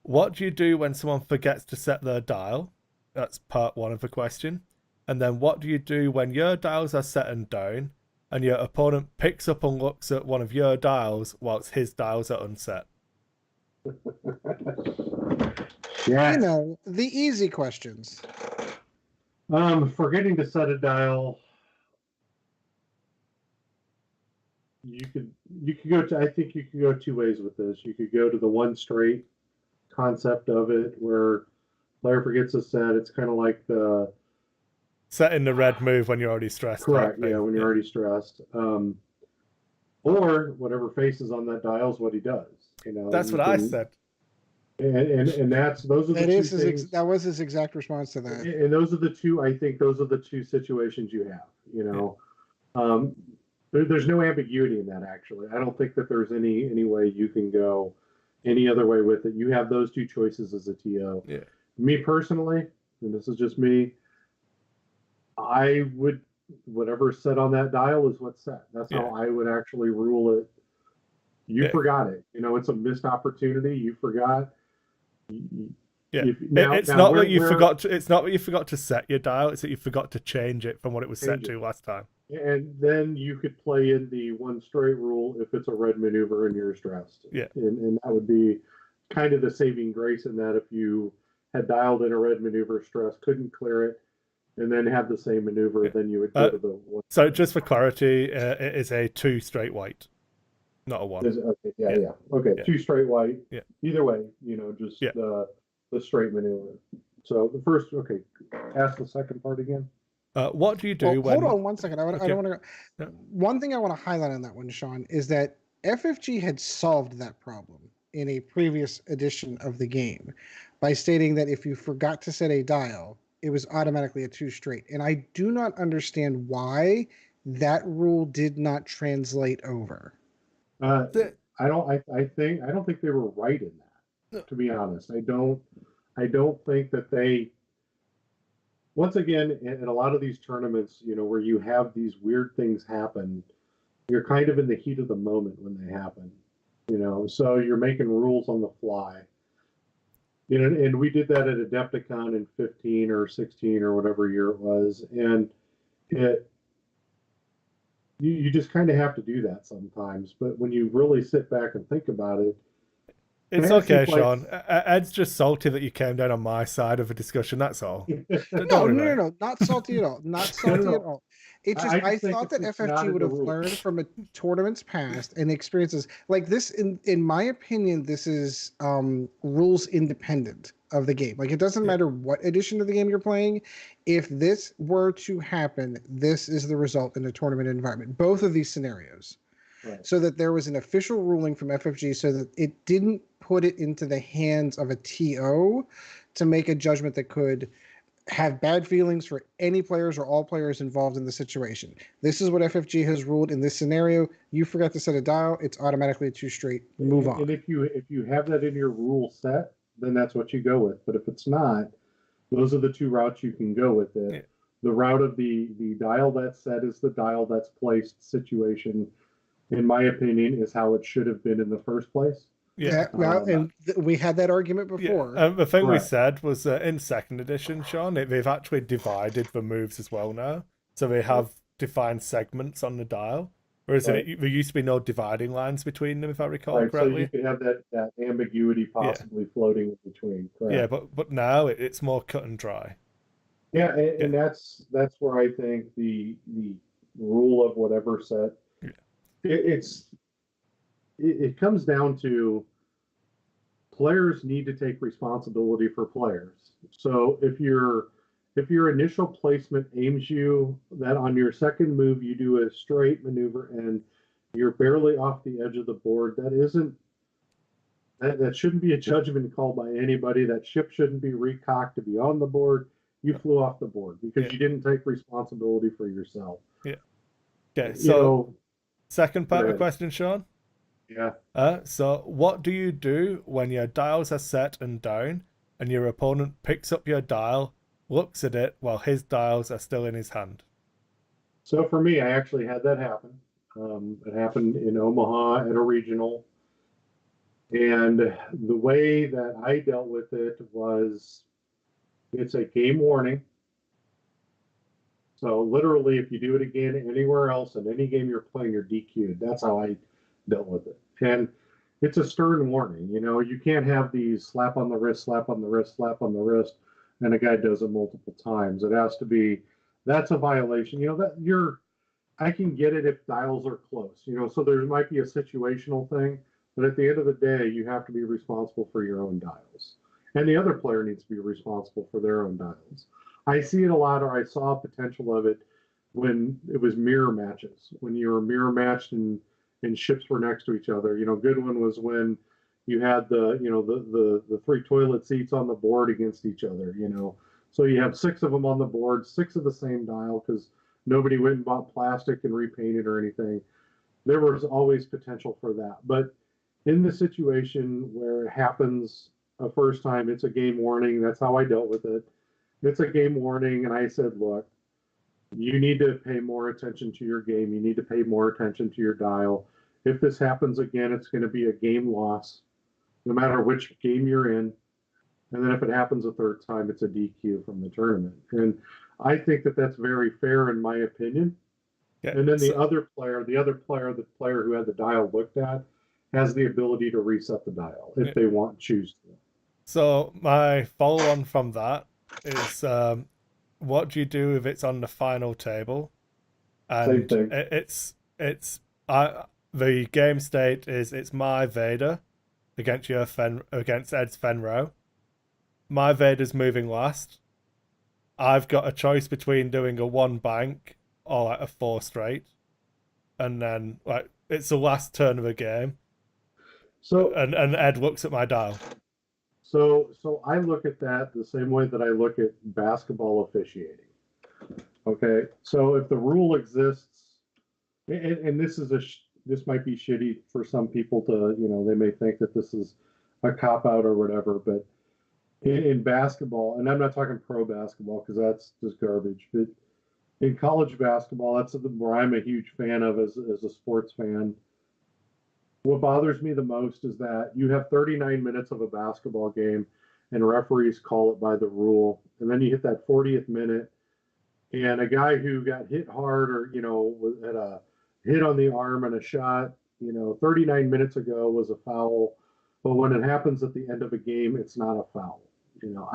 What do you do when someone forgets to set their dial? That's part 1 of the question. And then what do you do when your dials are set and down, and your opponent picks up and looks at one of your dials whilst his dials are unset? Yeah. You know, the easy questions. Forgetting to set a dial. You could go to, I think you could go 2 ways with this. You could go to the one straight concept of it, where player forgets to set. It's kind of like the setting the red move when you're already stressed. Correct. Yeah, when you're already stressed. Or whatever face is on that dial is what he does. You know, that's what I said. And that's those are the two things. That was his exact response to that. And those are the two. I think those are the 2 situations you have. You know, there's no ambiguity in that. Actually, I don't think that there's any way you can go any other way with it. You have those 2 choices as a TO. Yeah. Me personally, and this is just me, I would, whatever's set on that dial is what's set. That's how I would actually rule it. You forgot it. You know, it's a missed opportunity. You forgot. Yeah. It's not that you forgot to set your dial. It's that you forgot to change it from what it was set to last time. And then you could play in the one straight rule if it's a red maneuver and you're stressed. Yeah. And that would be kind of the saving grace in that if you had dialed in a red maneuver, stress, couldn't clear it, and then have the same maneuver, then you would go to the one. So just for clarity, it is a 2 straight white, not a 1. Okay, yeah. Okay, 2 straight white. Yeah. Either way, you know, just the straight maneuver. So the first, ask the second part again. What do you do when... Hold on 1 second. I don't want to go... One thing I want to highlight on that one, Sean, is that FFG had solved that problem in a previous edition of the game by stating that if you forgot to set a dial, it was automatically a 2 straight. And I do not understand why that rule did not translate over. I don't think they were right in that, to be honest. I don't think that they... Once again, in a lot of these tournaments, you know, where you have these weird things happen, you're kind of in the heat of the moment when they happen, you know, so you're making rules on the fly. You know, and we did that at Adepticon in 15 or 16 or whatever year it was, and you just kind of have to do that sometimes. But when you really sit back and think about it, it's okay, Sean. Ed's just salty that you came down on my side of a discussion. That's all. No, not salty at all. Not salty at all. It's just I thought that FFG would have learned from a tournament's past and experiences like this. In my opinion, this is rules independent of the game. Like it doesn't matter what edition of the game you're playing. If this were to happen, this is the result in a tournament environment. Both of these scenarios. Right. So that there was an official ruling from FFG so that it didn't put it into the hands of a TO to make a judgment that could have bad feelings for any players or all players involved in the situation. This is what FFG has ruled in this scenario. You forgot to set a dial, it's automatically a 2 straight. Move on. And if you have that in your rule set, then that's what you go with. But if it's not, those are the 2 routes you can go with it. Yeah. The route of the dial that's set is the dial that's placed situation, in my opinion, is how it should have been in the first place. Yeah, well, and we had that argument before. Yeah. The thing we said was in 2nd edition, Sean, they've actually divided the moves as well now. So they have defined segments on the dial. Whereas there used to be no dividing lines between them, if I recall correctly. So you could have that ambiguity possibly floating in between. Correct. Yeah, but now it's more cut and dry. Yeah, and that's where I think the rule of whatever set, it comes down to players need to take responsibility for players. So if your initial placement aims you that on your second move you do a straight maneuver and you're barely off the edge of the board, that shouldn't be a judgment call by anybody. That ship shouldn't be recocked to be on the board. You flew off the board because you didn't take responsibility for yourself. Yeah. Okay, so second part of the question, Sean? Yeah. So what do you do when your dials are set and down and your opponent picks up your dial, looks at it while his dials are still in his hand? So for me, I actually had that happen. It happened in Omaha at a regional. And the way that I dealt with it was, it's a game warning. So literally, if you do it again anywhere else in any game you're playing, you're DQ'd. That's how I dealt with it. And it's a stern warning. You can't have these slap on the wrist, slap on the wrist, slap on the wrist, and a guy does it multiple times. It has to be, that's a violation. I can get it if dials are close. So there might be a situational thing, but at the end of the day, you have to be responsible for your own dials. And the other player needs to be responsible for their own dials. I see it a lot, or I saw potential of it when it was mirror matches, when you were mirror matched and ships were next to each other. Good one was when you had the 3 toilet seats on the board against each other. So you have 6 of them on the board, 6 of the same dial, because nobody went and bought plastic and repainted or anything. There was always potential for that. But in the situation where it happens a first time, it's a game warning. That's how I dealt with it. It's a game warning, and I said, look, you need to pay more attention to your game. You need to pay more attention to your dial. If this happens again, it's going to be a game loss, no matter which game you're in. And then if it happens a third time, it's a DQ from the tournament. And I think that that's very fair, in my opinion. Yeah, and then the player who had the dial looked at, has the ability to reset the dial if they choose to. So my follow-on from that is, what do you do if it's on the final table? And same thing. The game state is it's my Vader against against Ed's Fenro. My Vader's moving last. I've got a choice between doing a 1 bank or like a 4 straight, and then it's the last turn of the game. So and Ed looks at my dial. So I look at that the same way that I look at basketball officiating. Okay, so if the rule exists, and this might be shitty for some people to, they may think that this is a cop out or whatever, but in basketball, and I'm not talking pro basketball because that's just garbage, but in college basketball, that's where I'm a huge fan of as a sports fan. What bothers me the most is that you have 39 minutes of a basketball game and referees call it by the rule. And then you hit that 40th minute and a guy who got hit hard or, had a hit on the arm and a shot, 39 minutes ago was a foul. But when it happens at the end of a game, it's not a foul.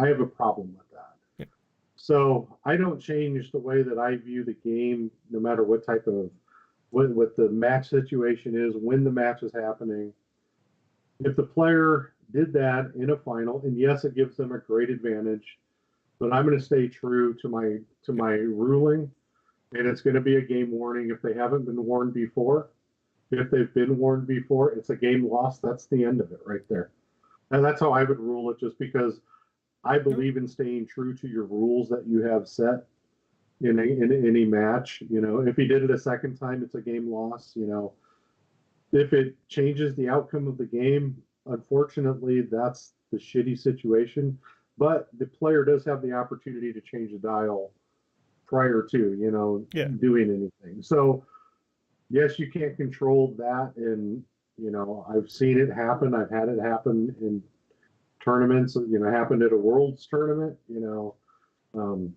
I have a problem with that. Yeah. So I don't change the way that I view the game, no matter what type of what the match situation is, when the match is happening. If the player did that in a final, and yes, it gives them a great advantage, but I'm going to stay true to my ruling, and it's going to be a game warning if they haven't been warned before. If they've been warned before, it's a game loss. That's the end of it right there. And that's how I would rule it, just because I believe in staying true to your rules that you have set in any match. You know, if he did it a second time, it's a game loss. You know, if it changes the outcome of the game, unfortunately, that's the shitty situation. But the player does have the opportunity to change the dial prior to, you know, doing anything. So, yes, you can't control that. And, you know, I've seen it happen. I've had it happen in tournaments, you know, happened at a Worlds tournament, you know.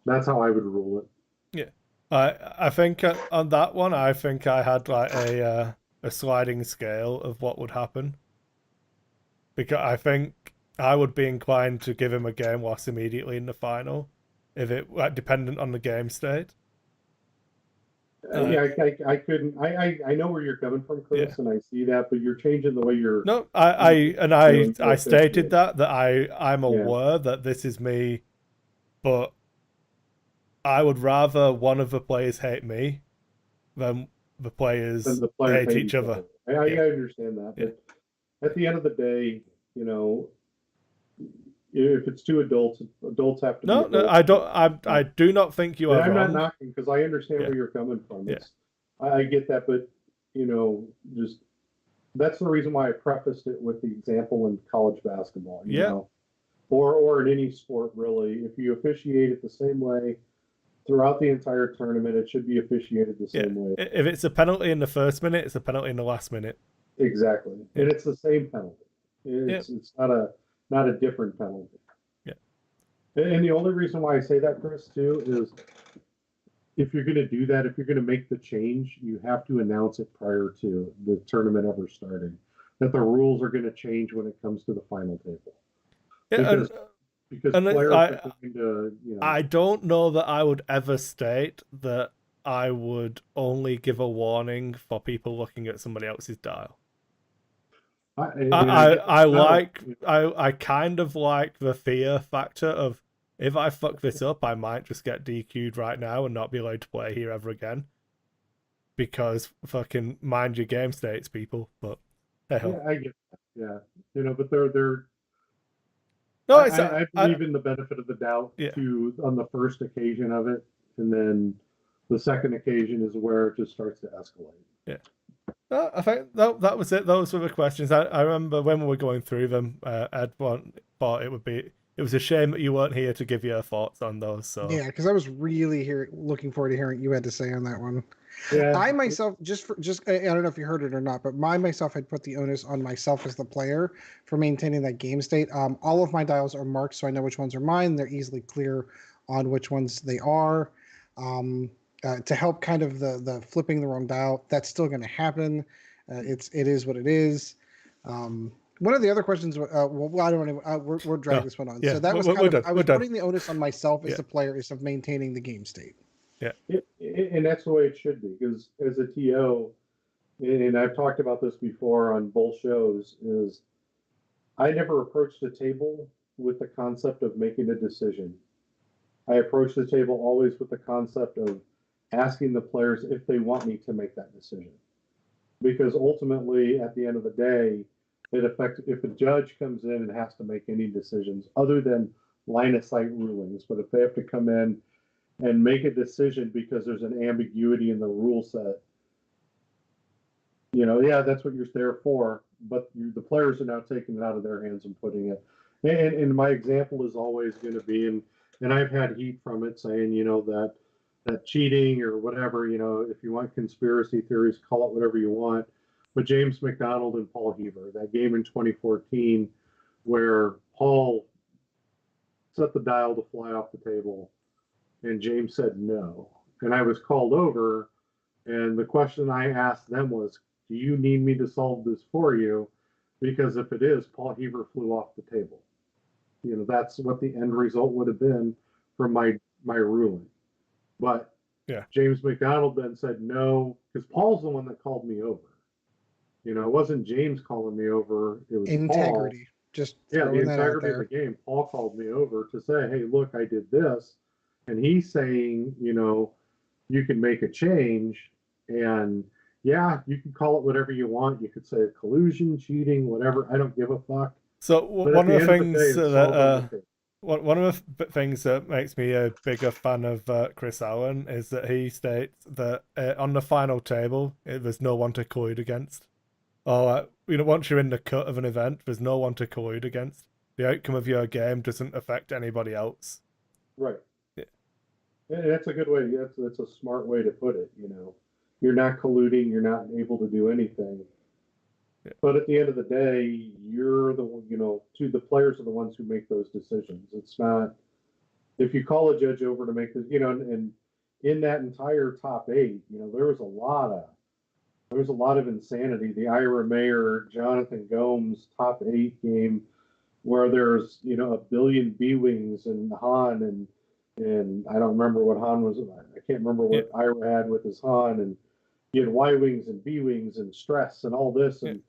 That's how I would rule it. Yeah. I think on that one, I think I had like a sliding scale of what would happen. Because I think I would be inclined to give him a game loss immediately in the final, if it like dependent on the game state. Yeah, I couldn't. I know where you're coming from, Kris, and I see that, but you're changing the way you're. No, I stated that I'm aware that this is me, but I would rather one of the players hate me than the players hate each other. I understand that, but at the end of the day, you know, if it's two adults have to. No, I don't. I do not think you are I'm wrong. not knocking, because I understand where you're coming from. I get that, but you know, just that's the reason why I prefaced it with the example in college basketball. You know, or in any sport really. If you officiate it the same way throughout the entire tournament, it should be officiated the same way. If it's a penalty in the first minute, it's a penalty in the last minute. Exactly, and it's the same penalty. It's not a different penalty. Yeah. And the only reason why I say that, Kris, too, is if you're going to do that, if you're going to make the change, you have to announce it prior to the tournament ever starting, that the rules are going to change when it comes to the final table. Yeah, because players are going to, you know. I don't know that I would ever state that I would only give a warning for people looking at somebody else's dial. I kind of like the fear factor of, if I fuck this up, I might just get DQ'd right now and not be allowed to play here ever again. Because fucking mind your game states, people. But hey, I get that. Yeah, you know, but they're. No, I believe in the benefit of the doubt on the first occasion of it, and then the second occasion is where it just starts to escalate. Yeah. I think that was it. Those were the questions. I remember when we were going through them, Ed thought it was a shame that you weren't here to give your thoughts on those. So yeah, because I was really looking forward to hearing what you had to say on that one. Yeah. I myself, I don't know if you heard it or not, but myself had put the onus on myself as the player for maintaining that game state. All of my dials are marked, so I know which ones are mine. They're easily clear on which ones they are. To help kind of the flipping the wrong dial, that's still going to happen. It is what it is. One of the other questions, well, I don't want to. We're dragging this one on. Yeah, so that was I was putting the onus on myself as the player is of maintaining the game state. Yeah, and that's the way it should be, because as a TO, and I've talked about this before on both shows, is I never approached the table with the concept of making a decision. I approach the table always with the concept of asking the players if they want me to make that decision. Because ultimately, at the end of the day, it affects if a judge comes in and has to make any decisions other than line of sight rulings. But if they have to come in and make a decision because there's an ambiguity in the rule set, you know, that's what you're there for. But the players are now taking it out of their hands and putting it. And my example is always going to be, and I've had heat from it saying, you know, that cheating or whatever, you know, if you want conspiracy theories, call it whatever you want. But James McDonald and Paul Heaver, that game in 2014 where Paul set the dial to fly off the table and James said no. And I was called over, and the question I asked them was, do you need me to solve this for you? Because if it is, Paul Heaver flew off the table. You know, that's what the end result would have been from my ruling. But James McDonald then said no, because Paul's the one that called me over. You know, it wasn't James calling me over. It was integrity. Paul. Just the integrity of the game. Paul called me over to say, hey, look, I did this. And he's saying, you know, you can make a change. And you can call it whatever you want. You could say collusion, cheating, whatever. I don't give a fuck. So one of the things that One of the things that makes me a bigger fan of Chris Allen is that he states that on the final table, there's no one to collude against. Or, once you're in the cut of an event, there's no one to collude against. The outcome of your game doesn't affect anybody else. Right. Yeah. And that's a good way. That's a smart way to put it. You're not colluding. You're not able to do anything. Yeah. But at the end of the day, you're the one. The players are the ones who make those decisions. It's not if you call a judge over to make this. And in that entire top 8, there was a lot of insanity. The Ira Meier, Jonathan Gomes top 8 game, where there's a billion B-wings and Han and I don't remember what Han was. I can't remember what Ira had with his Han, and you had Y-wings and B-wings and stress and all this, and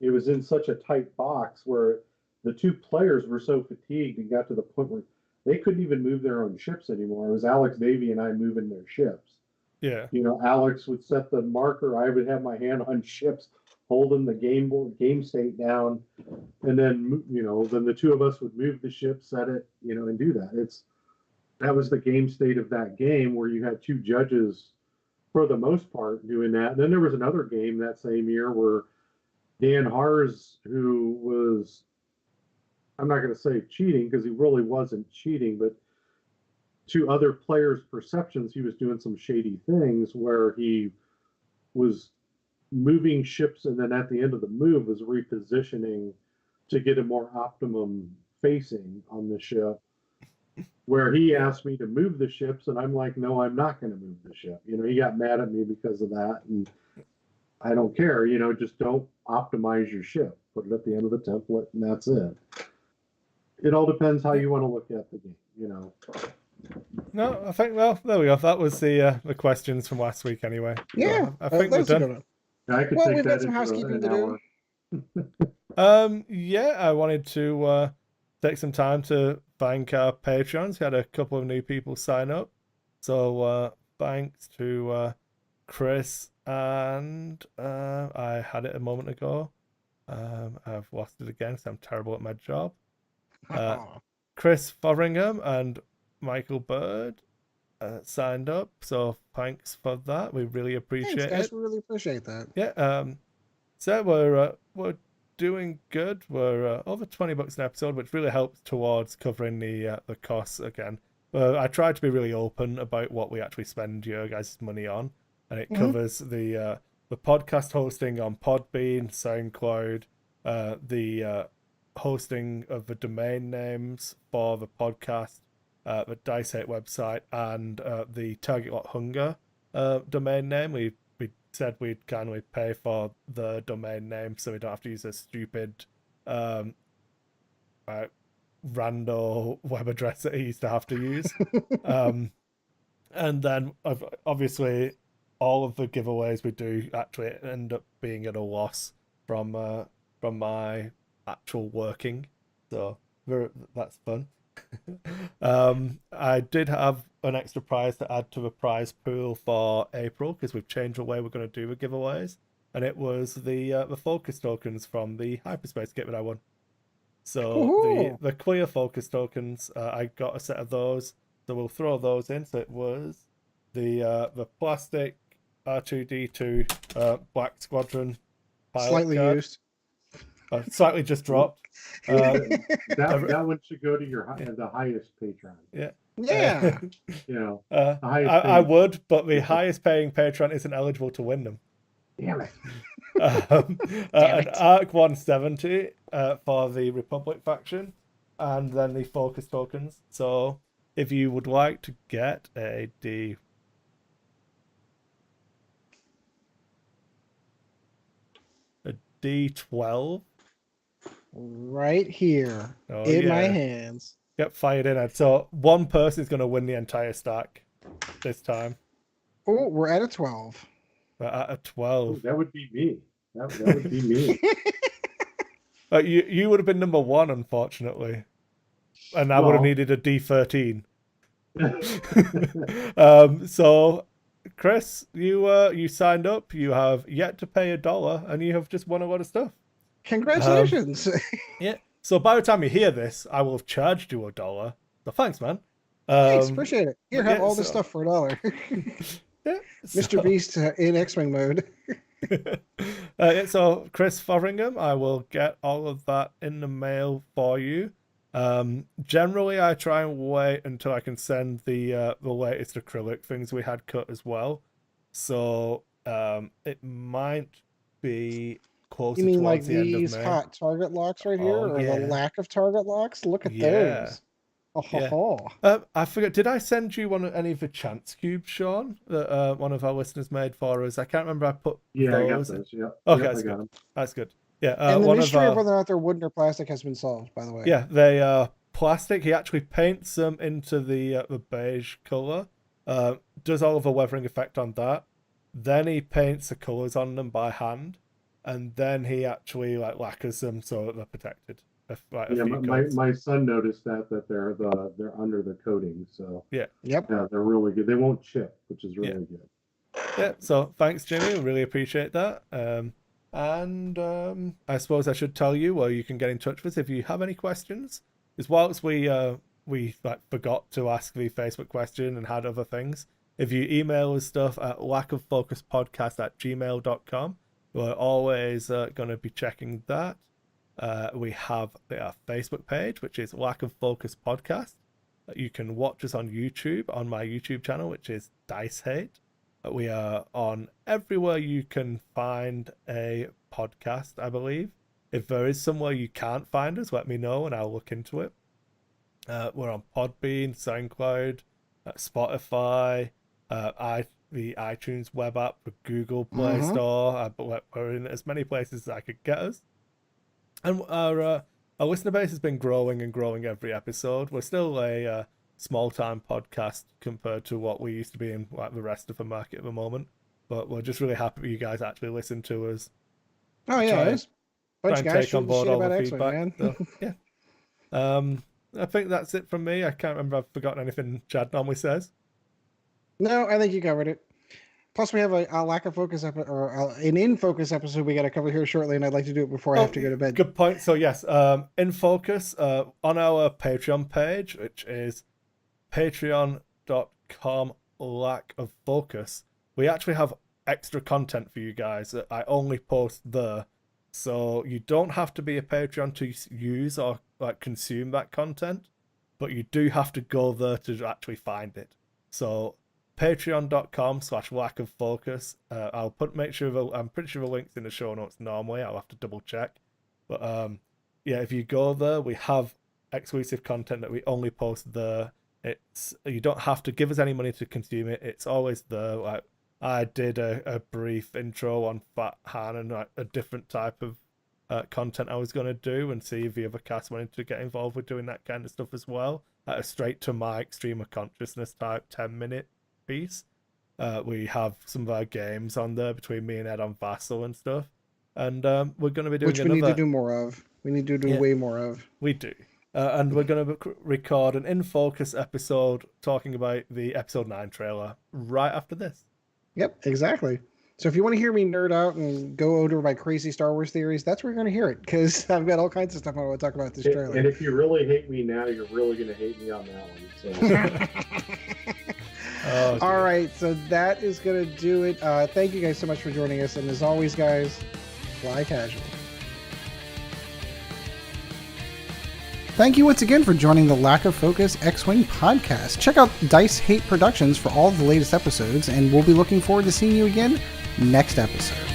it was in such a tight box where the two players were so fatigued and got to the point where they couldn't even move their own ships anymore. It was Alex Davey and I moving their ships. Yeah. Alex would set the marker. I would have my hand on ships, holding the game state down, and then then the two of us would move the ship, set it, and do that. That was the game state of that game, where you had two judges for the most part doing that. And then there was another game that same year where Dan Hars, who was, I'm not going to say cheating because he really wasn't cheating, but to other players' perceptions, he was doing some shady things where he was moving ships, and then at the end of the move was repositioning to get a more optimum facing on the ship, where he asked me to move the ships, and I'm like, no, I'm not going to move the ship. He got mad at me because of that, and I don't care. Just don't optimize your ship. Put it at the end of the template, and that's it. It all depends how you want to look at the game, No, I think, well, there we go. That was the questions from last week anyway. Yeah, So I think we're that's a good done. one. I could Well, take we've that got some into housekeeping an to do. hour. Yeah, I wanted to take some time to thank our patrons. We had a couple of new people sign up. So thanks to Kris and I had it a moment ago. I've lost it again, so I'm terrible at my job. Kris Fotheringham and Michael Bird signed up, so thanks for that. We really appreciate Thanks, guys. it. We really appreciate that. Yeah. So we're doing good. We're over $20 an episode, which really helps towards covering the costs again. I try to be really open about what we actually spend your guys' money on, and it covers the podcast hosting on Podbean, SoundCloud, the hosting of the domain names for the podcast, the Dice 8 website, and the Target Lot Hunger domain name. We said we'd kindly pay for the domain name so we don't have to use a stupid rando web address that he used to have to use. And then obviously all of the giveaways we do actually end up being at a loss from my actual working, so that's fun. I did have an extra prize to add to the prize pool for April because we've changed the way we're going to do the giveaways, and it was the focus tokens from the hyperspace kit that I won. So the clear focus tokens, I got a set of those, so we'll throw those in. So it was the plastic R2D2 Black Squadron pilot Slightly card. used. Slightly just dropped. That one should go to the highest patron. Yeah. Yeah. The I highest would, but the highest paying patron isn't eligible to win them. Damn it. An Arc 170 for the Republic faction, and then the focus tokens. So if you would like to get a D12 Right here Oh, in my yeah. hands. Get fired in it. So one person is going to win the entire stack this time. Oh, we're at a 12. But at a 12. That would be me. That would be me. You would have been number 1, unfortunately. And I would have Well. needed a D13. So, Kris, you signed up. You have yet to pay $1, and you have just won a lot of stuff. Congratulations. Yeah. So by the time you hear this, I will have charged you $1. So thanks, man. Thanks, appreciate it. Here, have yeah, all this so- stuff for $1. Yeah, Mr. Beast in X-Wing mode. So Kris Fotheringham, I will get all of that in the mail for you. Generally, I try and wait until I can send the latest acrylic things we had cut as well. So it might be closer You mean towards like the end of these May. hot target locks right here, Oh, or yeah. the lack of target locks? Look at Yeah. those. Oh, Yeah. ho, ho. I forgot. Did I send you any of the chance cubes, Sean? That one of our listeners made for us. I can't remember. I put Yeah, I got those. those. Yeah. Okay, Yep, that's I got good. them. That's good. Yeah. And the one mystery of of whether or not they're wooden or plastic has been solved, by the way. Yeah, they are plastic. He actually paints them into the beige color. Does all of the weathering effect on that. Then he paints the colors on them by hand, and then he actually lacquers them so that they're protected. Yeah, my son noticed that they're under the coating, so Yep. yeah, they're really good. They won't chip, which is really good. Yeah. So thanks, Jimmy. Really appreciate that. And I suppose I should tell you where you can get in touch with us if you have any questions. Because whilst we forgot to ask the Facebook question and had other things, if you email us stuff at lackoffocuspodcast@gmail.com, we're always going to be checking that. We have our Facebook page, which is Lack of Focus Podcast. You can watch us on YouTube, on my YouTube channel, which is Dice Hate. We are on everywhere you can find a podcast, I believe. If there is somewhere you can't find us, let me know and I'll look into it. We're on Podbean, SoundCloud, Spotify, the iTunes web app, the Google Play Store. We're in as many places as I could get us. And our listener base has been growing and growing every episode. We're still a small-time podcast compared to what we used to be in the rest of the market at the moment. But we're just really happy you guys actually listen to us. Oh, yeah. There's a bunch of guys Take on shooting board shit all about the X-Wing, feedback. man. So, yeah. I think that's it from me. I can't remember if I've forgotten anything Chad normally says. No, I think you covered it. Plus, we have a lack of focus an in focus episode we got to cover here shortly, and I'd like to do it before I have to go to bed. Good point. So yes, in focus on our Patreon page, which is patreon.com/lackofocus, we actually have extra content for you guys that I only post there. So you don't have to be a Patreon to use or consume that content, but you do have to go there to actually find it. So patreon.com/lackofocus. I'll make sure I'm pretty sure the link's in the show notes normally. I'll have to double check. But yeah, if you go there, we have exclusive content that we only post there. You don't have to give us any money to consume it. It's always there. Like I did a brief intro on Fat Han and a different type of content I was going to do, and see if the other cast wanted to get involved with doing that kind of stuff as well. At a straight to mic stream of consciousness type 10-minute piece. We have some of our games on there between me and Ed on Vassal and stuff. And we're going to be doing Which we need to do more of. We need to do way more of. We do. And we're going to record an In Focus episode talking about the episode 9 trailer right after this. Yep, exactly. So if you want to hear me nerd out and go over my crazy Star Wars theories, that's where you're going to hear it, because I've got all kinds of stuff I want to talk about this trailer. And if you really hate me now, you're really going to hate me on that one. So. All right, so that is going to do it. Thank you guys so much for joining us. And as always, guys, fly casual. Thank you once again for joining the Lack of Focus X-Wing podcast. Check out Dice Hate Productions for all the latest episodes, and we'll be looking forward to seeing you again next episode.